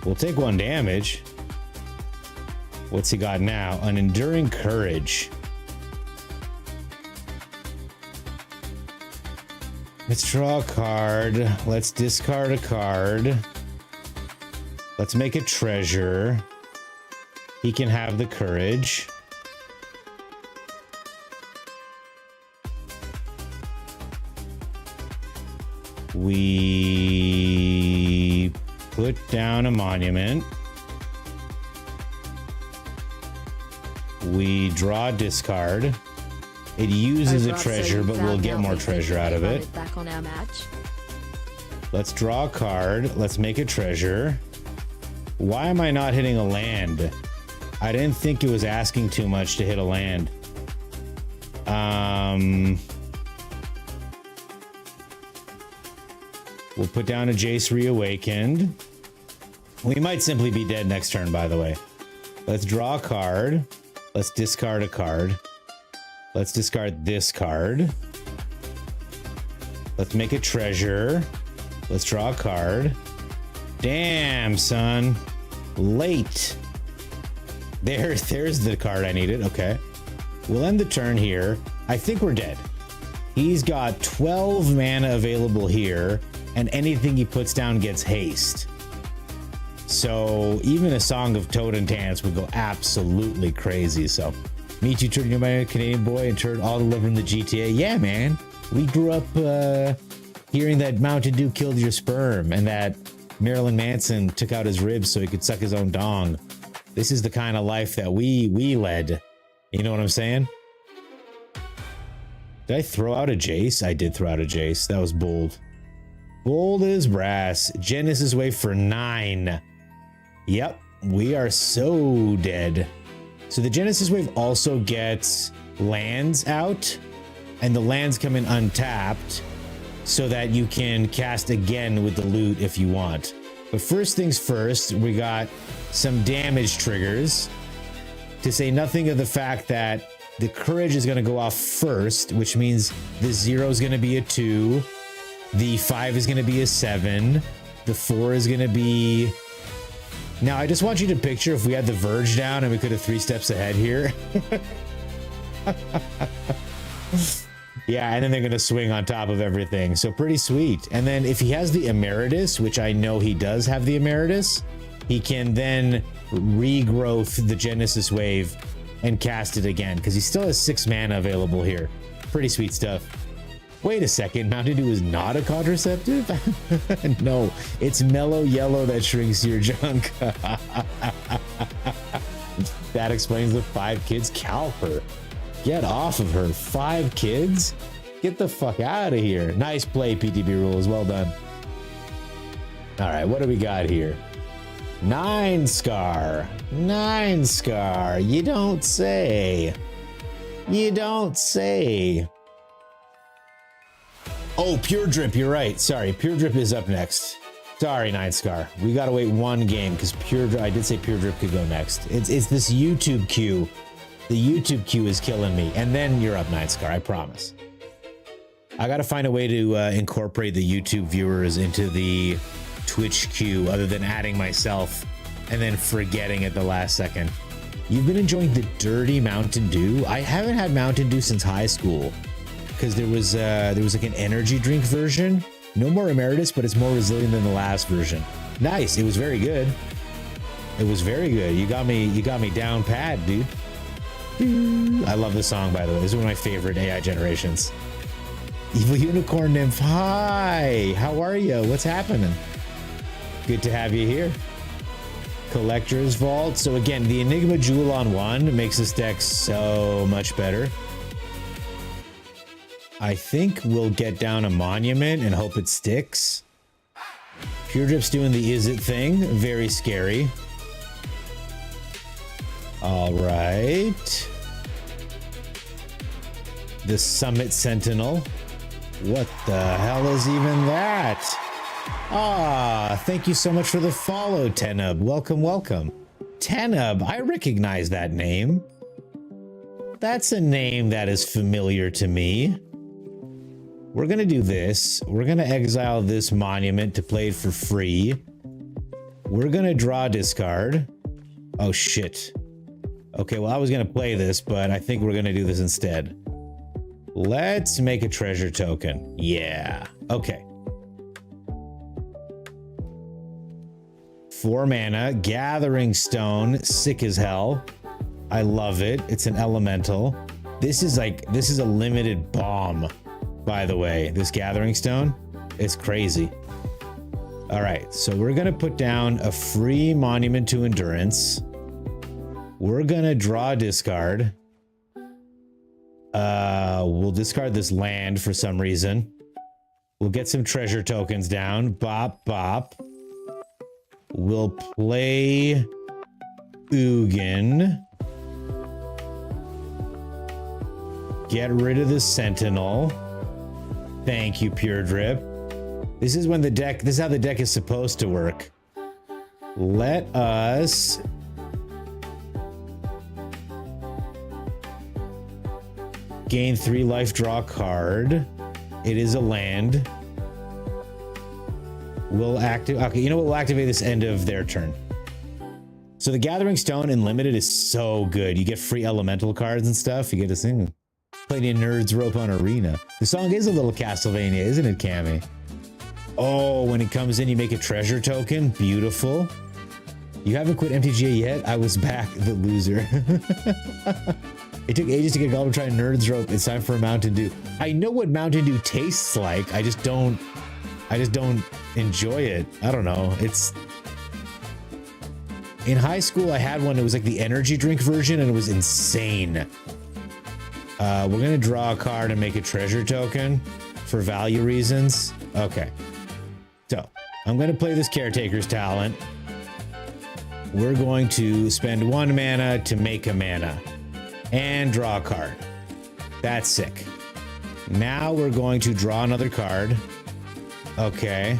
We'll take 1 damage. What's he got now? An enduring courage. Let's draw a card. Let's discard a card. Let's make a treasure. He can have the courage. We put down a monument. We draw a discard. It uses a treasure, but we'll get more treasure out of it. Back on our match. Let's draw a card. Let's make a treasure. Why am I not hitting a land? I didn't think it was asking too much to hit a land. We'll put down a Jace Reawakened. We might simply be dead next turn, by the way. Let's draw a card. Let's discard a card. Let's discard this card. Let's make a treasure. Let's draw a card. Damn, son. Late. There's the card I needed. Okay. We'll end the turn here. I think we're dead. He's got 12 mana available here, and anything he puts down gets haste. So even a Song of Toad and Dance would go absolutely crazy. So, meet you, Turd, you're my Canadian boy, and Turd, all the love from the GTA. Yeah, man. We grew up hearing that Mountain Dew killed your sperm, and that Marilyn Manson took out his ribs so he could suck his own dong. This is the kind of life that we led. You know what I'm saying? Did I throw out a Jace? I did throw out a Jace. That was bold. Bold as brass. Genesis Wave for 9. Yep, we are so dead. So the Genesis Wave also gets lands out, and the lands come in untapped so that you can cast again with the loot if you want. But first things first, we got some damage triggers, to say nothing of the fact that the courage is going to go off first, which means the 0 is going to be a 2, the 5 is going to be a 7, the 4 is going to be... Now, I just want you to picture if we had the Verge down and we could have 3 steps ahead here. Yeah, and then they're going to swing on top of everything. So pretty sweet. And then if he has the Emeritus, which I know he does have the Emeritus, he can then regrowth the Genesis Wave and cast it again, because he still has 6 mana available here. Pretty sweet stuff. Wait a second, Mountain Dew is not a contraceptive? No, it's mellow yellow that shrinks your junk. That explains the 5 kids. Calper, get off of her. 5 kids? Get the fuck out of here. Nice play, PTB rules. Well done. All right, what do we got here? 9 Scar. 9 Scar. You don't say. You don't say. Oh, Pure Drip, you're right. Sorry, Pure Drip is up next. Sorry, Nine Scar. We gotta wait one game because I did say Pure Drip could go next. It's this YouTube queue. The YouTube queue is killing me. And then you're up, Nine Scar, I promise. I gotta find a way to incorporate the YouTube viewers into the Twitch queue other than adding myself and then forgetting at the last second. You've been enjoying the dirty Mountain Dew? I haven't had Mountain Dew since high school because there was like an energy drink version. No more Emeritus, but it's more resilient than the last version. Nice. It was very good. It was very good. You got me down pat, dude. I love the song, by the way. This is one of my favorite AI generations. Evil Unicorn Nymph, hi. How are you? What's happening? Good to have you here. Collector's Vault. So again, the Enigma Jewel on 1 makes this deck so much better. I think we'll get down a Monument and hope it sticks. Pure Drip's doing the is it thing. Very scary. All right. The Summit Sentinel. What the hell is even that? Ah, thank you so much for the follow, Tenub. Welcome, welcome. Tenub, I recognize that name. That's a name that is familiar to me. We're gonna do this. We're gonna exile this Monument to play it for free. We're gonna draw discard. Oh shit. Okay, well I was gonna play this, but I think we're gonna do this instead. Let's make a treasure token. Yeah. Okay. 4 mana, Gathering Stone, sick as hell. I love it. It's an elemental. This is a limited bomb. By the way, this Gathering Stone is crazy. All right, so we're gonna put down a free Monument to Endurance. We're gonna draw discard. We'll discard this land for some reason. We'll get some treasure tokens down. Bop, bop. We'll play Ugin. Get rid of the Sentinel. Thank you, Pure Drip. This is how the deck is supposed to work. Let us gain 3 life, draw a card. It is a land. We'll activate. Okay, you know what? We'll activate this end of their turn. So the Gathering Stone in Limited is so good. You get free elemental cards and stuff. You get to sing. Playing in Nerds Rope on Arena. The song is a little Castlevania, isn't it, Cammy? Oh, when it comes in, you make a treasure token. Beautiful. You haven't quit MTGA yet? I was back, the loser. It took ages to get Goblin trying Nerds Rope. It's time for a Mountain Dew. I know what Mountain Dew tastes like. I just don't enjoy it. I don't know. It's in high school I had one that was like the energy drink version and it was insane. We're gonna draw a card and make a treasure token for value reasons. Okay. So I'm gonna play this Caretaker's Talent. We're going to spend 1 mana to make a mana and draw a card. That's sick. Now we're going to draw another card. Okay.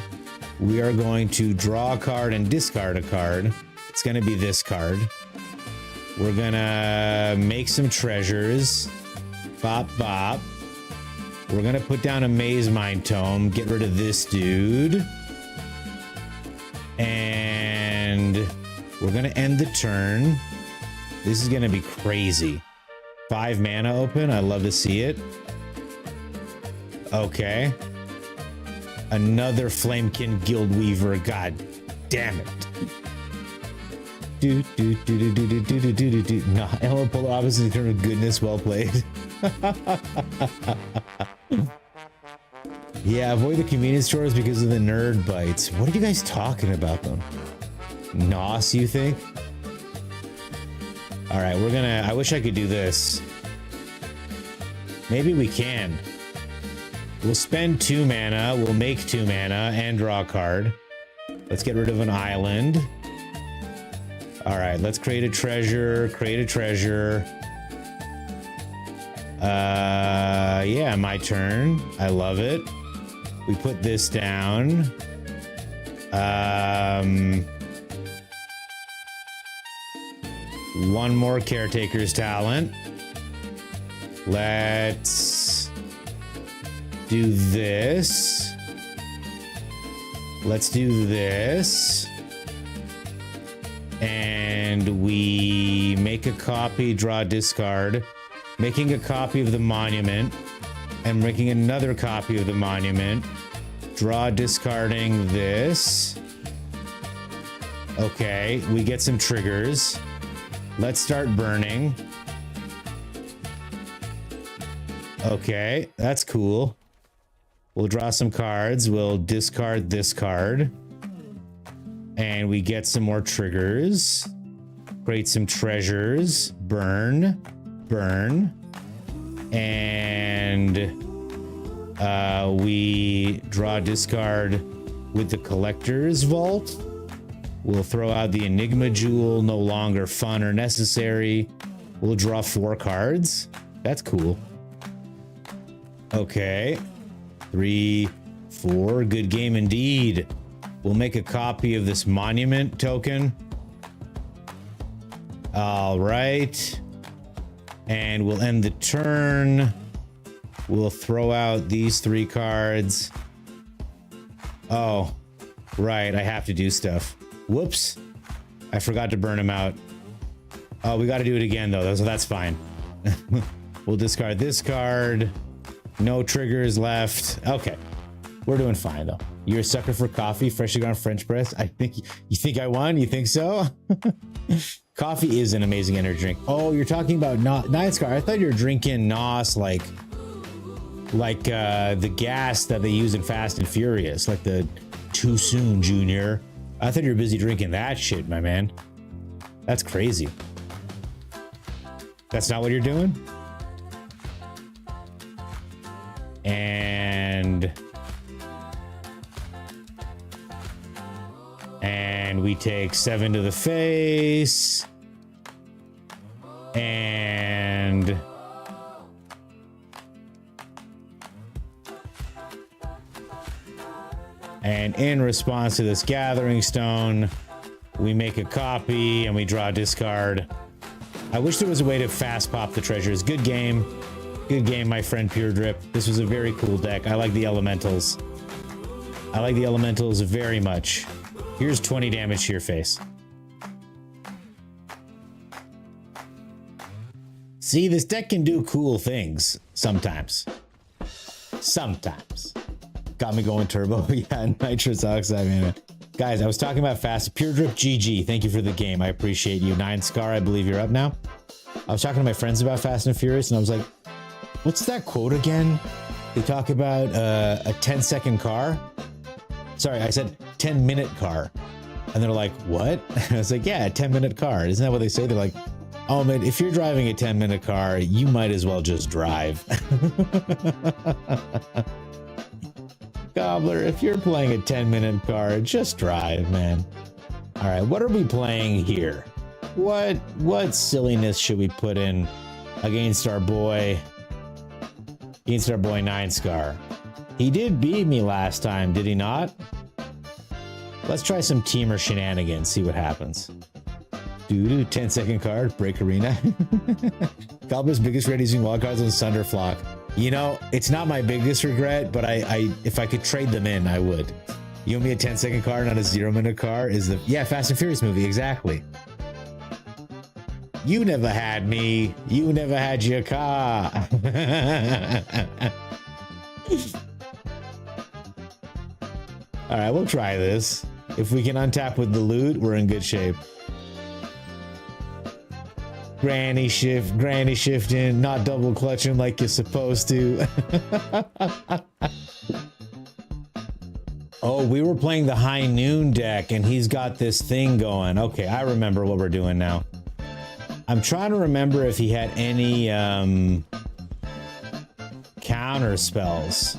We are going to draw a card and discard a card. It's gonna be this card. We're gonna make some treasures. Bop, bop. We're gonna put down a Maze Mind Tome, get rid of this dude. And we're gonna end the turn. This is gonna be crazy. 5 mana open, I love to see it. Okay. Another Flamekin Guildweaver, god damn it. Do do do do do do do do do do. No, Ella Polar opposite turn of goodness, well played. Yeah, avoid the convenience stores because of the nerd bites. What are you guys talking about them? Nos, you think? All right, we're gonna. I wish I could do this. Maybe we can. We'll spend 2 mana. We'll make 2 mana and draw a card. Let's get rid of an island. All right, let's create a treasure. Create a treasure. Yeah, my turn. I love it. We put this down. One more caretaker's talent. Let's do this. Let's do this. And we make a copy, draw, discard. Making a copy of the monument. And making another copy of the monument. Draw, discarding this. Okay, we get some triggers. Let's start burning. Okay, that's cool. We'll draw some cards. We'll discard this card. And we get some more triggers. Create some treasures. Burn. Burn. And we draw discard with the collector's vault. We'll throw out the Enigma Jewel, no longer fun or necessary. We'll draw 4 cards. That's cool. Okay. 3, 4. Good game indeed. We'll make a copy of this monument token. All right. And we'll end the turn. We'll throw out these 3 cards. Oh, right. I have to do stuff. Whoops. I forgot to burn them out. Oh, we got to do it again, though, so that's fine. We'll discard this card. No triggers left. Okay. We're doing fine, though. You're a sucker for coffee, freshly ground French press. I think you think I won? You think so? Coffee is an amazing energy drink. Oh, you're talking about Night Scar. I thought you were drinking NOS like the gas that they use in Fast and Furious, like the Too Soon Junior. I thought you were busy drinking that shit, my man. That's crazy. That's not what you're doing? And we take 7 to the face. And in response to this gathering stone, we make a copy and we draw a discard. I wish there was a way to fast pop the treasures. Good game. Good game, my friend Pure Drip. This was a very cool deck. I like the elementals. I like the elementals very much. Here's 20 damage to your face. See, this deck can do cool things sometimes. Sometimes. Got me going turbo. Yeah, nitrous oxide, man. Guys, I was talking about fast. Pure Drip GG. Thank you for the game. I appreciate you. 9 Scar, I believe you're up now. I was talking to my friends about Fast and Furious, and I was like, what's that quote again? They talk about a 10-second car. Sorry, I said 10-minute car. And they're like, what? I was like, yeah, a 10-minute car. Isn't that what they say? They're like, oh, man, if you're driving a 10-minute car, you might as well just drive. Gobbler, if you're playing a 10-minute car, just drive, man. All right, what are we playing here? What silliness should we put in against our boy 9 Scar? He did beat me last time, did he not? Let's try some teamer shenanigans, see what happens. 10-second card, break arena. Gobbler's biggest regret using wild cards on Sunderflock. You know, it's not my biggest regret, but I if I could trade them in, I would. You owe me a 10-second card, not a 0-minute card. Yeah, Fast and Furious movie, exactly. You never had me. You never had your car. All right, we'll try this. If we can untap with the loot, we're in good shape. Granny shifting, not double clutching like you're supposed to. Oh, we were playing the High Noon deck and he's got this thing going. Okay, I remember what we're doing now. I'm trying to remember if he had any counter spells.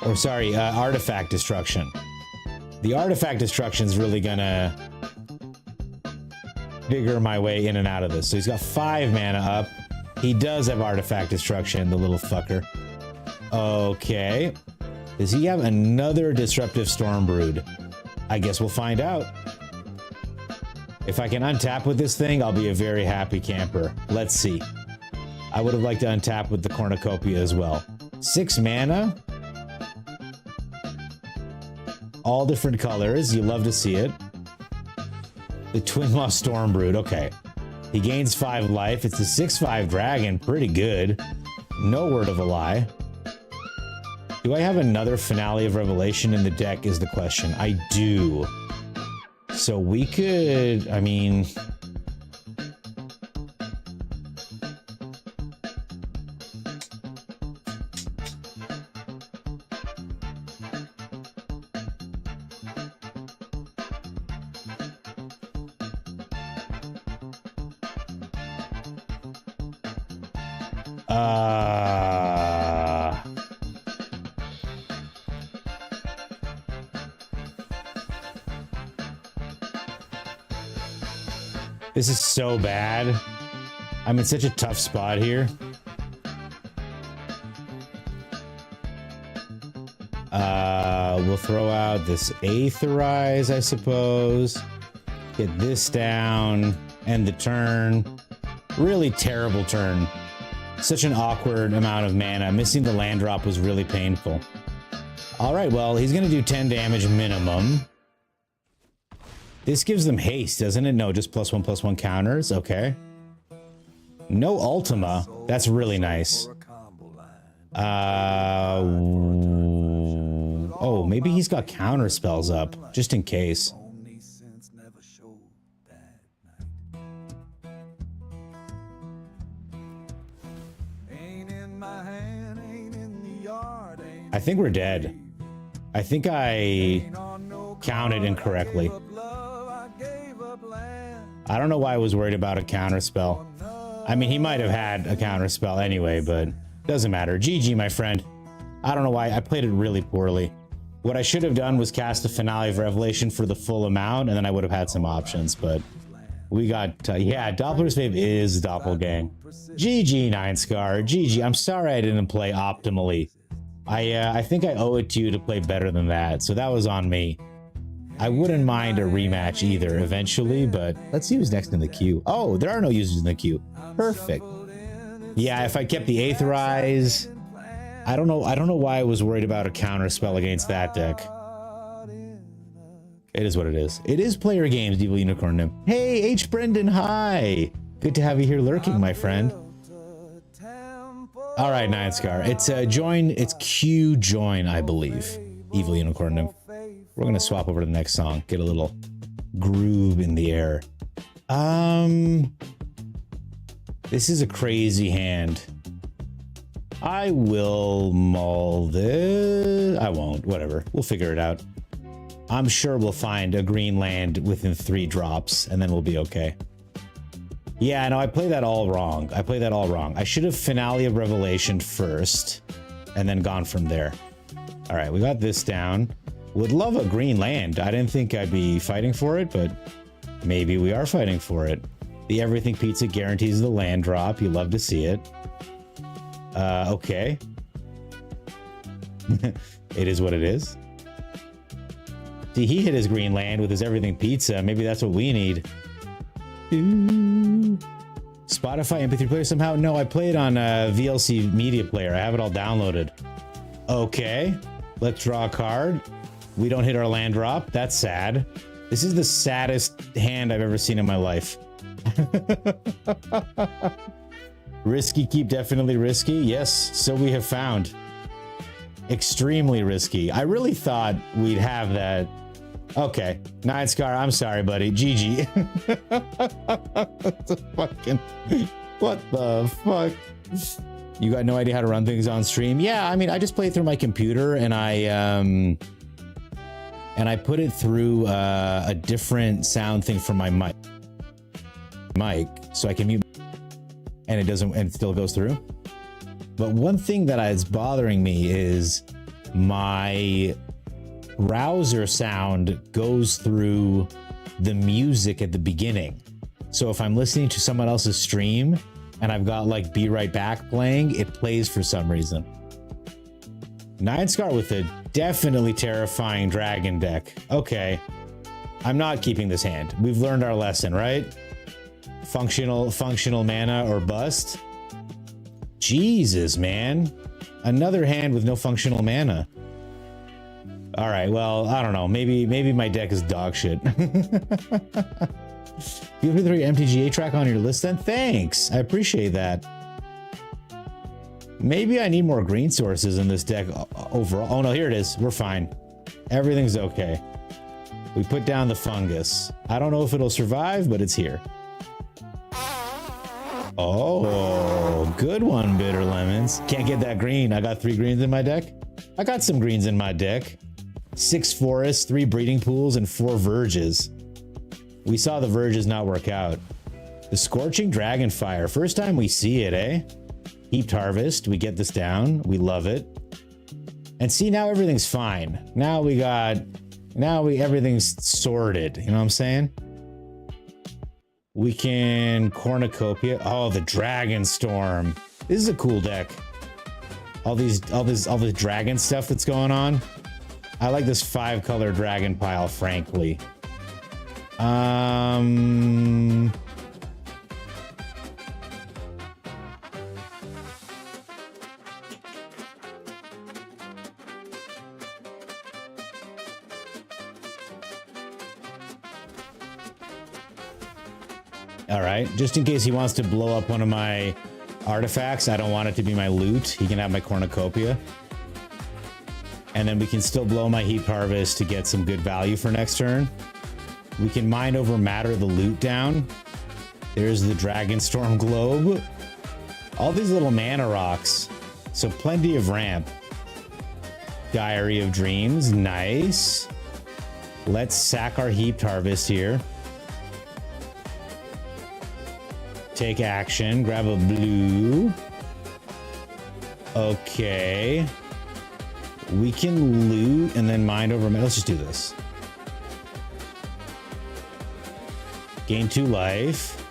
Or sorry, artifact destruction. The artifact destruction is really gonna figure my way in and out of this. So he's got 5 mana up. He does have artifact destruction, the little fucker. Okay. Does he have another disruptive storm brood? I guess we'll find out. If I can untap with this thing, I'll be a very happy camper. Let's see. I would have liked to untap with the cornucopia as well. 6 mana. All different colors. You love to see it. The Twin Maw Stormbrood. Okay. He gains 5 life. It's a 6/5 dragon. Pretty good. No word of a lie. Do I have another Finale of Revelation in the deck is the question. I do. So we could, I mean... This is so bad. I'm in such a tough spot here. We'll throw out this Aetherize, I suppose. Get this down. End the turn. Really terrible turn. Such an awkward amount of mana. Missing the land drop was really painful. Alright, well, he's gonna do 10 damage minimum. This gives them haste, doesn't it? No, just +1/+1 counters. Okay. No Ultima. That's really nice. Oh, maybe he's got counter spells up, just in case. I think we're dead. I think I counted incorrectly. I don't know why I was worried about a counter spell. I mean, he might have had a counter spell anyway, but doesn't matter. GG, my friend. I don't know why. I played it really poorly. What I should have done was cast a Finale of Revelation for the full amount, and then I would have had some options, but we got... yeah, Doppler's Fave is Doppelgang. GG, 9scar. GG. I'm sorry I didn't play optimally. I think I owe it to you to play better than that, so that was on me. I wouldn't mind a rematch either eventually, but let's see who's next in the queue. Oh, there are no users in the queue. Perfect. Yeah, if I kept the Aetherize, I don't know why I was worried about a counter spell against that deck. It is what it is. It is Player Games, Evil Unicorn Nim. Hey, H. Brendan, hi. Good to have you here lurking, my friend. All right, 9scar. It's join. It's Q join, I believe. Evil Unicorn Nim. We're gonna swap over to the next song. Get a little groove in the air. This is a crazy hand. I will mull this. I won't. Whatever. We'll figure it out. I'm sure we'll find a green land within 3 drops, and then we'll be okay. Yeah, no, I played that all wrong. I played that all wrong. I should have Finale of Revelation first, and then gone from there. All right, we got this down. Would love a green land. I didn't think I'd be fighting for it, but maybe we are fighting for it. The Everything Pizza guarantees the land drop. You love to see it. Okay. It is what it is. See, he hit his green land with his Everything Pizza. Maybe that's what we need. Spotify MP3 player somehow? No, I play it on VLC Media Player. I have it all downloaded. Okay. Let's draw a card. We don't hit our land drop. That's sad. This is the saddest hand I've ever seen in my life. Risky keep, definitely risky. Yes, so we have found. Extremely risky. I really thought we'd have that. Okay, 9scar, I'm sorry, buddy. GG. What the fuck? You got no idea how to run things on stream? Yeah, I mean, I just play through my computer, and I put it through a different sound thing from my mic, so I can mute, and it doesn't, and it still goes through. But one thing that is bothering me is my browser sound goes through the music at the beginning. So if I'm listening to someone else's stream and I've got like Be Right Back playing, it plays for some reason. 9scar with a definitely terrifying dragon deck. Okay. I'm not keeping this hand. We've learned our lesson, right? Functional mana or bust. Jesus, man. Another hand with no functional mana. All right, well, I don't know. Maybe my deck is dog shit. You have another MTGA track on your list then? Thanks. I appreciate that. Maybe I need more green sources in this deck overall. Oh no, here it is. We're fine. Everything's okay. We put down the fungus. I don't know if it'll survive, but it's here. Oh, good one, Bitter Lemons. Can't get that green. I got 3 greens in my deck. I got some greens in my deck. 6 forests, 3 breeding pools, and 4 verges. We saw the verges not work out. The Scorching Dragonfire. First time we see it, eh? Heaped Harvest. We get this down. We love it. And see, now everything's fine. Now everything's sorted. You know what I'm saying? We can Cornucopia. Oh, the Dragon Storm. This is a cool deck. All this dragon stuff that's going on. I like this 5-color dragon pile, frankly. All right, just in case he wants to blow up one of my artifacts, I don't want it to be my loot. He can have my cornucopia. And then we can still blow my Heap Harvest to get some good value for next turn. We can Mind Over Matter the loot down. There's the Dragonstorm Globe. All these little mana rocks. So plenty of ramp. Diary of Dreams, nice. Let's sack our Heaped Harvest here. Take action, grab a blue. Okay. We can loot and then Mind Over Matter. Let's just do this. Gain 2 life.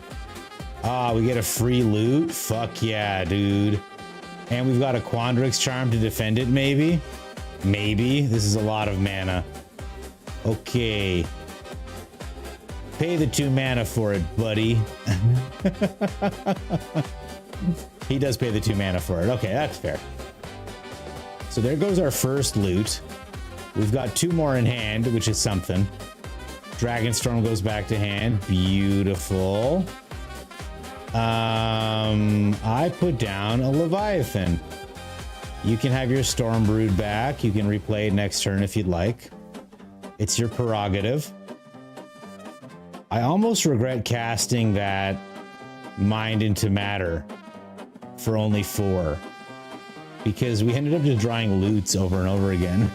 Ah, we get a free loot. Fuck yeah, dude. And we've got a Quandrix Charm to defend it, maybe? Maybe. This is a lot of mana. Okay. Pay the 2 mana for it, buddy. He does pay the 2 mana for it. Okay, that's fair. So there goes our first loot. We've got 2 more in hand, which is something. Dragonstorm goes back to hand. Beautiful. I put down a Leviathan. You can have your Stormbrood back. You can replay it next turn if you'd like. It's your prerogative. I almost regret casting that Mind into Matter for only 4. Because we ended up just drawing loots over and over again.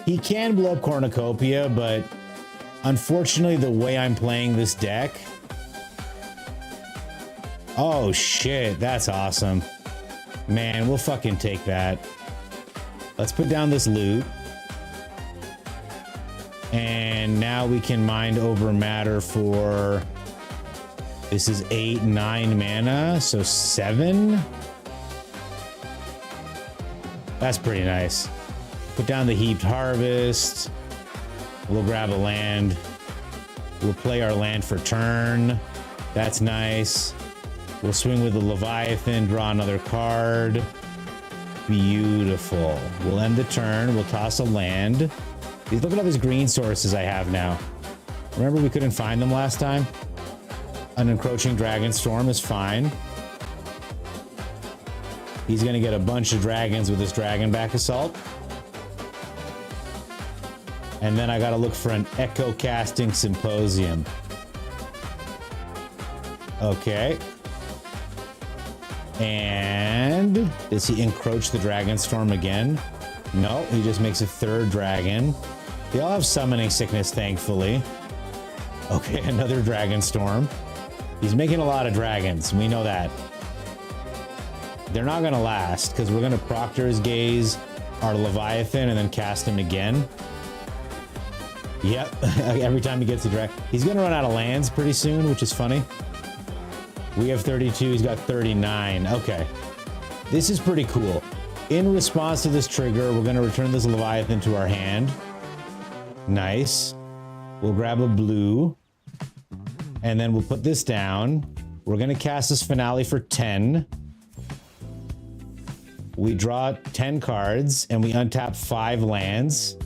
He can blow up Cornucopia, but unfortunately the way I'm playing this deck... Oh shit, that's awesome. Man, we'll fucking take that. Let's put down this loot. And now we can Mind Over Matter for... This is 8, 9 mana, so 7? That's pretty nice. Put down the Heaped Harvest. We'll grab a land. We'll play our land for turn. That's nice. We'll swing with the Leviathan, draw another card. Beautiful. We'll end the turn. We'll toss a land. Look at all these green sources I have now. Remember we couldn't find them last time? An Encroaching Dragonstorm is fine. He's gonna get a bunch of dragons with his Dragonback Assault. And then I gotta look for an Echo Casting Symposium. Okay. And does he encroach the Dragonstorm again? No, he just makes a 3rd dragon. They all have summoning sickness, thankfully. Okay, another Dragonstorm. He's making a lot of dragons. We know that. They're not gonna last because we're gonna Proctor's Gaze our Leviathan and then cast him again. Yep, every time he gets a dragon. He's gonna run out of lands pretty soon, which is funny. We have 32, he's got 39. Okay, this is pretty cool. In response to this trigger, we're gonna return this Leviathan to our hand. Nice. We'll grab a blue. And then we'll put this down. We're going to cast this finale for 10. We draw 10 cards and we untap 5 lands.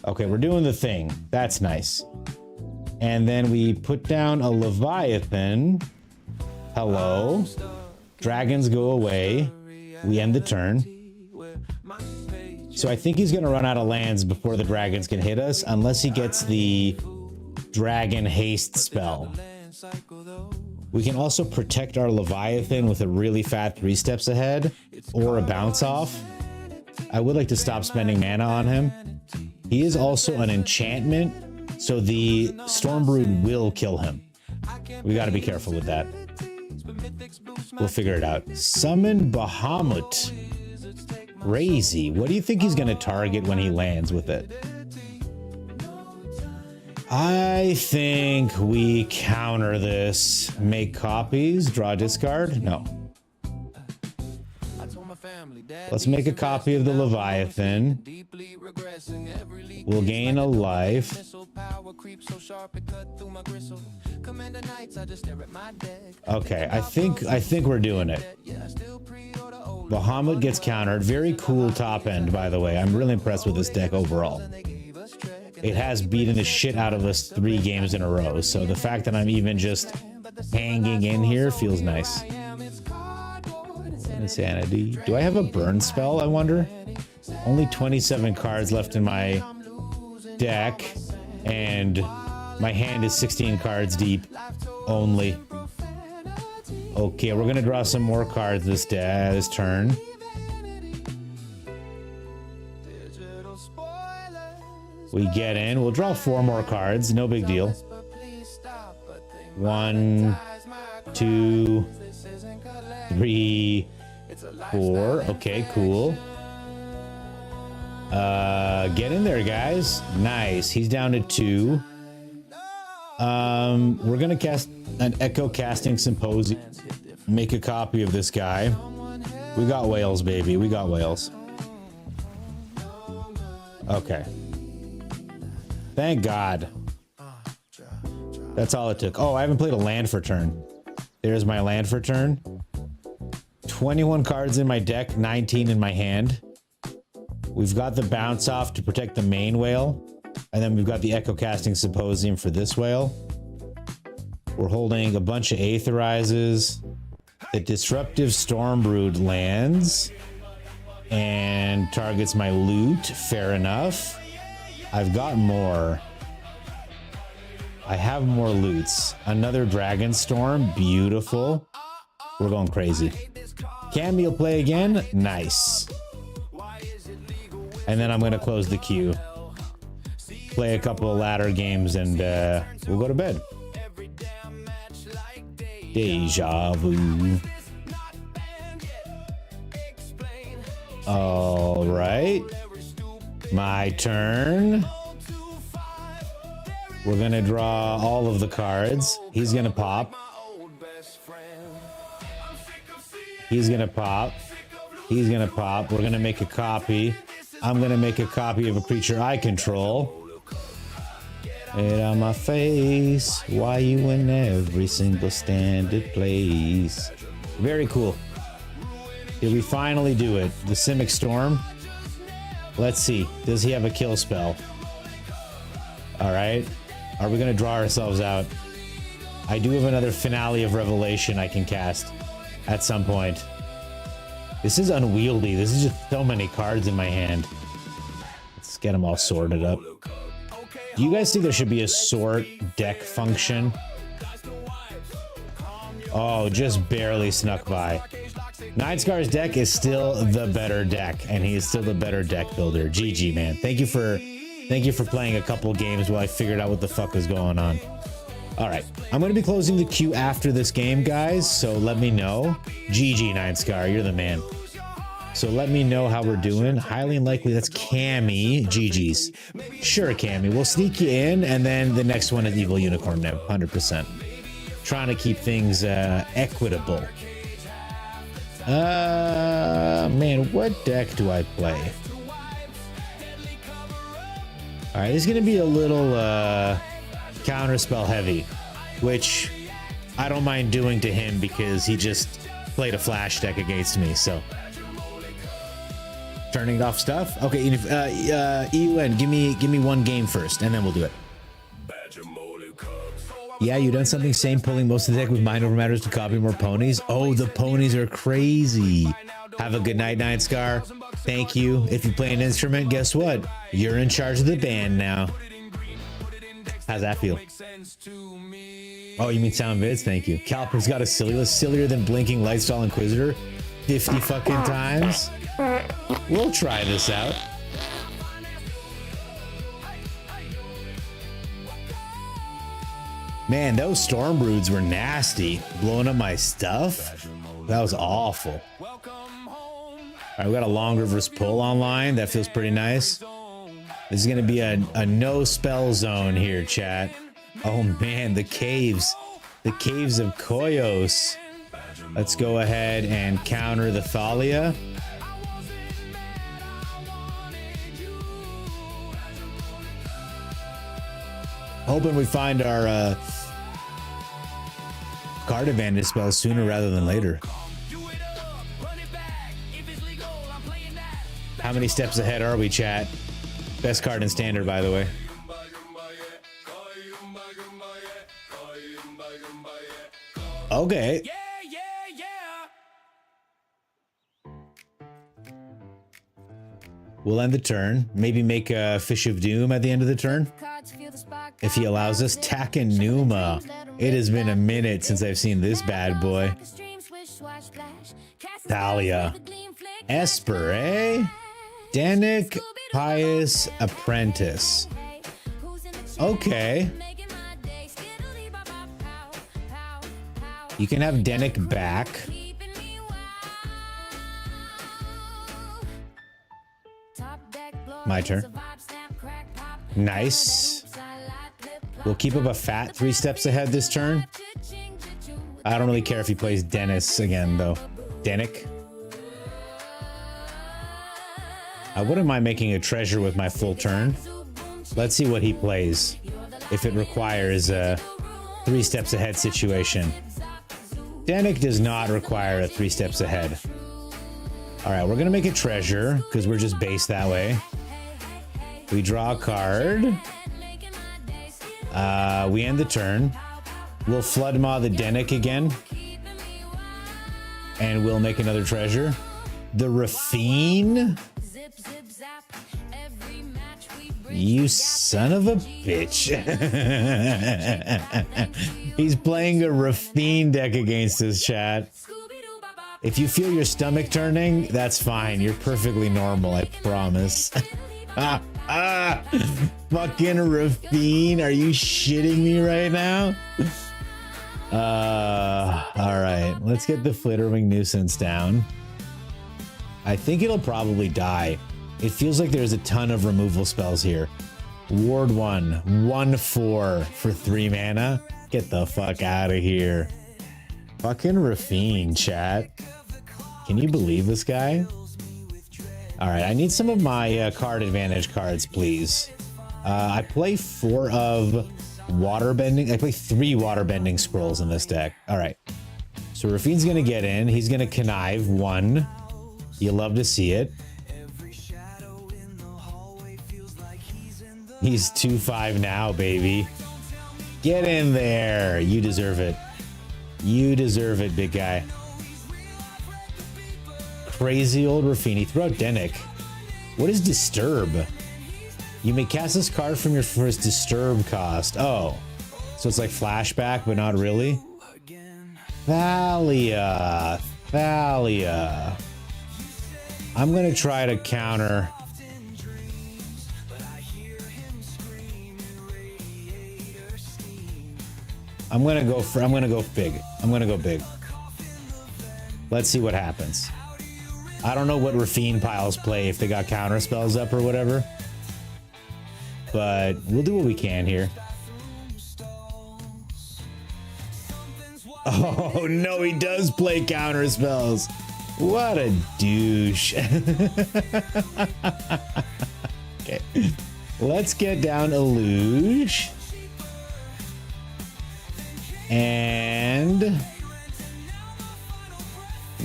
Okay, we're doing the thing. That's nice. And then we put down a Leviathan. Hello. Dragons go away. We end the turn. So I think he's going to run out of lands before the dragons can hit us, unless he gets the dragon haste spell. We can also protect our Leviathan with a really fat 3 steps ahead or a bounce off. I would like to stop spending mana on him. He is also an enchantment, so the Stormbrood will kill him. We got to be careful with that. We'll figure it out. Summon Bahamut. Crazy. What do you think he's going to target when he lands with it? I think we counter this. Make copies, draw discard. No. Let's make a copy of the Leviathan. We'll gain a life. Okay, I think we're doing it. Bahamut gets countered. Very cool top end, by the way. I'm really impressed with this deck overall. It has beaten the shit out of us 3 games in a row, so the fact that I'm even just hanging in here feels nice. Insanity. Do I have a burn spell, I wonder? Only 27 cards left in my deck, and my hand is 16 cards deep only. Okay, we're gonna draw some more cards this turn. We get in. We'll draw 4 more cards. No big deal. 1, 2, 3, 4. Okay, cool. Get in there, guys. Nice. He's down to 2. We're gonna cast an Echo Casting Symposium. Make a copy of this guy. We got whales, baby. We got whales. Okay. Thank God. That's all it took. Oh, I haven't played a land for turn. There's my land for turn. 21 cards in my deck, 19 in my hand. We've got the bounce off to protect the main whale. And then we've got the Echo Casting Symposium for this whale. We're holding a bunch of Aetherizes. The Disruptive Stormbrood lands and targets my loot. Fair enough. I've got more. I have more loots. Another Dragon Storm. Beautiful. We're going crazy. Cameo play again. Nice. And then I'm going to close the queue. Play a couple of ladder games and we'll go to bed. Deja vu. All right. My turn. We're going to draw all of the cards. He's going to pop. He's going to pop. He's going to pop. We're going to make a copy. I'm going to make a copy of a creature I control. It on my face. Why you in every single standard place? Very cool. Did we finally do it? The Simic Storm. Let's see. Does he have a kill spell? All right. Are we going to draw ourselves out? I do have another Finale of Revelation I can cast at some point. This is unwieldy. This is just so many cards in my hand. Let's get them all sorted up. Do you guys think there should be a sort deck function? Oh, just barely snuck by. Nightscar's deck is still the better deck, and he is still the better deck builder. GG, man. Thank you for playing a couple games while I figured out what the fuck was going on. All right, I'm going to be closing the queue after this game, guys, so let me know. GG, Nightscar, you're the man. So let me know how we're doing. Highly unlikely that's Cammy. GG's. Sure, Cammy. We'll sneak you in, and then the next one is Evil Unicorn now, 100%. Trying to keep things equitable. Man, what deck do I play? All right, this is gonna be a little counterspell heavy, which I don't mind doing to him because he just played a flash deck against me. So turning off stuff. Okay, EUN, give me one game first, and then we'll do it. Yeah, you done something same, pulling most of the deck with mind over matters to copy more ponies. Oh, the ponies are crazy. Have a good night, Night Scar. Thank you. If you play an instrument, guess what? You're in charge of the band now. How's that feel? Oh, you mean sound vids? Thank you. Caliper's got a sillier than blinking Lightstyle Inquisitor 50 fucking times. We'll try this out. Man, those storm broods were nasty. Blowing up my stuff. That was awful. All right, we got a long reverse pull online. That feels pretty nice. This is gonna be a no spell zone here, chat. Oh man, the caves of Koyos. Let's go ahead and counter the Thalia. Hoping we find our card advantage spells sooner rather than later. How many steps ahead are we, chat? Best card in standard, by the way. Okay. We'll end the turn. Maybe make a Fish of Doom at the end of the turn. If he allows us. Takenuma. It has been a minute since I've seen this bad boy. Thalia. Esper, eh? Danik Pious Apprentice. Okay. You can have Danik back. My turn. Nice. We'll keep up a fat 3 steps ahead this turn. I don't really care if he plays Dennis again, though. Danik. I wouldn't mind making a treasure with my full turn. Let's see what he plays. If it requires a 3 steps ahead situation. Danik does not require a 3 steps ahead. All right, we're gonna make a treasure because we're just based that way. We draw a card. We end the turn. We'll Flood Maw the Danik again. And we'll make another treasure. The Rafine? You son of a bitch. He's playing a Rafine deck against us, chat. If you feel your stomach turning, that's fine. You're perfectly normal, I promise. Fucking Rafine, are you shitting me right now? All right, let's get the Flitterwing Nuisance down. I think it'll probably die. It feels like there's a ton of removal spells here. Ward 1, 1/4 for 3 mana. Get the fuck out of here. Fucking Rafine, chat. Can you believe this guy? All right, I need some of my card advantage cards, please. I play 4 of waterbending. I play 3 waterbending scrolls in this deck. All right. So Rafine's gonna get in. He's gonna connive 1. You love to see it. He's 2/5 now, baby. Get in there. You deserve it. You deserve it, big guy. Crazy old Rafine. Throw out Danik. What is Disturb? You may cast this card from your first Disturb cost. Oh. So it's like flashback, but not really? Thalia. Thalia. I'm going to try to counter. I'm going to go big. I'm going to go big. Let's see what happens. I don't know what Rafine piles play if they got counter spells up or whatever. But we'll do what we can here. Oh, no, he does play counter spells. What a douche. Okay. Let's get down a luge. And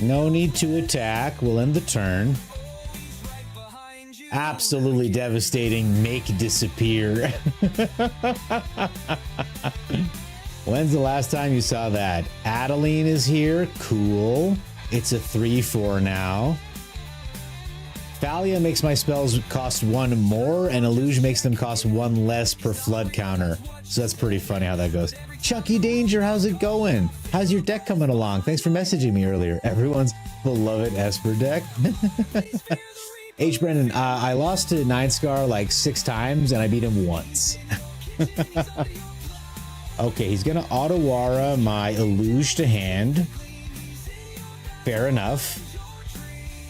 no need to attack. We'll end the turn. Absolutely devastating. Make disappear. When's the last time you saw that? Adeline is here. Cool. It's a 3/4 now. Thalia makes my spells cost 1 more, and Illusion makes them cost 1 less per flood counter. So that's pretty funny how that goes. Chucky Danger, how's it going? How's your deck coming along? Thanks for messaging me earlier. Everyone's beloved Esper deck. H. Brennan, I lost to 9scar like 6 times, and I beat him once. Okay, he's gonna Otawara my Illuge to hand. Fair enough.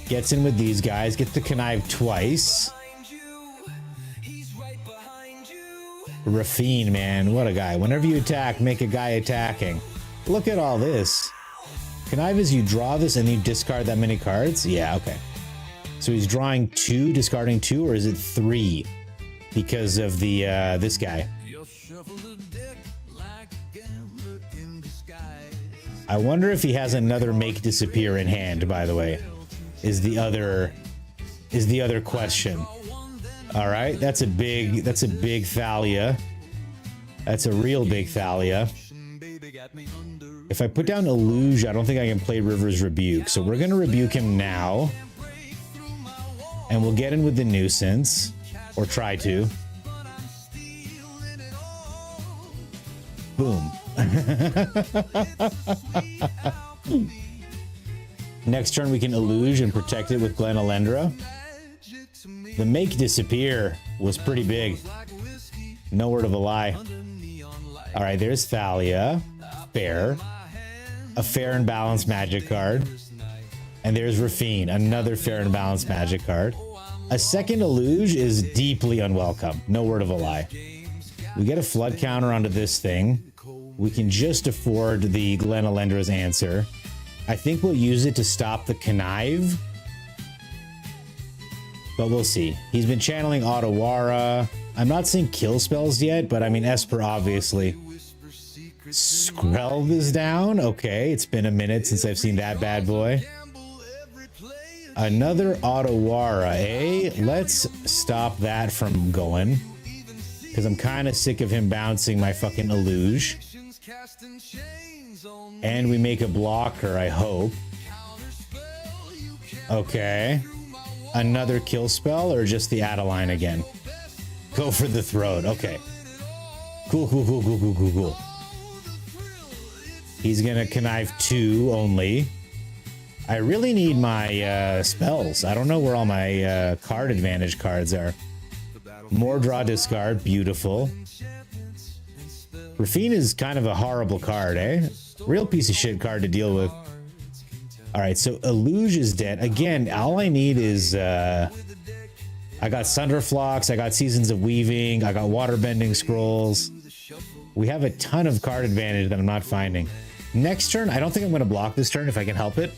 Gets in with these guys, gets the connive twice. Rafine, man, what a guy. Whenever you attack, make a guy attacking. Look at all this. Connive is you draw this and you discard that many cards? Yeah, okay. So he's drawing 2, discarding 2, or is it 3? Because of the, this guy. I wonder if he has another make disappear in hand, by the way. Is the other question. All right, that's a big Thalia. That's a real big Thalia. If I put down Illuge, I don't think I can play River's Rebuke. So we're gonna rebuke him now. And we'll get in with the nuisance. Or try to. Boom. Next turn we can Illuge and protect it with Glen Elendra. The make disappear was pretty big. No word of a lie. Alright, there's Thalia. Fair. A fair and balanced magic card. And there's Rafine, another fair and balanced magic card. A second Illuge is deeply unwelcome. No word of a lie. We get a flood counter onto this thing. We can just afford the Glen Elendra's answer. I think we'll use it to stop the connive. But we'll see. He's been channeling Otawara. I'm not seeing kill spells yet, but I mean Esper obviously. Skrelv is down. Okay, it's been a minute since I've seen that bad boy. Another Otawara, eh? Let's stop that from going. Because I'm kind of sick of him bouncing my fucking Illuge. And we make a blocker, I hope. Okay. Another kill spell or just the Adeline again? Go for the throat. Okay. Cool, cool, cool, cool, cool, cool, cool. He's gonna connive 2 only. I really need my spells. I don't know where all my card advantage cards are. More draw, discard. Beautiful. Rafine is kind of a horrible card, eh? Real piece of shit card to deal with. Alright, so Illuge is dead. Again, all I need is... I got Sunderflocks, I got Seasons of Weaving, I got Waterbending Scrolls. We have a ton of card advantage that I'm not finding. Next turn, I don't think I'm going to block this turn if I can help it.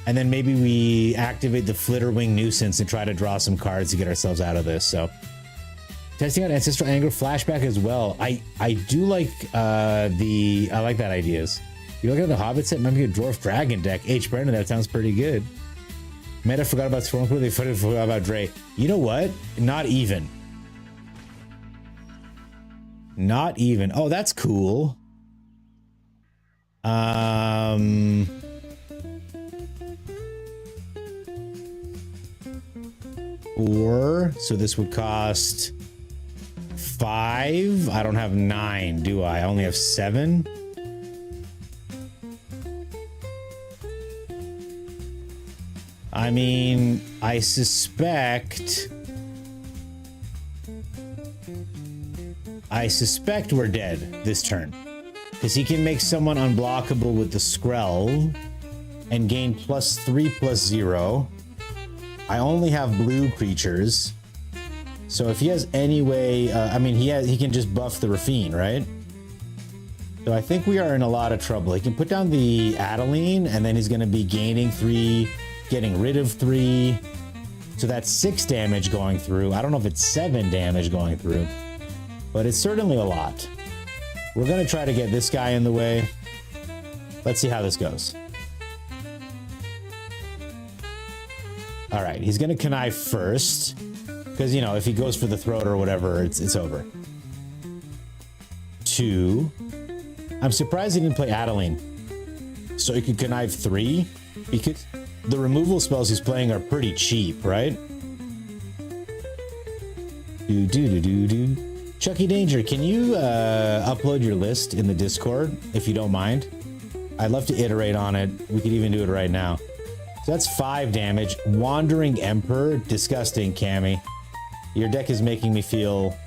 And then maybe we activate the Flitterwing Nuisance and try to draw some cards to get ourselves out of this, so... Testing out Ancestral Anger flashback as well. I do like I like that ideas. You look at the Hobbit set, might be a Dwarf Dragon deck. H. Brennan, that sounds pretty good. Meta forgot about Stormcloak, they forgot about Dre. You know what? Not even. Not even. Oh, that's cool. Or, so this would cost 5. I don't have 9, do I? I only have 7. I mean, I suspect we're dead this turn. Because he can make someone unblockable with the Skrelv and gain +3/+0. I only have blue creatures. So if he has any way, I mean, he can just buff the Rafine, right? So I think we are in a lot of trouble. He can put down the Adeline, and then he's going to be gaining 3, getting rid of 3. So that's 6 damage going through. I don't know if it's 7 damage going through, but it's certainly a lot. We're going to try to get this guy in the way. Let's see how this goes. All right, he's going to connive first, because, you know, if he goes for the throat or whatever, it's over. 2. I'm surprised he didn't play Adeline. So he could connive 3, because the removal spells he's playing are pretty cheap, right? Chucky Danger, can you upload your list in the Discord, if you don't mind? I'd love to iterate on it. We could even do it right now. So that's 5 damage. Wandering Emperor, disgusting, Cammy. Your deck is making me feel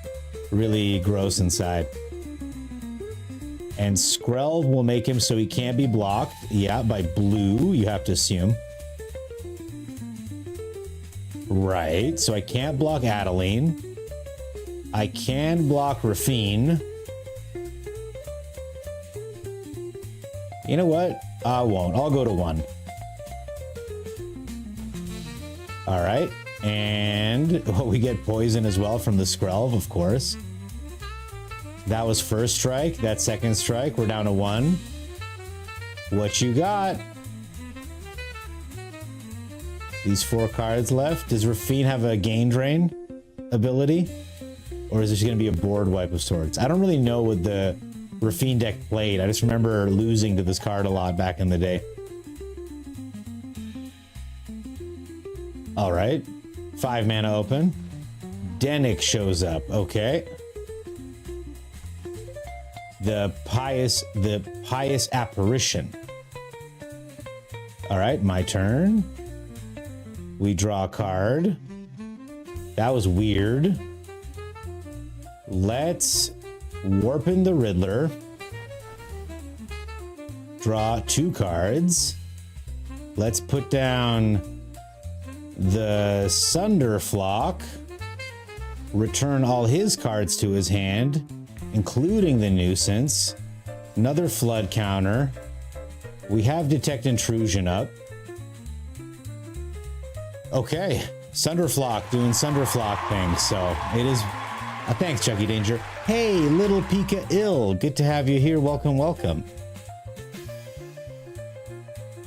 really gross inside. And Skrelv will make him so he can't be blocked. Yeah, by blue, you have to assume. Right, so I can't block Adeline. I can block Rafine. You know what? I won't. I'll go to 1. All right, and we get poison as well from the Skrelv, of course. That was first strike. That's second strike. We're down to 1. What you got? These 4 cards left. Does Rafine have a gain drain ability? Or is this going to be a board wipe of sorts? I don't really know what the Rafine deck played. I just remember losing to this card a lot back in the day. All right. 5 mana open. Denick shows up. Okay. The pious apparition. All right, my turn. We draw a card. That was weird. Let's Warpen the Riddler. Draw 2 cards. Let's put down the Sunderflock. Return all his cards to his hand, including the Nuisance. Another Flood counter. We have Detect Intrusion up. Okay, Sunderflock doing Sunderflock things, so it is... thanks, Chucky Danger. Hey, Little Pika Ill, good to have you here. Welcome, welcome.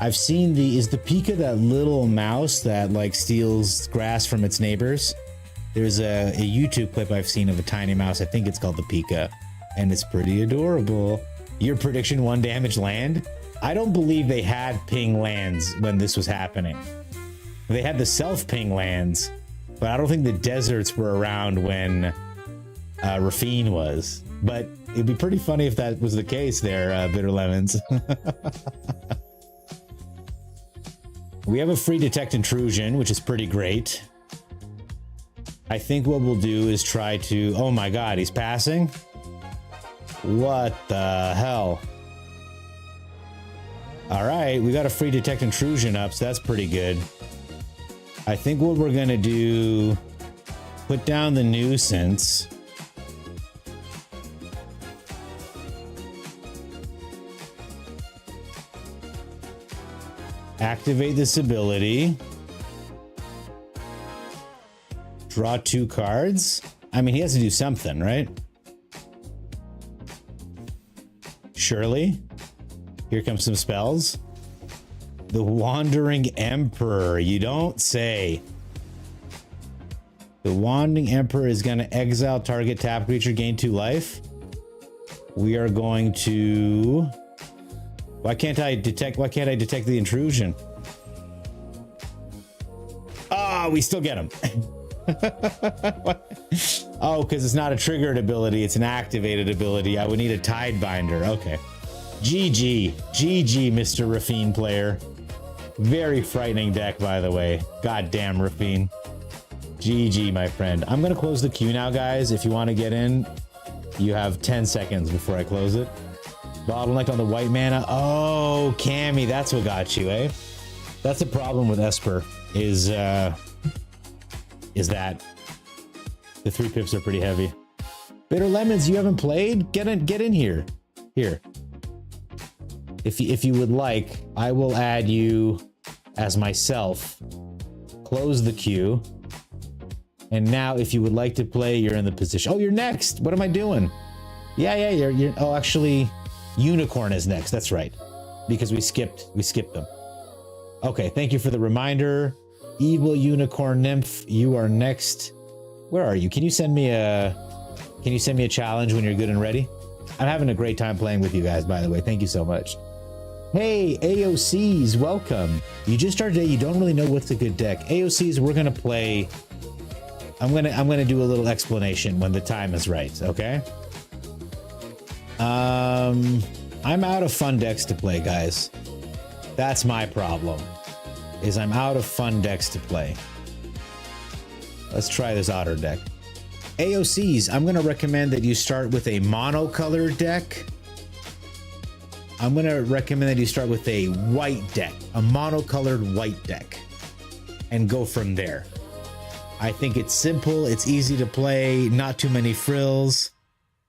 I've seen is the Pika that little mouse that, like, steals grass from its neighbors? There's a YouTube clip I've seen of a tiny mouse. I think it's called the Pika, and it's pretty adorable. Your prediction, 1 damage land? I don't believe they had ping lands when this was happening. They had the self-ping lands, but I don't think the deserts were around when Rafine was. But it'd be pretty funny if that was the case there, Bitter Lemons. We have a free Detect Intrusion, which is pretty great. I think what we'll do is try to... Oh my god, he's passing? What the hell? Alright, we got a free Detect Intrusion up, so that's pretty good. I think what we're gonna do... Put down the Nuisance. Activate this ability. Draw 2 cards. I mean, he has to do something, right? Surely. Here comes some spells. The Wandering Emperor. You don't say. The Wandering Emperor is going to exile target tap creature, gain 2 life. We are going to... Why can't I detect the intrusion? Ah, we still get him. Oh, because it's not a triggered ability, it's an activated ability. I would need a Tidebinder. Okay. GG. GG, Mr. Rafine player. Very frightening deck, by the way. Goddamn Rafine. GG, my friend. I'm going to close the queue now, guys. If you want to get in, you have 10 seconds before I close it. Bottleneck on the white mana. Oh, Cammy, that's what got you, eh? That's the problem with Esper, is that the 3 pips are pretty heavy. Bitter Lemons, you haven't played? Get in here. Here. If you would like, I will add you as myself. Close the queue. And now if you would like to play, you're in the position. Oh, you're next. What am I doing? Yeah, you're oh, actually Unicorn is next. That's right. Because we skipped them. Okay, thank you for the reminder. Evil Unicorn Nymph, you are next. Where are you? Can you send me a challenge when you're good and ready? I'm having a great time playing with you guys, by the way. Thank you so much. Hey, AOCs, welcome. You just started today, you don't really know what's a good deck. AOCs, we're gonna play. I'm gonna do a little explanation when the time is right, okay? I'm out of fun decks to play, guys. That's my problem, is I'm out of fun decks to play. Let's try this otter deck. AOCs, I'm gonna recommend that you start with a monocolored deck. I'm gonna recommend that you start with a white deck, a monocolored white deck, and go from there. I think it's simple, it's easy to play, not too many frills.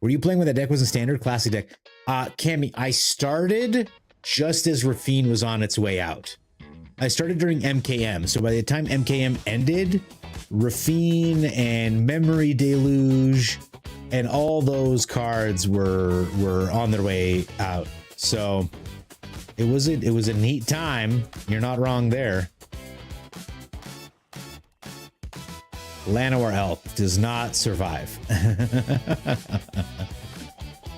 Were you playing when that deck was a standard classic deck? Cammy, I started just as Rafine was on its way out. I started during MKM, so by the time MKM ended, Rafine and Memory Deluge and all those cards were on their way out. So it was a neat time. You're not wrong there. Llanowar Elf does not survive.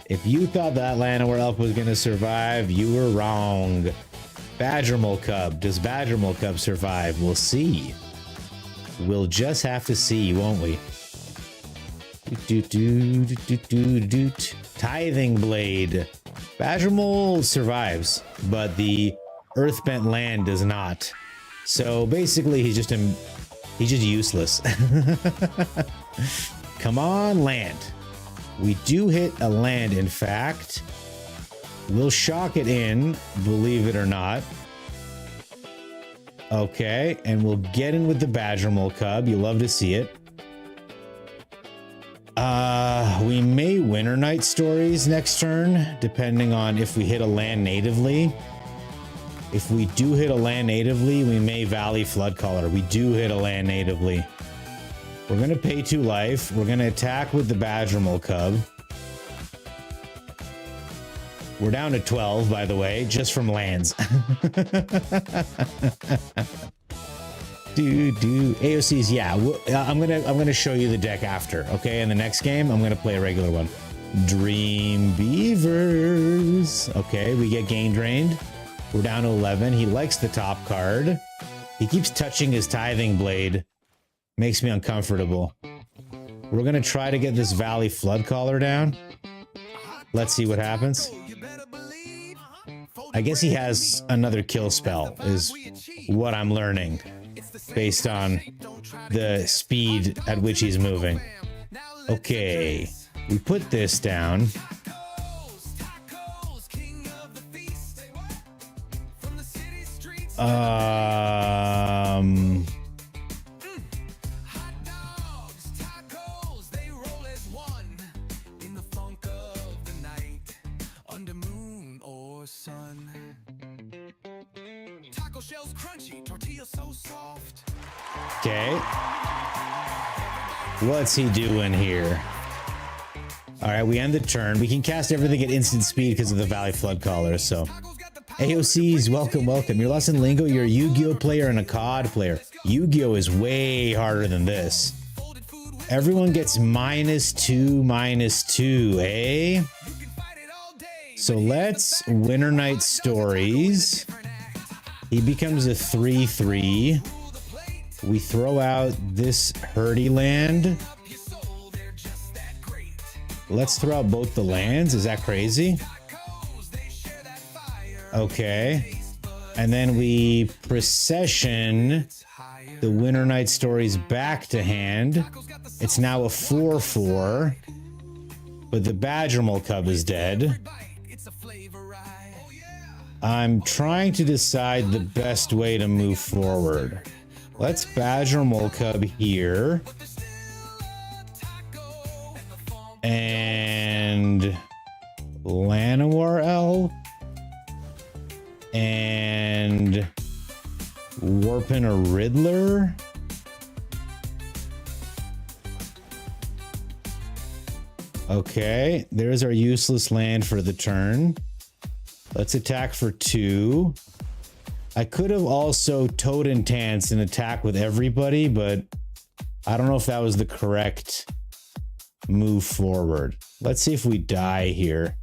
If you thought that Llanowar Elf was going to survive, you were wrong. Badgermole Cub. Does Badgermole Cub survive? We'll see. We'll just have to see, won't we? Tithing Blade. Badgermole survives, but the Earthbent Land does not. So basically, he's just useless. Come on, land. We do hit a land, in fact. We'll shock it in, believe it or not. Okay, and we'll get in with the Badgermole Cub. You love to see it. We may Winter Night Stories next turn, depending on if we hit a land natively. If we do hit a land natively, we may Valley Floodcaller. We do hit a land natively. We're going to pay 2 life. We're going to attack with the Badgermole Cub. We're down to 12, by the way, just from lands. AOCs, yeah. I'm gonna show you the deck after, okay? In the next game, I'm gonna play a regular one. Dream Beavers. Okay, we get Gain Drained. We're down to 11. He likes the top card. He keeps touching his Tithing Blade. Makes me uncomfortable. We're gonna try to get this Valley Floodcaller down. Let's see what happens. I guess he has another kill spell, is what I'm learning, based on the speed at which he's moving. Okay, we put this down. Okay. What's he doing here? All right, we end the turn. We can cast everything at instant speed because of the Valley Floodcaller, so. AOCs, welcome, welcome. You're less in lingo, you're a Yu-Gi-Oh player and a COD player. Yu-Gi-Oh is way harder than this. Everyone gets -2/-2, eh? So let's Winter Night Stories. He becomes a 3/3. We throw out this Hurdy land. Let's throw out both the lands. Is that crazy? Okay. And then we procession the Winter Night Stories back to hand. It's now a 4/4. But the Badgermole Cub is dead. I'm trying to decide the best way to move forward. Let's Badgermole Cub here. And Llanowar Elf. And Warpin a Riddler. Okay, there's our useless land for the turn. Let's attack for 2. I could have also Toad and Tance and attack with everybody, but I don't know if that was the correct move forward. Let's see if we die here.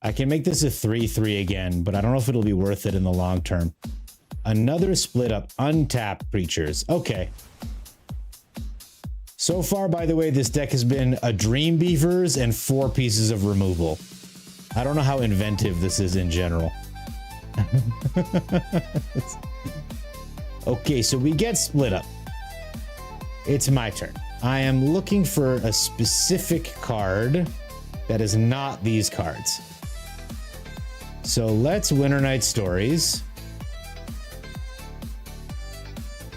I can make this a 3-3 again, but I don't know if it'll be worth it in the long term. Another split up, untapped creatures. Okay. So far, by the way, this deck has been a Dream Beavers and 4 pieces of removal. I don't know how inventive this is in general. Okay, so we get split up. It's my turn. I am looking for a specific card that is not these cards. So let's Winter Night Stories.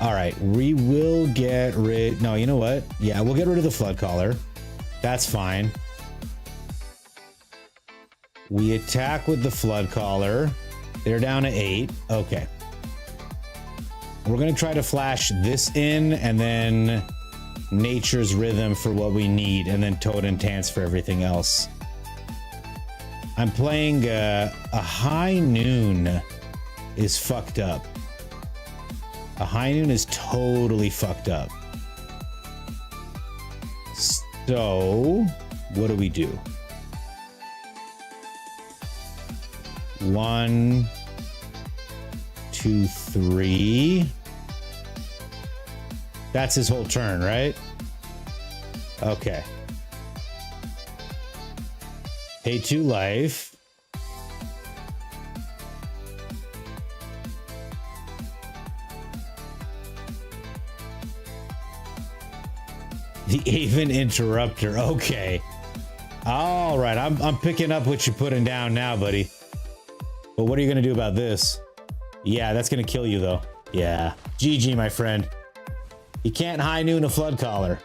All right, we will get rid... No, you know what? Yeah, we'll get rid of the Flood Caller. That's fine. We attack with the Flood Caller. They're down to 8. Okay. We're going to try to flash this in and then Nature's Rhythm for what we need and then Toad and Tance for everything else. I'm playing a High Noon is fucked up. A High Noon is totally fucked up. So, what do we do? 1, 2, 3. That's his whole turn, right? Okay. Pay 2 life. The Aven Interrupter. Okay. All right. I'm picking up what you're putting down now, buddy. But what are you going to do about this? Yeah, that's going to kill you, though. Yeah. GG, my friend. You can't High Noon a Flood Caller.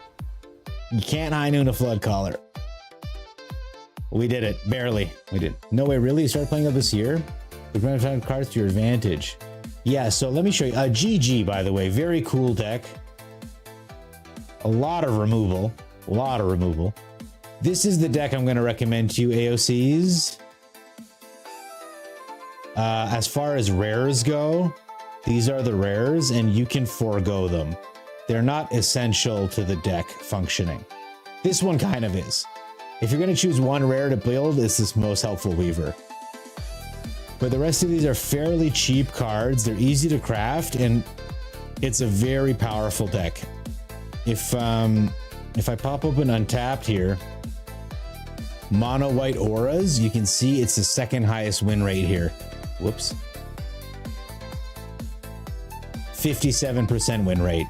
You can't High Noon a Flood Caller. We did it. Barely. We did. No way, really? You started playing up this year? We're going to find cards to your advantage. Yeah, so let me show you. GG, by the way. Very cool deck. A lot of removal. A lot of removal. This is the deck I'm going to recommend to you, AOCs. As far as rares go, these are the rares, and you can forego them. They're not essential to the deck functioning. This one kind of is. If you're going to choose one rare to build, it's this Most Helpful Weaver. But the rest of these are fairly cheap cards. They're easy to craft, and it's a very powerful deck. If I pop open Untapped here, Mono White Auras, you can see it's the second highest win rate here. Whoops. 57% win rate.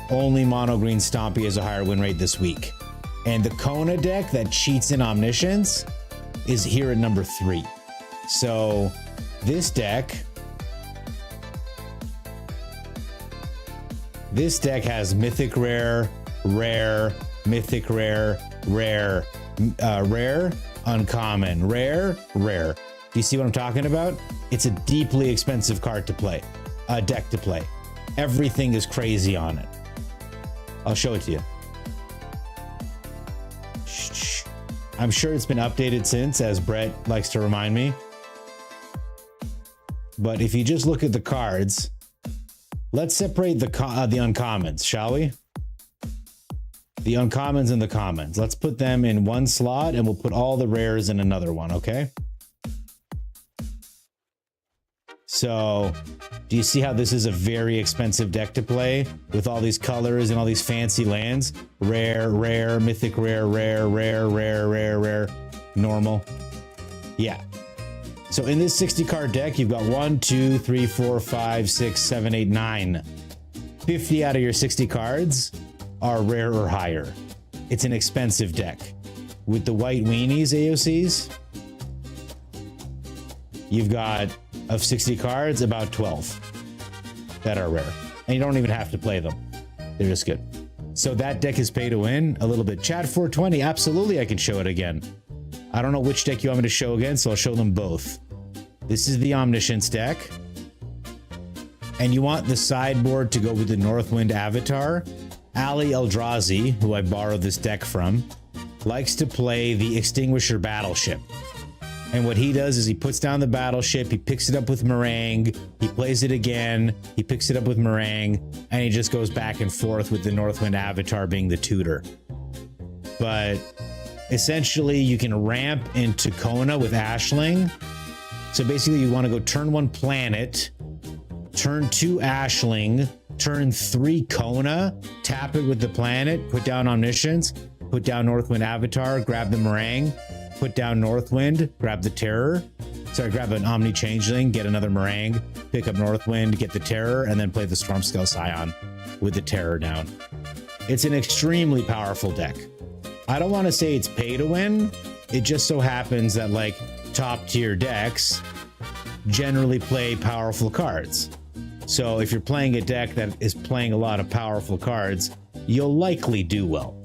Only Mono Green Stompy has a higher win rate this week. And the Kona deck that cheats in Omniscience is here at number 3. So this deck has Mythic Rare, Rare, Mythic Rare, Rare, Rare, Uncommon, Rare, Rare. Do you see what I'm talking about? It's a deeply expensive card to play, a deck to play. Everything is crazy on it. I'll show it to you. Shh. I'm sure it's been updated since, as Brett likes to remind me. But if you just look at the cards, let's separate the uncommons, shall we? The uncommons and the commons. Let's put them in one slot, and we'll put all the rares in another one, okay? So, do you see how this is a very expensive deck to play with all these colors and all these fancy lands? Rare, rare, mythic rare, rare, rare, rare, rare, rare, normal. Yeah. So in this 60 card deck, you've got 1, 2, 3, 4, 5, 6, 7, 8, 9. 50 out of your 60 cards are rare or higher. It's an expensive deck. With the white weenies AOCs, you've got, of 60 cards, about 12 that are rare. And you don't even have to play them. They're just good. So that deck is pay to win a little bit. Chad 420, absolutely I can show it again. I don't know which deck you want me to show again, so I'll show them both. This is the Omniscience deck. And you want the sideboard to go with the Northwind Avatar. Ali Eldrazi, who I borrowed this deck from, likes to play the Extinguisher Battleship. And what he does is he puts down the battleship, he picks it up with Meringue, he plays it again, he picks it up with Meringue, and he just goes back and forth with the Northwind Avatar being the tutor. But essentially, you can ramp into Kona with Ashling. So basically, you want to go turn 1 planet, turn 2 Ashling, turn 3 Kona, tap it with the planet, put down Omniscience, put down Northwind Avatar, grab the Meringue, put down Northwind, grab the Terror. Sorry, grab an Omni Changeling, get another Meringue, pick up Northwind, get the Terror, and then play the Stormscale Scion with the Terror down. It's an extremely powerful deck. I don't want to say it's pay to win. It just so happens that like top tier decks generally play powerful cards. So if you're playing a deck that is playing a lot of powerful cards, you'll likely do well.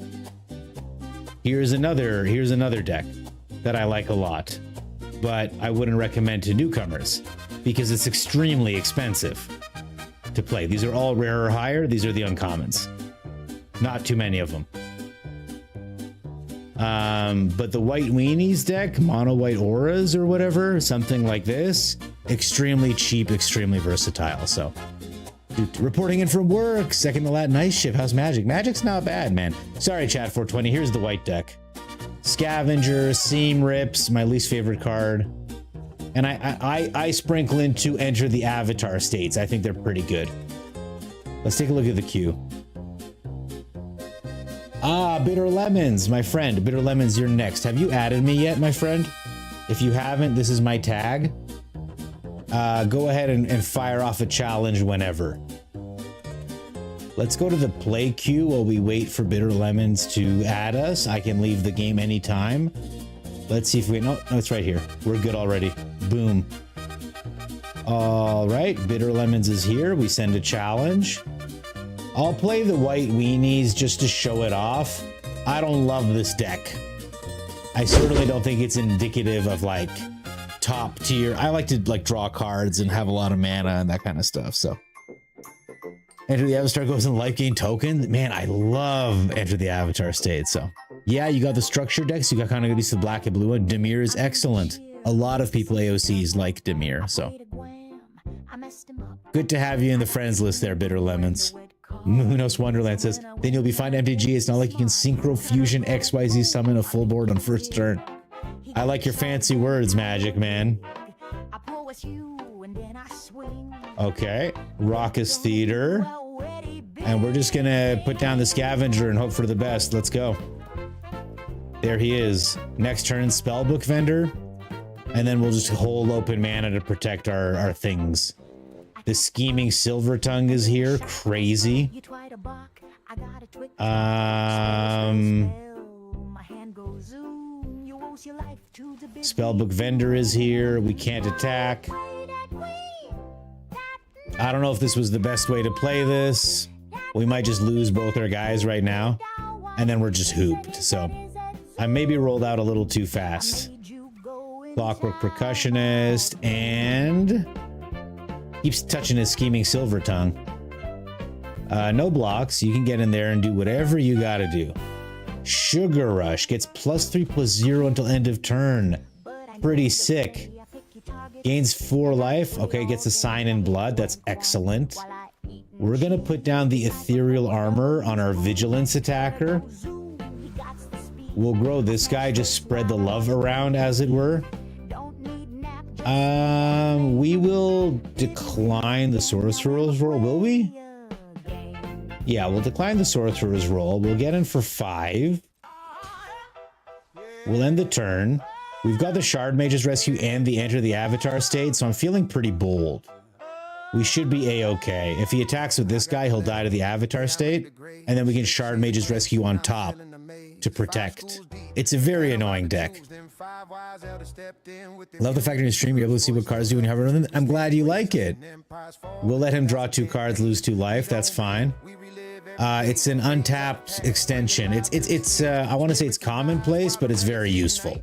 Here's another deck that I like a lot, but I wouldn't recommend to newcomers because it's extremely expensive to play. These are all rare or higher. These are the uncommons. Not too many of them. But the White Weenies deck, Mono White Auras or whatever, something like this, extremely cheap, extremely versatile. So, reporting in from work, second to last night shift. How's Magic? Magic's not bad, man. Sorry, chat 420. Here's the white deck. Scavenger, Seam Rips, my least favorite card. And I sprinkle into Enter the Avatar states. I think they're pretty good. Let's take a look at the queue. Ah, Bitter Lemons, my friend. Bitter Lemons, you're next. Have you added me yet, my friend? If you haven't, this is my tag. Go ahead and fire off a challenge whenever. Let's go to the play queue while we wait for Bitter Lemons to add us. I can leave the game anytime. Let's see if we... No, it's right here. We're good already. Boom. All right, Bitter Lemons is here. We send a challenge. I'll play the White Weenies just to show it off. I don't love this deck. I certainly don't think it's indicative of like top tier. I like to like draw cards and have a lot of mana and that kind of stuff. So Enter the Avatar goes in life gain token. Man, I love Enter the Avatar state. So yeah, you got the structure decks. You got kind of used to the black and blue one. Dimir is excellent. A lot of people AOCs like Dimir. So good to have you in the friends list there, Bitter Lemons. Moonos Wonderland says, then you'll be fine MTG. It's not like you can Synchro Fusion XYZ summon a full board on first turn. I like your fancy words, Magic, man. Okay, Raucous Theater. And we're just gonna put down the Scavenger and hope for the best. Let's go. There he is. Next turn, Spellbook Vendor. And then we'll just hold open mana to protect our things. The Scheming Silvertongue is here. Crazy. Spellbook Vendor is here. We can't attack. I don't know if this was the best way to play this. We might just lose both our guys right now. And then we're just hooped. So I maybe rolled out a little too fast. Clockwork Percussionist and... keeps touching his Scheming Silvertongue. No blocks. You can get in there and do whatever you gotta do. Sugar Rush gets +3/+0 until end of turn. Pretty sick. Gains 4 life. Okay, gets a Sign in Blood. That's excellent. We're gonna put down the Ethereal Armor on our Vigilance attacker. We'll grow this guy, just spread the love around, as it were. We will decline the Sorcerer's Roll, will we? Yeah, we'll decline the Sorcerer's Roll. We'll get in for 5. We'll end the turn. We've got the Shard Mage's Rescue and the Enter the Avatar state, so I'm feeling pretty bold. We should be A-okay. If he attacks with this guy, he'll die to the Avatar state, and then we can Shard Mage's Rescue on top to protect. It's a very annoying deck. Love the fact in your stream you're able to see what cards do when you hover over them. I'm glad you like it. We'll let him draw 2 cards, lose 2 life. That's fine. It's an untapped extension. It's I want to say it's commonplace, but it's very useful.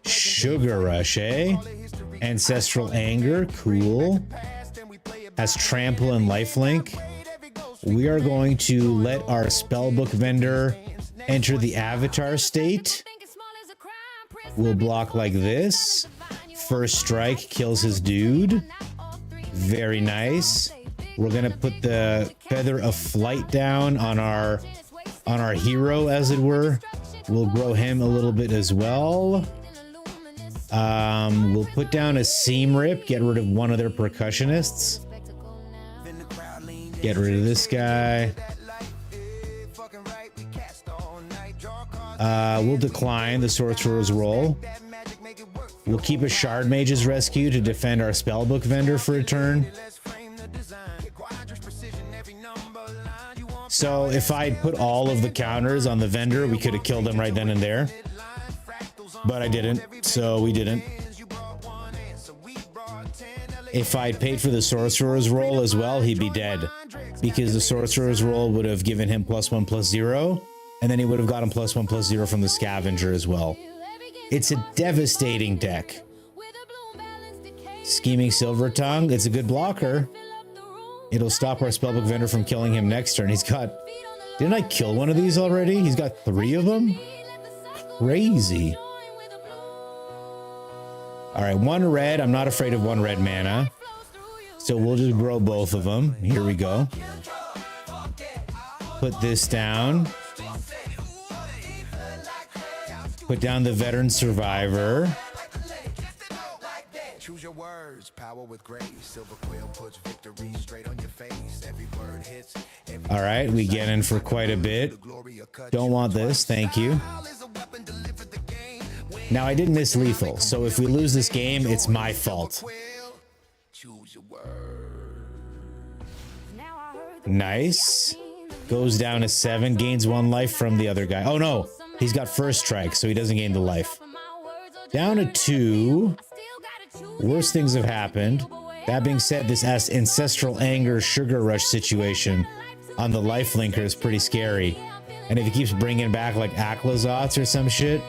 Sugar Rush, eh? Ancestral Anger, cool. Has Trample and Lifelink. We are going to let our Spellbook Vendor enter the avatar state. We'll block like this. First strike kills his dude. Very nice. We're gonna put the feather of flight down on our hero, as it were. We'll grow him a little bit as well. We'll put down a seam rip, get rid of one of their percussionists. Get rid of this guy. We'll decline the sorcerer's role. We'll keep a shard mage's rescue to defend our spellbook vendor for a turn. So if I put all of the counters on the vendor, we could have killed him right then and there. But I didn't, so we didn't. If I'd paid for the sorcerer's roll as well, he'd be dead. Because the sorcerer's roll would have given him +1/+0, and then he would have gotten +1/+0 from the scavenger as well. It's a devastating deck. Scheming Silver Tongue, it's a good blocker. It'll stop our spellbook vendor from killing him next turn. He's got... Didn't I kill one of these already? He's got 3 of them? Crazy. Alright, 1 red. I'm not afraid of 1 red mana. So we'll just grow both of them. Here we go. Put this down. Put down the veteran survivor. Choose your words, power with grace. Silver quill puts victory straight on your face. Every word hits. All right, we get in for quite a bit. Don't want this, thank you. Now I did miss lethal, so if we lose this game, it's my fault. Nice. Goes down to 7, gains 1 life from the other guy. Oh no, he's got first strike, so he doesn't gain the life. Down to 2. Worse things have happened. That being said, this ancestral anger sugar rush situation on the life linker is pretty scary. And if he keeps bringing back like Aclazots or some shit,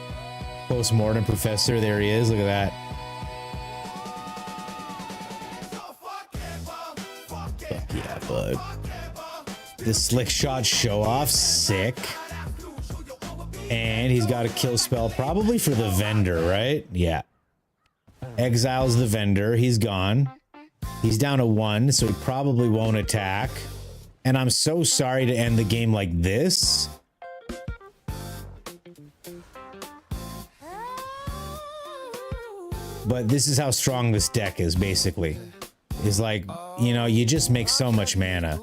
post-mortem professor, there he is. Look at that. Fuck yeah, bud. The slick shot show off, sick. And he's got a kill spell probably for the vendor, right? Yeah. Exiles the vendor. He's gone. He's down to 1, so he probably won't attack. And I'm so sorry to end the game like this. But this is how strong this deck is, basically. Is like, you know, you just make so much mana.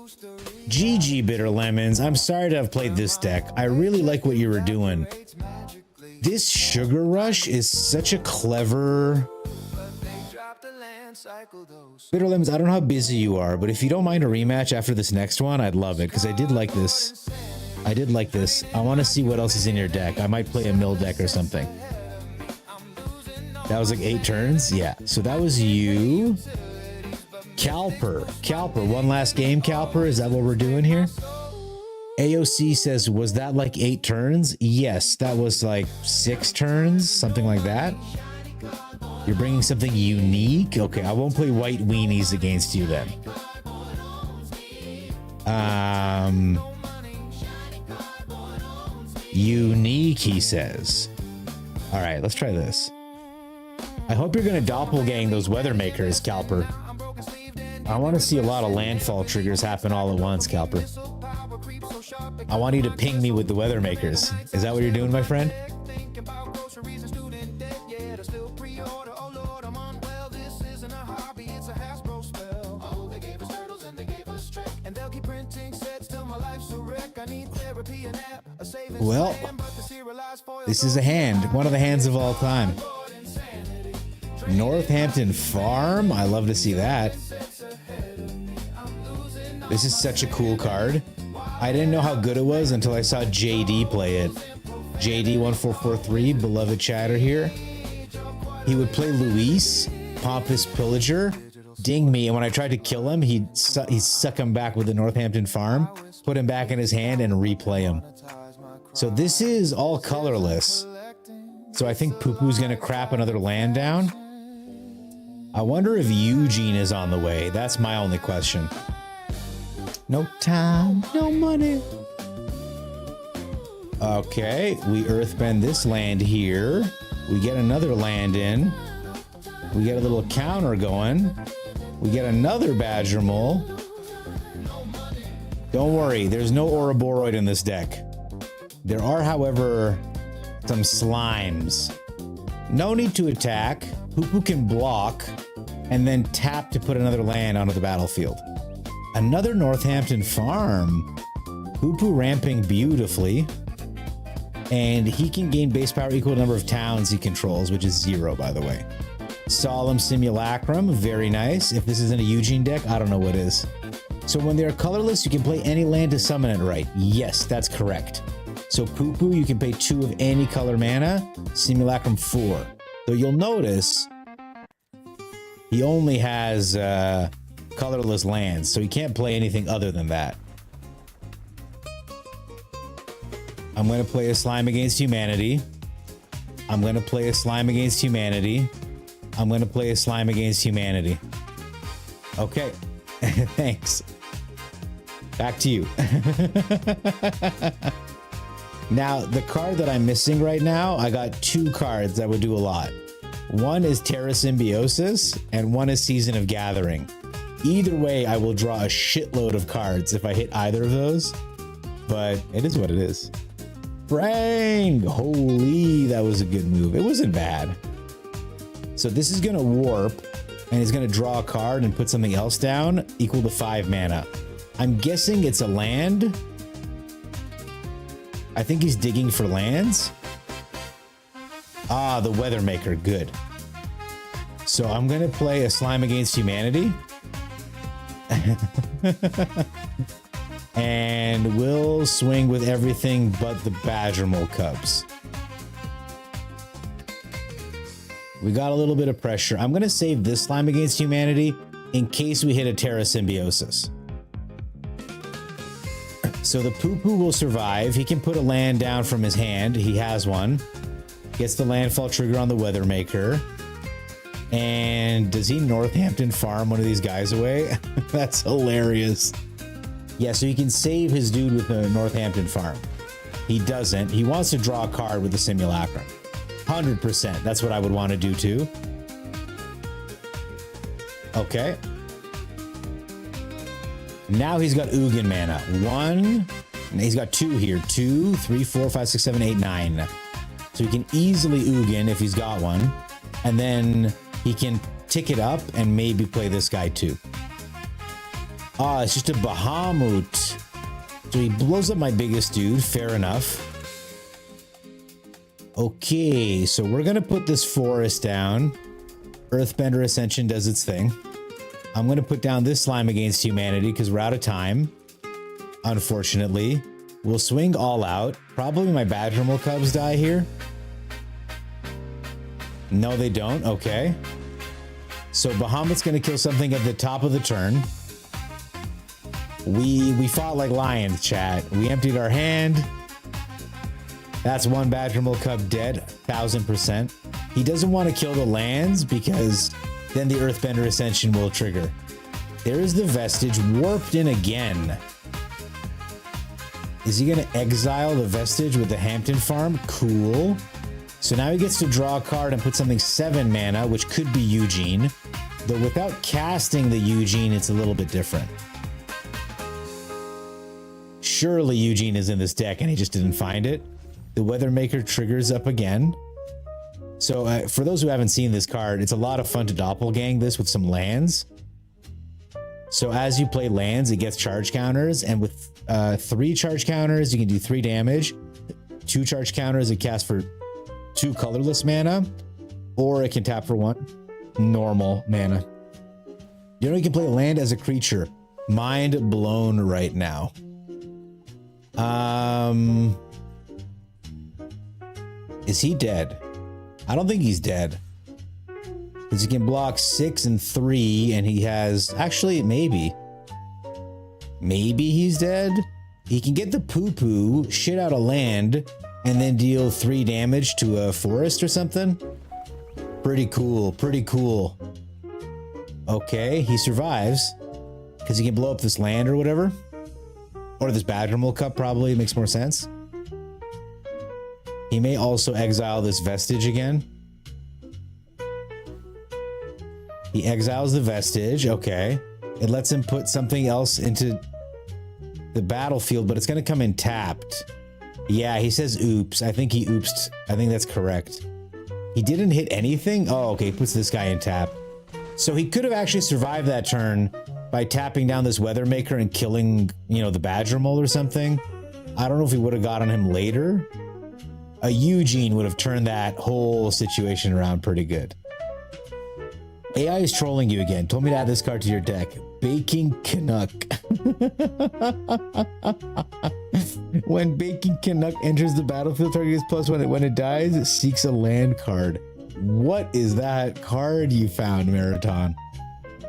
GG, Bitter Lemons. I'm sorry to have played this deck. I really like what you were doing. This Sugar Rush is such a clever... Bitter Lemons, I don't know how busy you are, but if you don't mind a rematch after this next one, I'd love it, because I did like this. I did like this. I want to see what else is in your deck. I might play a mill deck or something. That was like 8 turns? Yeah. So that was you. Calper. Calper. One last game, Calper. Is that what we're doing here? AOC says, was that like 8 turns? Yes, that was like 6 turns, something like that. You're bringing something unique? Okay, I won't play white weenies against you then. Unique, he says. All right, let's try this. I hope you're going to doppelgang those weather makers, Calper. I want to see a lot of landfall triggers happen all at once, Calper. I want you to ping me with the weather makers. Is that what you're doing, my friend? Well, this is a hand. One of the hands of all time. Northampton Farm. I love to see that. This is such a cool card. I didn't know how good it was until I saw JD play it. JD1443, beloved chatter here. He would play Luis, Pompous Pillager, ding me, and when I tried to kill him, he'd suck him back with the Northampton Farm, put him back in his hand, and replay him. So this is all colorless. So I think Poo-Poo's gonna crap another land down. I wonder if Eugene is on the way. That's my only question. No time, no money. Okay, we earthbend this land here. We get another land in. We get a little counter going. We get another Badger Mole. Don't worry, there's no Ouroboros in this deck. There are, however, some slimes. No need to attack. Poo-Poo can block and then tap to put another land onto the battlefield. Another Northampton farm. Poo-Poo ramping beautifully. And he can gain base power equal to the number of towns he controls, which is 0, by the way. Solemn Simulacrum, very nice. If this isn't a Eugene deck, I don't know what is. So when they're colorless, you can play any land to summon it, right? Yes, that's correct. So Poo-Poo, you can pay 2 of any color mana. Simulacrum 4. So you'll notice he only has colorless lands, so he can't play anything other than that. I'm going to play a Slime Against Humanity. I'm going to play a Slime Against Humanity. I'm going to play a Slime Against Humanity. Okay. Thanks. Back to you. Now, the card that I'm missing right now, I got 2 cards that would do a lot. One is Terra Symbiosis, and one is Season of Gathering. Either way, I will draw a shitload of cards if I hit either of those, but it is what it is. Brang! Holy, that was a good move. It wasn't bad. So this is going to warp, and he's going to draw a card and put something else down equal to 5 mana. I'm guessing it's a land. I think he's digging for lands. Ah, the Weathermaker, good. So I'm going to play a Slime Against Humanity. And we'll swing with everything but the Badger Mole Cubs. We got a little bit of pressure. I'm going to save this Slime Against Humanity in case we hit a Terra Symbiosis. So the Poo-Poo will survive. He can put a land down from his hand. He has one. Gets the landfall trigger on the Weathermaker. And does he Northampton farm one of these guys away? That's hilarious. Yeah, so he can save his dude with the Northampton farm. He doesn't. He wants to draw a card with the Simulacrum. 100%. That's what I would want to do too. Okay. Now he's got Ugin mana. 1. And he's got 2 here. 2, 3, 4, 5, 6, 7, 8, 9. So he can easily Ugin if he's got one. And then he can tick it up and maybe play this guy too. Ah, it's just a Bahamut. So he blows up my biggest dude. Fair enough. Okay, so we're going to put this forest down. Earthbender Ascension does its thing. I'm going to put down this Slime Against Humanity because we're out of time. Unfortunately. We'll swing all out. Probably my Badger Mole Cubs die here. No, they don't. Okay. So Bahamut's going to kill something at the top of the turn. We fought like lions, chat. We emptied our hand. That's one Badger Mole Cub dead. 1000%. He doesn't want to kill the lands because then the Earthbender Ascension will trigger. There is the Vestige warped in again. Is he going to exile the Vestige with the Hampton farm? Cool. So now he gets to draw a card and put something 7 mana, which could be Eugene. Though without casting the Eugene, it's a little bit different. Surely Eugene is in this deck and he just didn't find it. The Weathermaker triggers up again. So for those who haven't seen this card, it's a lot of fun to doppelgang this with some lands. So as you play lands, it gets charge counters. And with 3 charge counters, you can do 3 damage. 2 charge counters, it casts for 2 colorless mana. Or it can tap for 1 normal mana. You know, you can play land as a creature. Mind blown right now. Is he dead? I don't think he's dead. Because he can block 6 and 3, and he has... Actually, maybe. Maybe he's dead? He can get the Poo-Poo, shit out a land, and then deal 3 damage to a forest or something? Pretty cool, pretty cool. Okay, he survives. Because he can blow up this land or whatever. Or this Badger Mole Cup, probably. It makes more sense. He may also exile this vestige again. He exiles the vestige. Okay. It lets him put something else into the battlefield, but it's going to come in tapped. Yeah, he says oops. I think he oopsed. I think that's correct. He didn't hit anything? Oh, okay. He puts this guy in tap. So he could have actually survived that turn by tapping down this Weathermaker and killing, you know, the Badger Mole or something. I don't know if he would have got on him later. A Eugene would have turned that whole situation around pretty good. AI is trolling you again. Told me to add this card to your deck. Baking Canuck. When Baking Canuck enters the battlefield, target gets +1. When it dies, it seeks a land card. What is that card you found, Marathon?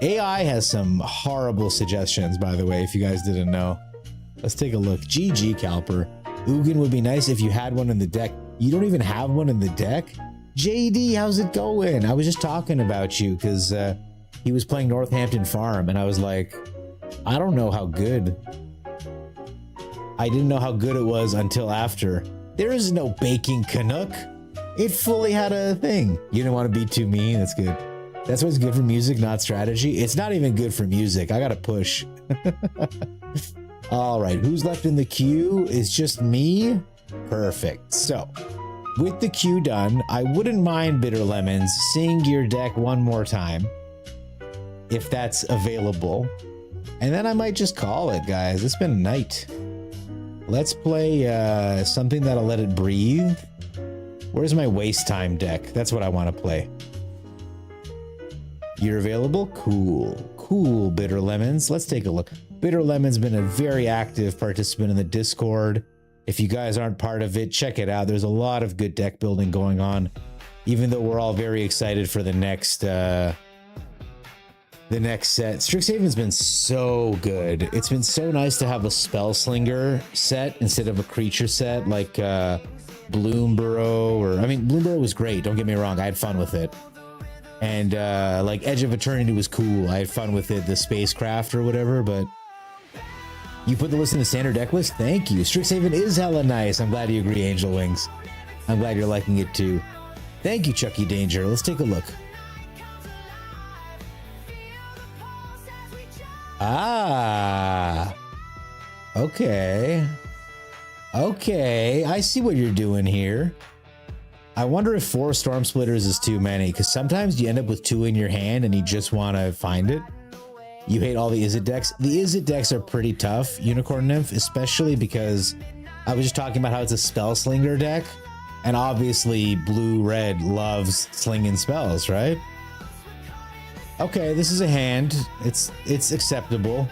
AI has some horrible suggestions, by the way, if you guys didn't know. Let's take a look. GG, Calper. Ugin would be nice if you had one in the deck. You don't even have one in the deck? JD, how's it going? I was just talking about you because he was playing Northampton Farm, and I was like, I don't know how good. I didn't know how good it was until after. There is no Baking Canuck. It fully had a thing. You didn't want to be too mean. That's good. That's what's good for music, not strategy. It's not even good for music. I gotta push. All right, who's left in the queue? It's just me. Perfect. So, with the queue done, I wouldn't mind Bitter Lemons seeing your deck one more time, if that's available. And then I might just call it, guys. It's been a night. Let's play something that'll let it breathe. Where's my waste time deck? That's what I want to play. You're available? Cool. Cool, Bitter Lemons. Let's take a look. Bitter Lemon's been a very active participant in the Discord. If you guys aren't part of it, check it out. There's a lot of good deck building going on, even though we're all very excited for the next set. Strixhaven's been so good. It's been so nice to have a Spellslinger set instead of a creature set like Bloomburrow, or I mean, Bloomburrow was great. Don't get me wrong. I had fun with it. And like Edge of Eternity was cool. I had fun with it, the spacecraft or whatever, but you put the list in the standard deck list? Thank you. Strixhaven is hella nice. I'm glad you agree, Angel Wings. I'm glad you're liking it too. Thank you, Chucky Danger. Let's take a look. Ah. Okay. Okay. I see what you're doing here. I wonder if 4 Storm Splitters is too many, because sometimes you end up with 2 in your hand and you just want to find it. You hate all the Izzet decks. The Izzet decks are pretty tough, Unicorn Nymph, especially because I was just talking about how it's a Spellslinger deck, and obviously blue-red loves slinging spells, right? Okay, this is a hand. It's acceptable.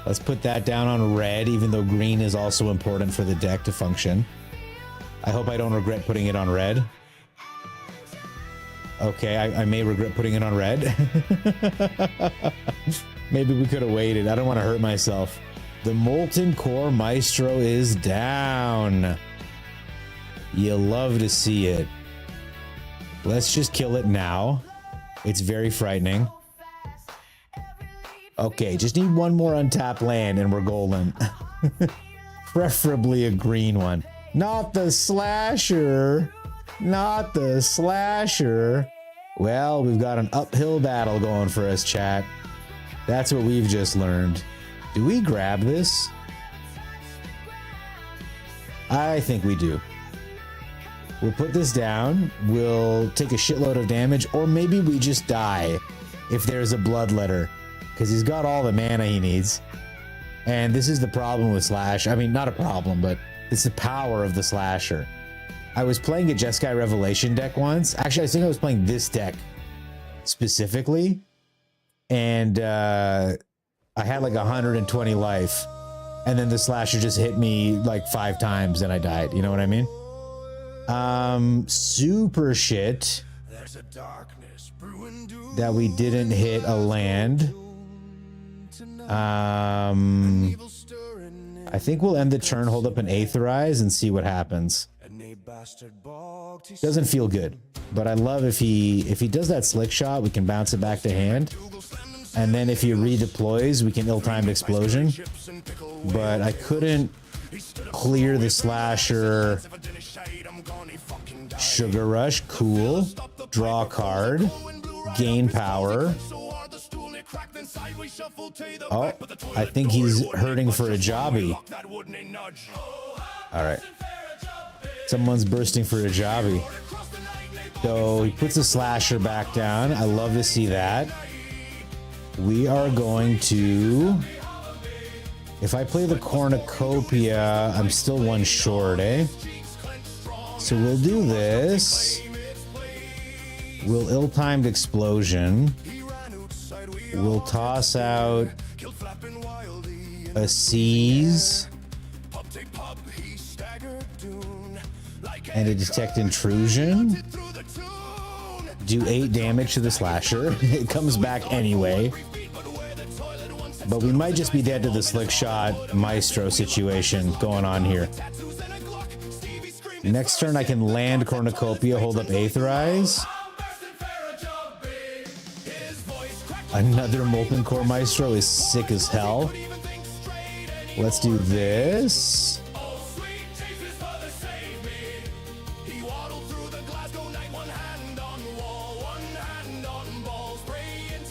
Let's put that down on red, even though green is also important for the deck to function. I hope I don't regret putting it on red. Okay, I may regret putting it on red. Maybe we could have waited. I don't want to hurt myself. The Molten Core Maestro is down. You love to see it. Let's just kill it now. It's very frightening. Okay, just need one more untapped land and we're golden. Preferably a green one. Not the slasher. Not the slasher. Well, we've got an uphill battle going for us, chat. That's what we've just learned. Do we grab this? I think we do. We'll put this down. We'll take a shitload of damage, or maybe we just die if there's a Bloodletter, because he's got all the mana he needs. And this is the problem with Slash. I mean, not a problem, but it's the power of the Slasher. I was playing a Jeskai Revelation deck once. Actually, I think I was playing this deck specifically. And I had like 120 life. And then the Slasher just hit me like 5 times and I died. You know what I mean? Super shit that we didn't hit a land. I think we'll end the turn, hold up an Aetherize, and see what happens. Doesn't feel good, but I love if he does that slick shot, we can bounce it back to hand, and then if he redeploys, we can ill-timed explosion. But I couldn't Clear the slasher. Sugar Rush, cool. Draw a card. Gain power. Oh, I think he's hurting for a jobby. All right. Someone's bursting for a jobby. So he puts the slasher back down. I love to see that. We are going to... If I play the cornucopia, I'm still one short, eh? So we'll do this. We'll ill-timed explosion. We'll toss out a seize and a detect intrusion. Do 8 damage to the slasher. It comes back anyway. But we might just be dead to the slick shot maestro situation going on here. Next turn I can land cornucopia, hold up Aetherize. Another Molten Core Maestro is sick as hell. Let's do this.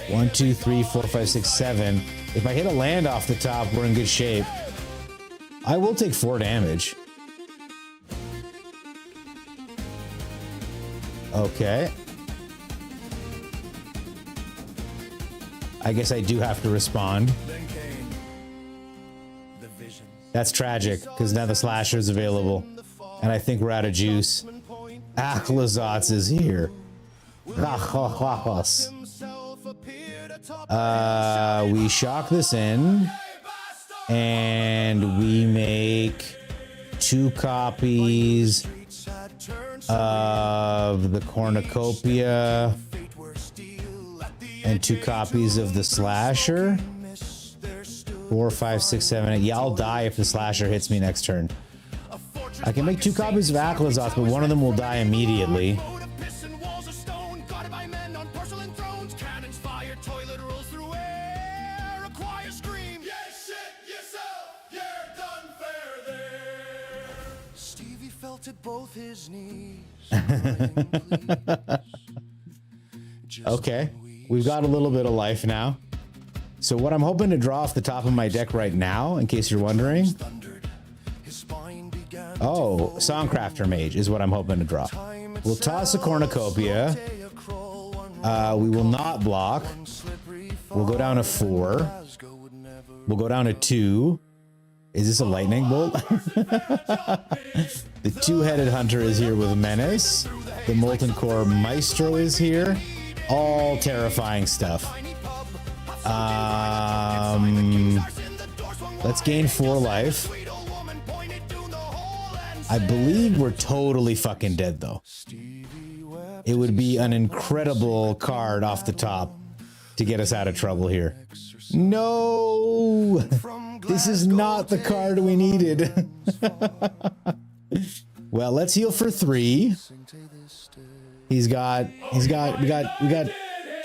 One, two, three, four, five, six, seven. If I hit a land off the top, we're in good shape. I will take 4 damage. Okay. I guess I do have to respond. That's tragic, because now the slasher is available. And I think we're out of juice. Achlazotz is here. We shock this in. And we make 2 copies of the cornucopia and 2 copies of the slasher. 4, 5, 6, 7, 8. Yeah, I'll die if the slasher hits me next turn. I can make 2 copies of Achlazotz, but one of them will die immediately. Okay, we've got a little bit of life now. So what I'm hoping to draw off the top of my deck right now, in case you're wondering. Oh, Songcrafter Mage is what I'm hoping to draw. We'll toss a cornucopia. We will not block. We'll go down to 4. We'll go down to 2. Is this a lightning bolt? The 2-headed hunter is here with Menace. The Molten Core Maestro is here. All terrifying stuff. Let's gain 4 life. I believe we're totally fucking dead, though. It would be an incredible card off the top to get us out of trouble here. No! This is not the card we needed. Well, let's heal for 3. We got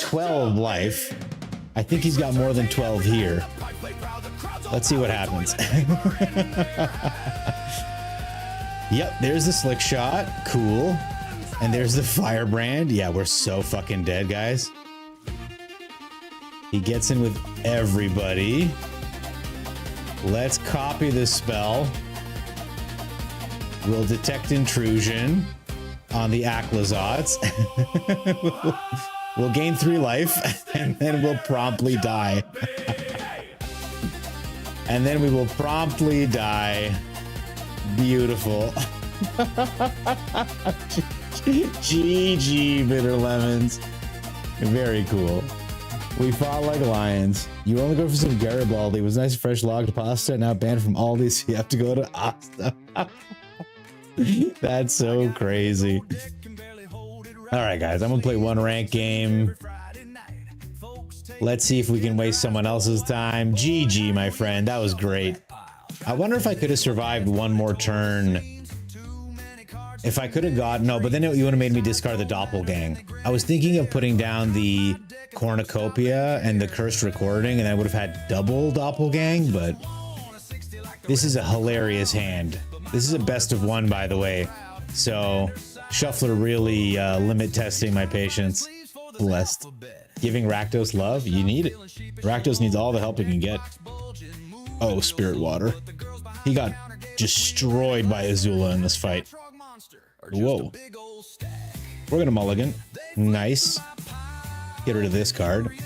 12 life. I think he's got more than 12 here. Let's see what happens. Yep, there's the slick shot. Cool. And there's the firebrand. Yeah, we're so fucking dead, guys. He gets in with everybody. Let's copy this spell. We'll detect intrusion on the Achlazotz. We'll gain 3 life, and then we'll promptly die. And then we will promptly die. Beautiful. GG, Bitter Lemons. Very cool. We fought like lions. You only go for some Garibaldi. It was nice fresh logged pasta. Now banned from Aldi, so you have to go to Asta. That's so crazy. All right, guys, I'm gonna play 1 rank game. Let's see if we can waste someone else's time. GG, my friend. That was great. I wonder if I could have survived 1 more turn. If I could have got... No, but then you would have made me discard the Doppelgang. I was thinking of putting down the Cornucopia and the Cursed Recording, and I would have had double Doppelgang, but This is a hilarious hand. This is a best of one, by the way. So Shuffler really limit testing my patience. Blessed. Giving Rakdos love? You need it. Rakdos needs all the help he can get. Oh, Spirit Water. He got destroyed by Azula in this fight. Whoa. We're gonna mulligan. Nice. Get rid of this card.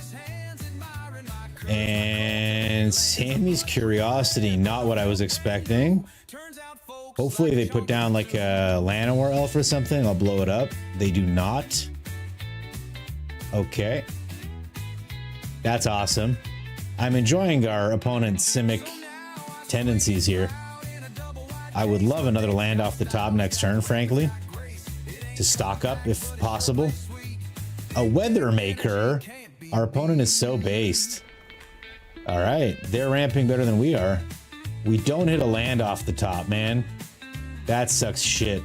And Sammy's Curiosity, not what I was expecting. Hopefully they put down like a Llanowar elf or something. I'll blow it up. They do not. Okay. That's awesome. I'm enjoying our opponent's Simic tendencies here. I would love another land off the top next turn, frankly. To stock up if possible. A Weather Maker. Our opponent is so based. All right, they're ramping better than we are. We don't hit a land off the top, man. That sucks shit.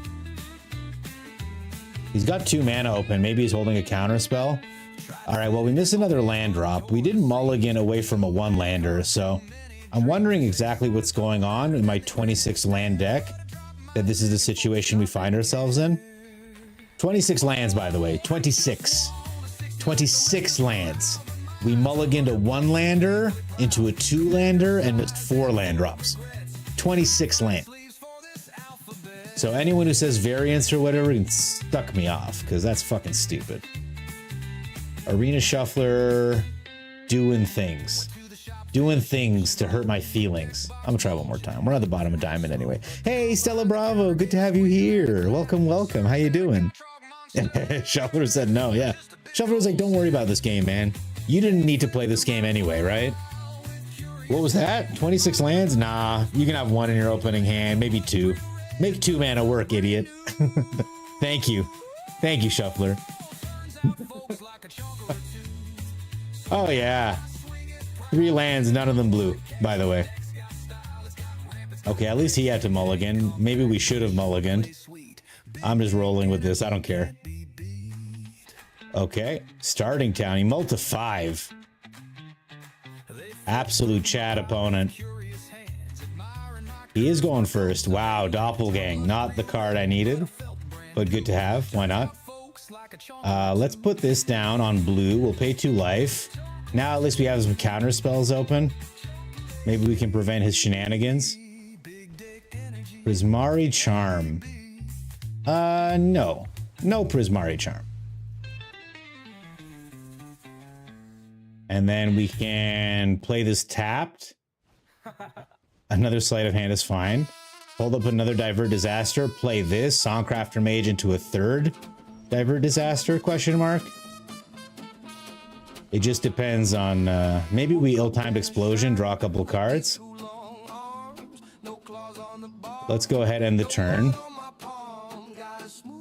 He's got 2 mana open. Maybe he's holding a counter spell. All right, well, we missed another land drop. We didn't mulligan away from a 1-lander, so I'm wondering exactly what's going on in my 26 land deck, that this is the situation we find ourselves in. 26 lands, by the way. 26. 26 lands. We mulliganed a 1-lander into a 2-lander and missed 4 land drops. 26 land. So anyone who says variance or whatever can suck me off, because that's fucking stupid. Arena Shuffler doing things. Doing things to hurt my feelings. I'm gonna try one more time. We're at the bottom of Diamond anyway. Hey, Stella Bravo, good to have you here. Welcome, welcome. How you doing? Shuffler said no, yeah. Shuffler was like, don't worry about this game, man. You didn't need to play this game anyway, right? What was that? 26 lands? Nah, you can have 1 in your opening hand, maybe 2. Make 2 mana work, idiot. Thank you. Thank you, Shuffler. Oh, yeah. 3 lands, none of them blue, by the way. Okay, at least he had to mulligan. Maybe we should have mulliganed. I'm just rolling with this. I don't care. Okay, starting town. He mulled to 5. Absolute Chad opponent. He is going first. Wow, Doppelgang. Not the card I needed, but good to have. Why not? Let's put this down on blue. We'll pay 2 life. Now at least we have some counter spells open. Maybe we can prevent his shenanigans. Prismari Charm. No. No Prismari Charm. And then we can play this tapped. Another sleight of hand is fine. Hold up another Divert Disaster. Play this Songcrafter Mage into a 3rd Divert Disaster, question mark. It just depends on, maybe we ill-timed Explosion, draw a couple cards. Let's go ahead and end the turn.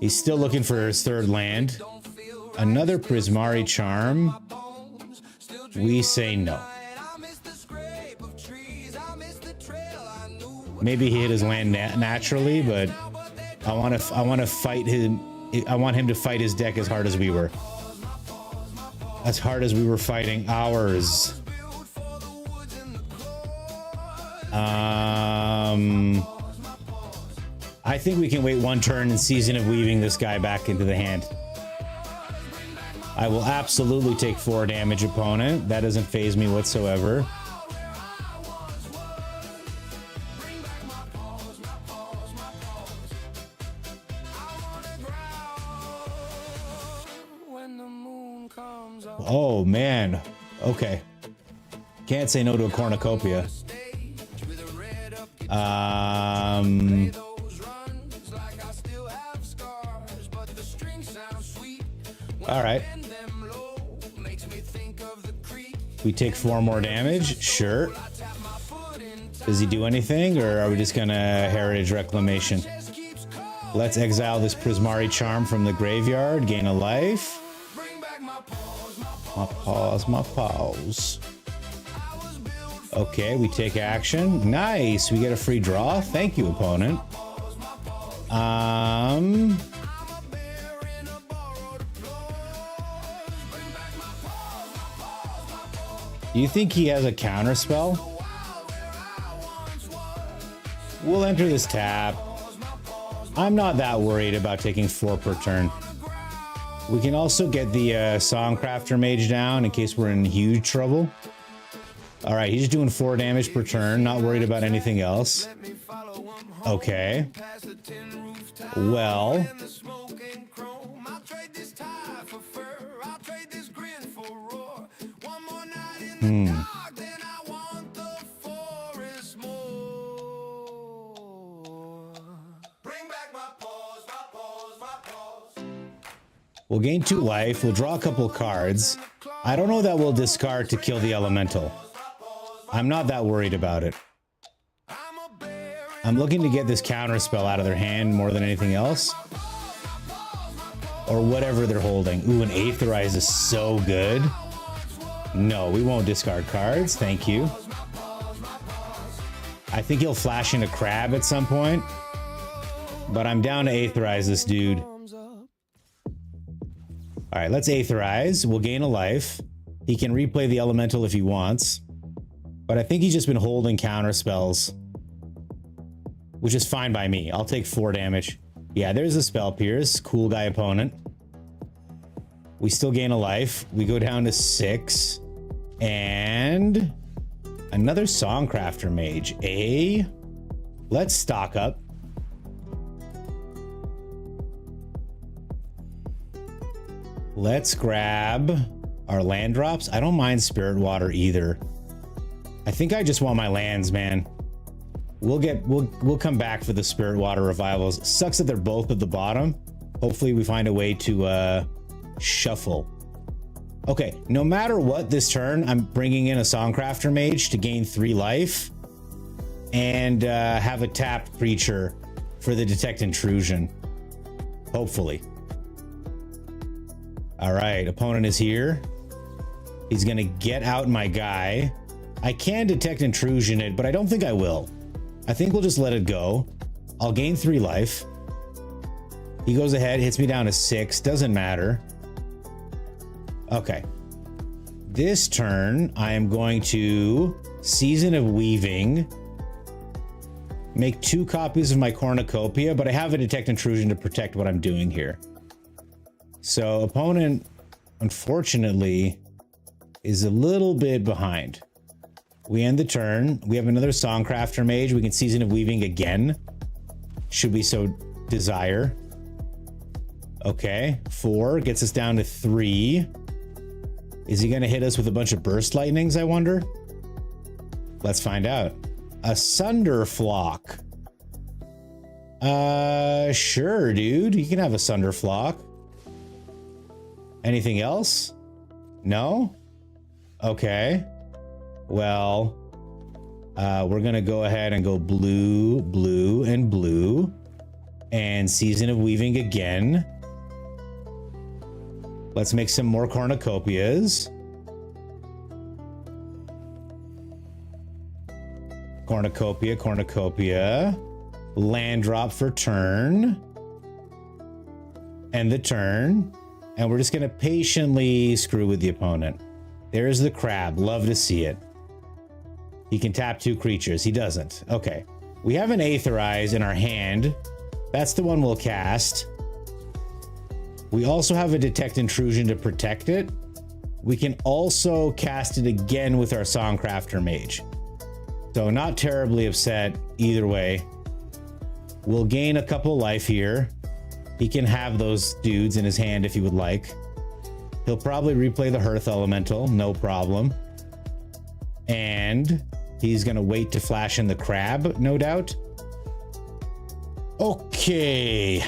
He's still looking for his 3rd land. Another Prismari Charm. We say no. Maybe he hit his land naturally, but I want to fight him. I want him to fight his deck as hard as we were. As hard as we were fighting ours. I think we can wait 1 turn and Season of Weaving this guy back into the hand. I will absolutely take 4 damage, opponent. That doesn't faze me whatsoever. Oh, man. Okay. Can't say no to a cornucopia. All right. We take 4 more damage. Sure. Does he do anything, or are we just gonna Heritage Reclamation? Let's exile this Prismari Charm from the graveyard. Gain a life. My paws. Okay, we take action. Nice. We get a free draw. Thank you, opponent. Do you think he has a counter spell? We'll enter this tap. I'm not that worried about taking 4 per turn. We can also get the Songcrafter Mage down in case we're in huge trouble. All right, he's doing 4 damage per turn. Not worried about anything else. Okay. Well. We'll gain 2 life. We'll draw a couple cards. I don't know that we'll discard to kill the elemental. I'm not that worried about it. I'm looking to get this counter spell out of their hand more than anything else. Or whatever they're holding. Ooh, an Aetherize is so good. No, we won't discard cards. Thank you. I think he'll flash in a crab at some point. But I'm down to Aetherize this dude. Alright, let's Aetherize. We'll gain a life. He can replay the elemental if he wants. But I think he's just been holding counter spells. Which is fine by me. I'll take 4 damage. Yeah, there's a Spell Pierce. Cool guy opponent. We still gain a life. We go down to 6. And another Songcrafter Mage. Let's stock up. Let's grab our land drops. I don't mind Spirit Water either. I think I just want my lands, man. We'll come back for the Spirit Water revivals. Sucks that they're both at the bottom. Hopefully we find a way to shuffle. Okay, no matter what this turn, I'm bringing in a Songcrafter Mage to gain 3 life and have a tapped creature for the Detect Intrusion. Hopefully. All right, opponent is here. He's gonna get out my guy. I can Detect Intrusion it, but I don't think I will. I think we'll just let it go. I'll gain 3 life. He goes ahead, hits me down to 6, doesn't matter. Okay. This turn, I am going to Season of Weaving. Make 2 copies of my Cornucopia, but I have a Detect Intrusion to protect what I'm doing here. So opponent, unfortunately, is a little bit behind. We end the turn. We have another Songcrafter Mage. We can Season of Weaving again, should we so desire. Okay, 4 gets us down to 3. Is he going to hit us with a bunch of Burst Lightnings, I wonder? Let's find out. A Sunderflock. Sure, dude. You can have a Sunderflock. Anything else? No? Okay. Well, we're gonna go ahead and go blue, blue, and blue. And Season of Weaving again. Let's make some more Cornucopias. Cornucopia, Cornucopia. Land drop for turn. End the turn. And we're just going to patiently screw with the opponent. There's the crab. Love to see it. He can tap 2 creatures. He doesn't. Okay. We have an Aetherize in our hand. That's the one we'll cast. We also have a Detect Intrusion to protect it. We can also cast it again with our Songcrafter Mage. So not terribly upset either way. We'll gain a couple life here. He can have those dudes in his hand if he would like. He'll probably replay the Hearth Elemental, no problem. And he's gonna wait to flash in the crab, no doubt. Okay.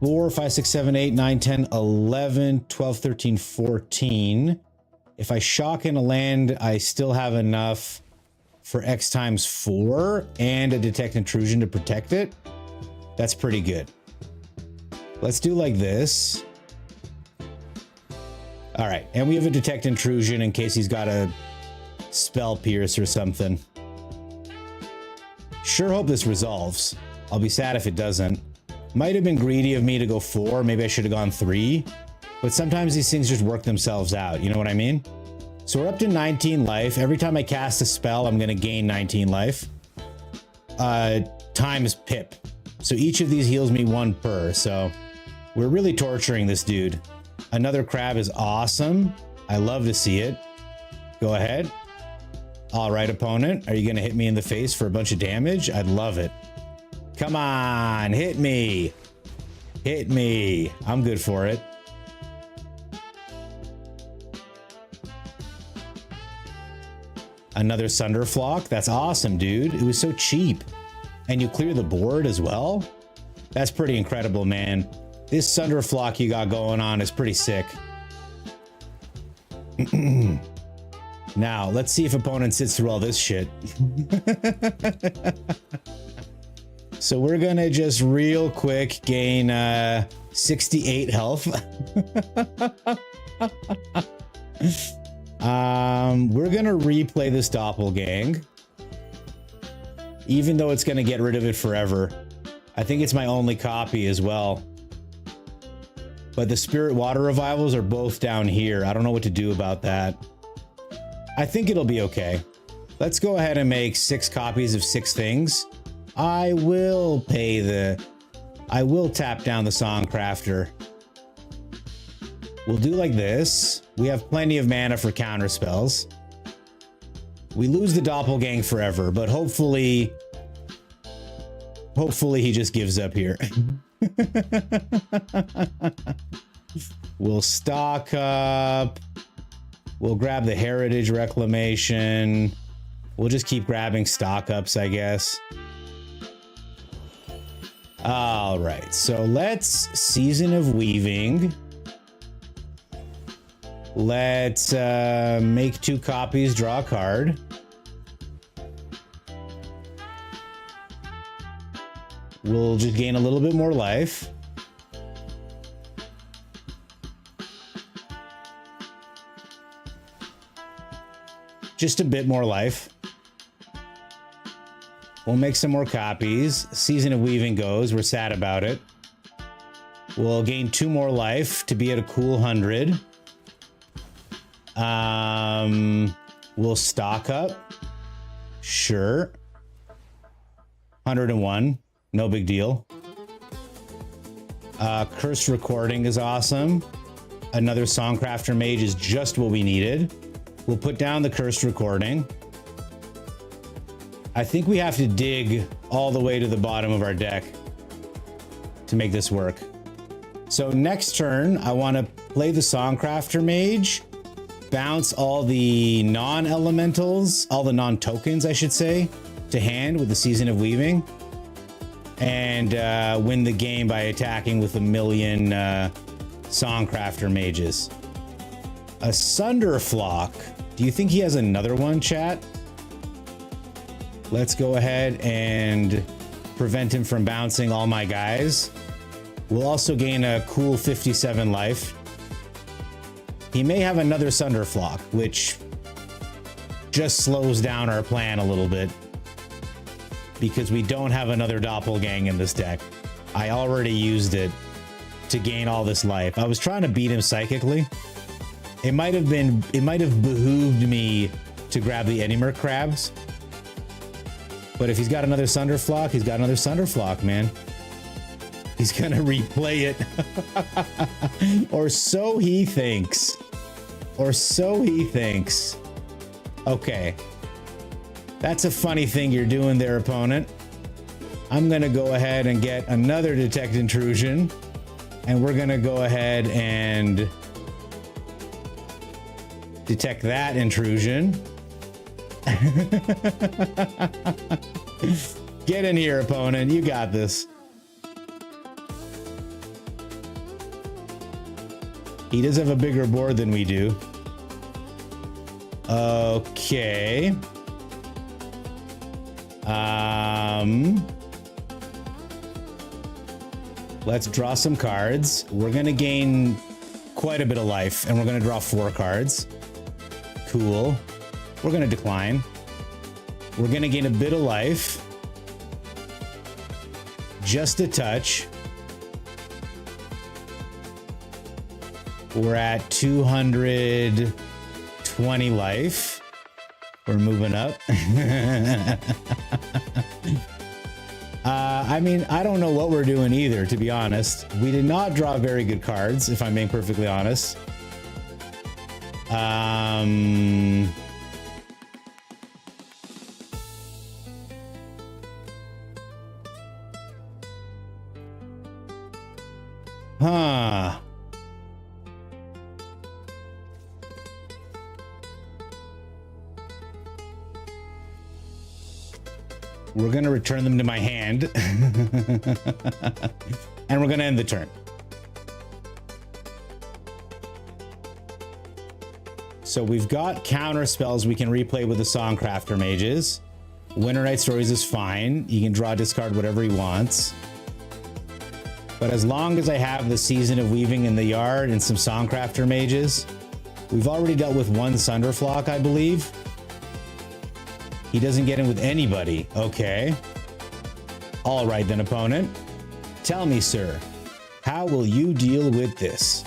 4, 5, 6, 7, 8, 9, 10, 11, 12, 13, 14. If I shock in a land, I still have enough for X times 4 and a Detect Intrusion to protect it. That's pretty good. Let's do like this. All right, and we have a Detect Intrusion in case he's got a Spell Pierce or something. Sure hope this resolves. I'll be sad if it doesn't. Might have been greedy of me to go 4. Maybe I should have gone 3. But sometimes these things just work themselves out. You know what I mean? So we're up to 19 life. Every time I cast a spell, I'm going to gain 19 life. times pip. So each of these heals me 1 per. So we're really torturing this dude. Another crab is awesome. I love to see it. Go ahead. All right, opponent. Are you going to hit me in the face for a bunch of damage? I'd love it. Come on, hit me. Hit me. I'm good for it. Another Sunderflock. That's awesome, dude. It was so cheap. And you clear the board as well? That's pretty incredible, man. This Sunderflock you got going on is pretty sick. Now, let's see if opponent sits through all this shit. So we're gonna just real quick gain 68 health. We're gonna replay this doppelgang. Even though it's gonna get rid of it forever. I think it's my only copy as well. But the Spirit Water Revivals are both down here. I don't know what to do about that. I think it'll be okay. Let's go ahead and make 6 copies of 6 things. I will tap down the Song Crafter. We'll do like this. We have plenty of mana for counter spells. We lose the doppelgang forever, but hopefully he just gives up here. We'll stock up. We'll grab the Heritage Reclamation. We'll just keep grabbing stock ups, I guess. All right, so let's Season of Weaving. Let's make 2 copies, draw a card. We'll just gain a little bit more life. Just a bit more life. We'll make some more copies. Season of Weaving goes. We're sad about it. We'll gain 2 more life to be at a cool 100. We'll stock up. Sure. 101. No big deal. Cursed Recording is awesome. Another Songcrafter Mage is just what we needed. We'll put down the Cursed Recording. I think we have to dig all the way to the bottom of our deck to make this work. So next turn, I want to play the Songcrafter Mage, bounce all the non-elementals, all the non-tokens, I should say, to hand with the Season of Weaving, and win the game by attacking with 1,000,000 Songcrafter Mages. A Sunderflock. Do you think he has another one, chat? Let's go ahead and prevent him from bouncing all my guys. We'll also gain a cool 57 life. He may have another Sunderflock, which just slows down our plan a little bit because we don't have another Doppelgang in this deck. I already used it to gain all this life. I was trying to beat him psychically. It might have behooved me to grab the Edimer crabs. But if he's got another Sunderflock, he's got another Sunderflock, man. He's gonna replay it. Or so he thinks. Or so he thinks. Okay. That's a funny thing you're doing there, opponent. I'm gonna go ahead and get another Detect Intrusion. And we're gonna go ahead and detect that intrusion. Get in here, opponent. You got this. He does have a bigger board than we do. Okay. Let's draw some cards. We're gonna gain quite a bit of life, and we're gonna draw 4 cards. Cool. We're gonna decline. We're gonna gain a bit of life. Just a touch. We're at 220 life. We're moving up. I mean, I don't know what we're doing either, to be honest. We did not draw very good cards, if I'm being perfectly honest. Huh. We're going to return them to my hand. And we're going to end the turn. So we've got counter spells we can replay with the Songcrafter mages. Winter Night Stories is fine. He can draw, discard whatever he wants. But as long as I have the Season of Weaving in the yard and some Songcrafter mages, we've already dealt with one Sunderflock, I believe. He doesn't get in with anybody. Okay. All right then, opponent. Tell me, sir, how will you deal with this?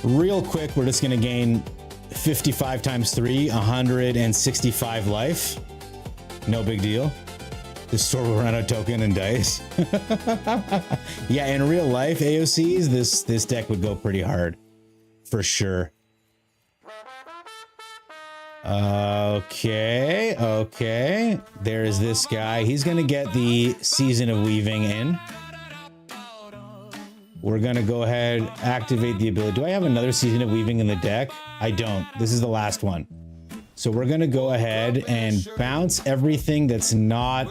Real quick, we're just going to gain 55 times 3, 165 life. No big deal. The store will run out of token and dice. Yeah, in real life, AOCs, this deck would go pretty hard. For sure. Okay. There's this guy. He's going to get the Season of Weaving in. We're going to go ahead, activate the ability. Do I have another Season of Weaving in the deck? I don't. This is the last one. So we're going to go ahead and bounce everything that's not...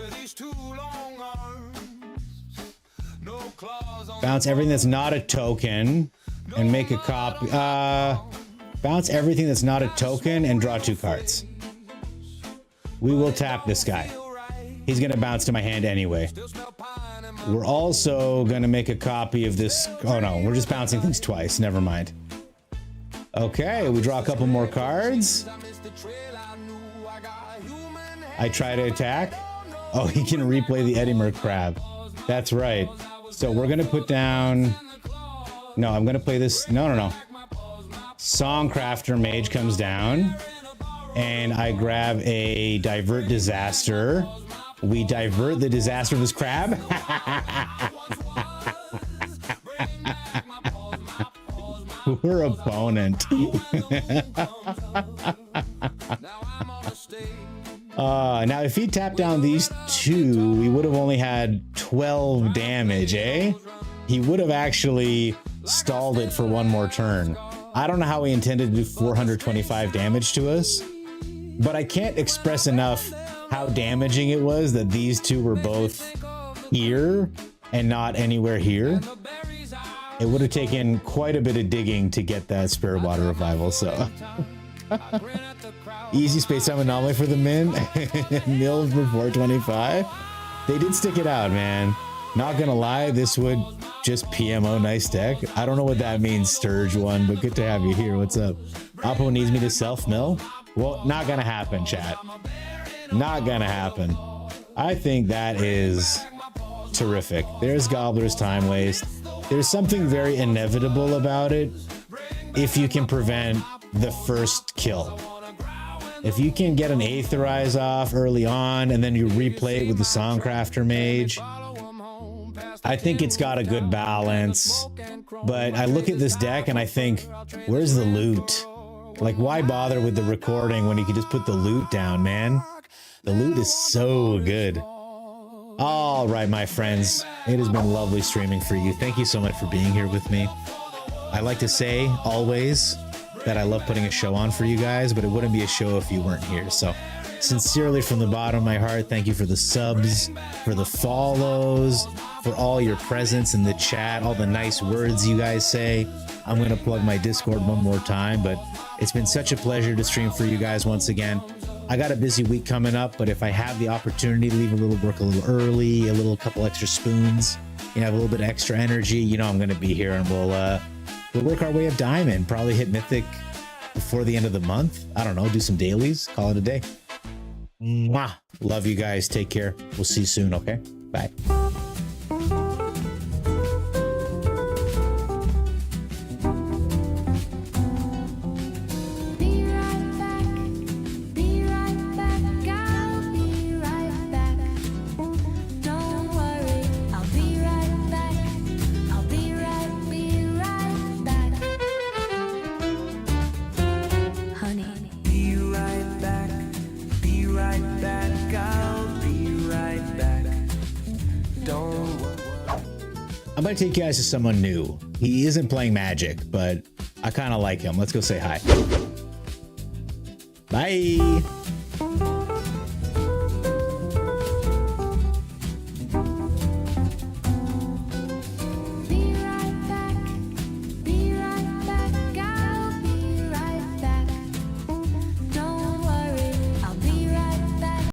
Bounce everything that's not a token and make a copy. Bounce everything that's not a token and draw 2 cards. We will tap this guy. He's going to bounce to my hand anyway. We're also going to make a copy of this. Oh no, we're just bouncing things twice. Never mind. Okay, we draw a couple more cards. I try to attack. Oh, he can replay the Edimer Crab. That's right. So we're going to put down... No, I'm going to play this... No. Songcrafter Mage comes down. And I grab a Divert Disaster. We divert the disaster of this crab. Poor opponent. Now, if he tapped down these 2, we would have only had 12 damage, eh? He would have actually stalled it for one more turn. I don't know how he intended to do 425 damage to us, but I can't express enough how damaging it was that these 2 were both here and not anywhere here. It would have taken quite a bit of digging to get that Spirit Water Revival, so... Easy space time anomaly for the min. Mill for 425. They did stick it out, man. Not gonna lie, this would just PMO nice deck. I don't know what that means, Sturge one, but good to have you here. What's up? Oppo needs me to self-mill? Well, not gonna happen, chat. Not gonna happen. I think that is terrific. There's Gobbler's Time Waste. There's something very inevitable about it if you can prevent the first kill. If you can get an Aetherize off early on and then you replay it with the Songcrafter Mage, I think it's got a good balance. But I look at this deck and I think, where's the loot? Like, why bother with the recording when you can just put the loot down, man? The loot is so good. All right, my friends, it has been lovely streaming for you. Thank you so much for being here with me. I like to say always that I love putting a show on for you guys, but it wouldn't be a show if you weren't here. So sincerely from the bottom of my heart, thank you for the subs, for the follows, for all your presence in the chat, all the nice words you guys say. I'm going to plug my Discord one more time, but it's been such a pleasure to stream for you guys once again. I got a busy week coming up, but if I have the opportunity to leave a little work a little early, a couple extra spoons, you know, have a little bit of extra energy, you know I'm going to be here, and we'll work our way up Diamond, probably hit Mythic before the end of the month. I don't know, do some dailies, call it a day. Mwah. Love you guys. Take care. We'll see you soon, okay? Bye. Be right back. Be right back. I'll be right back. I'm gonna take you guys to someone new. He isn't playing Magic, but I kind of like him. Let's go say hi. Bye.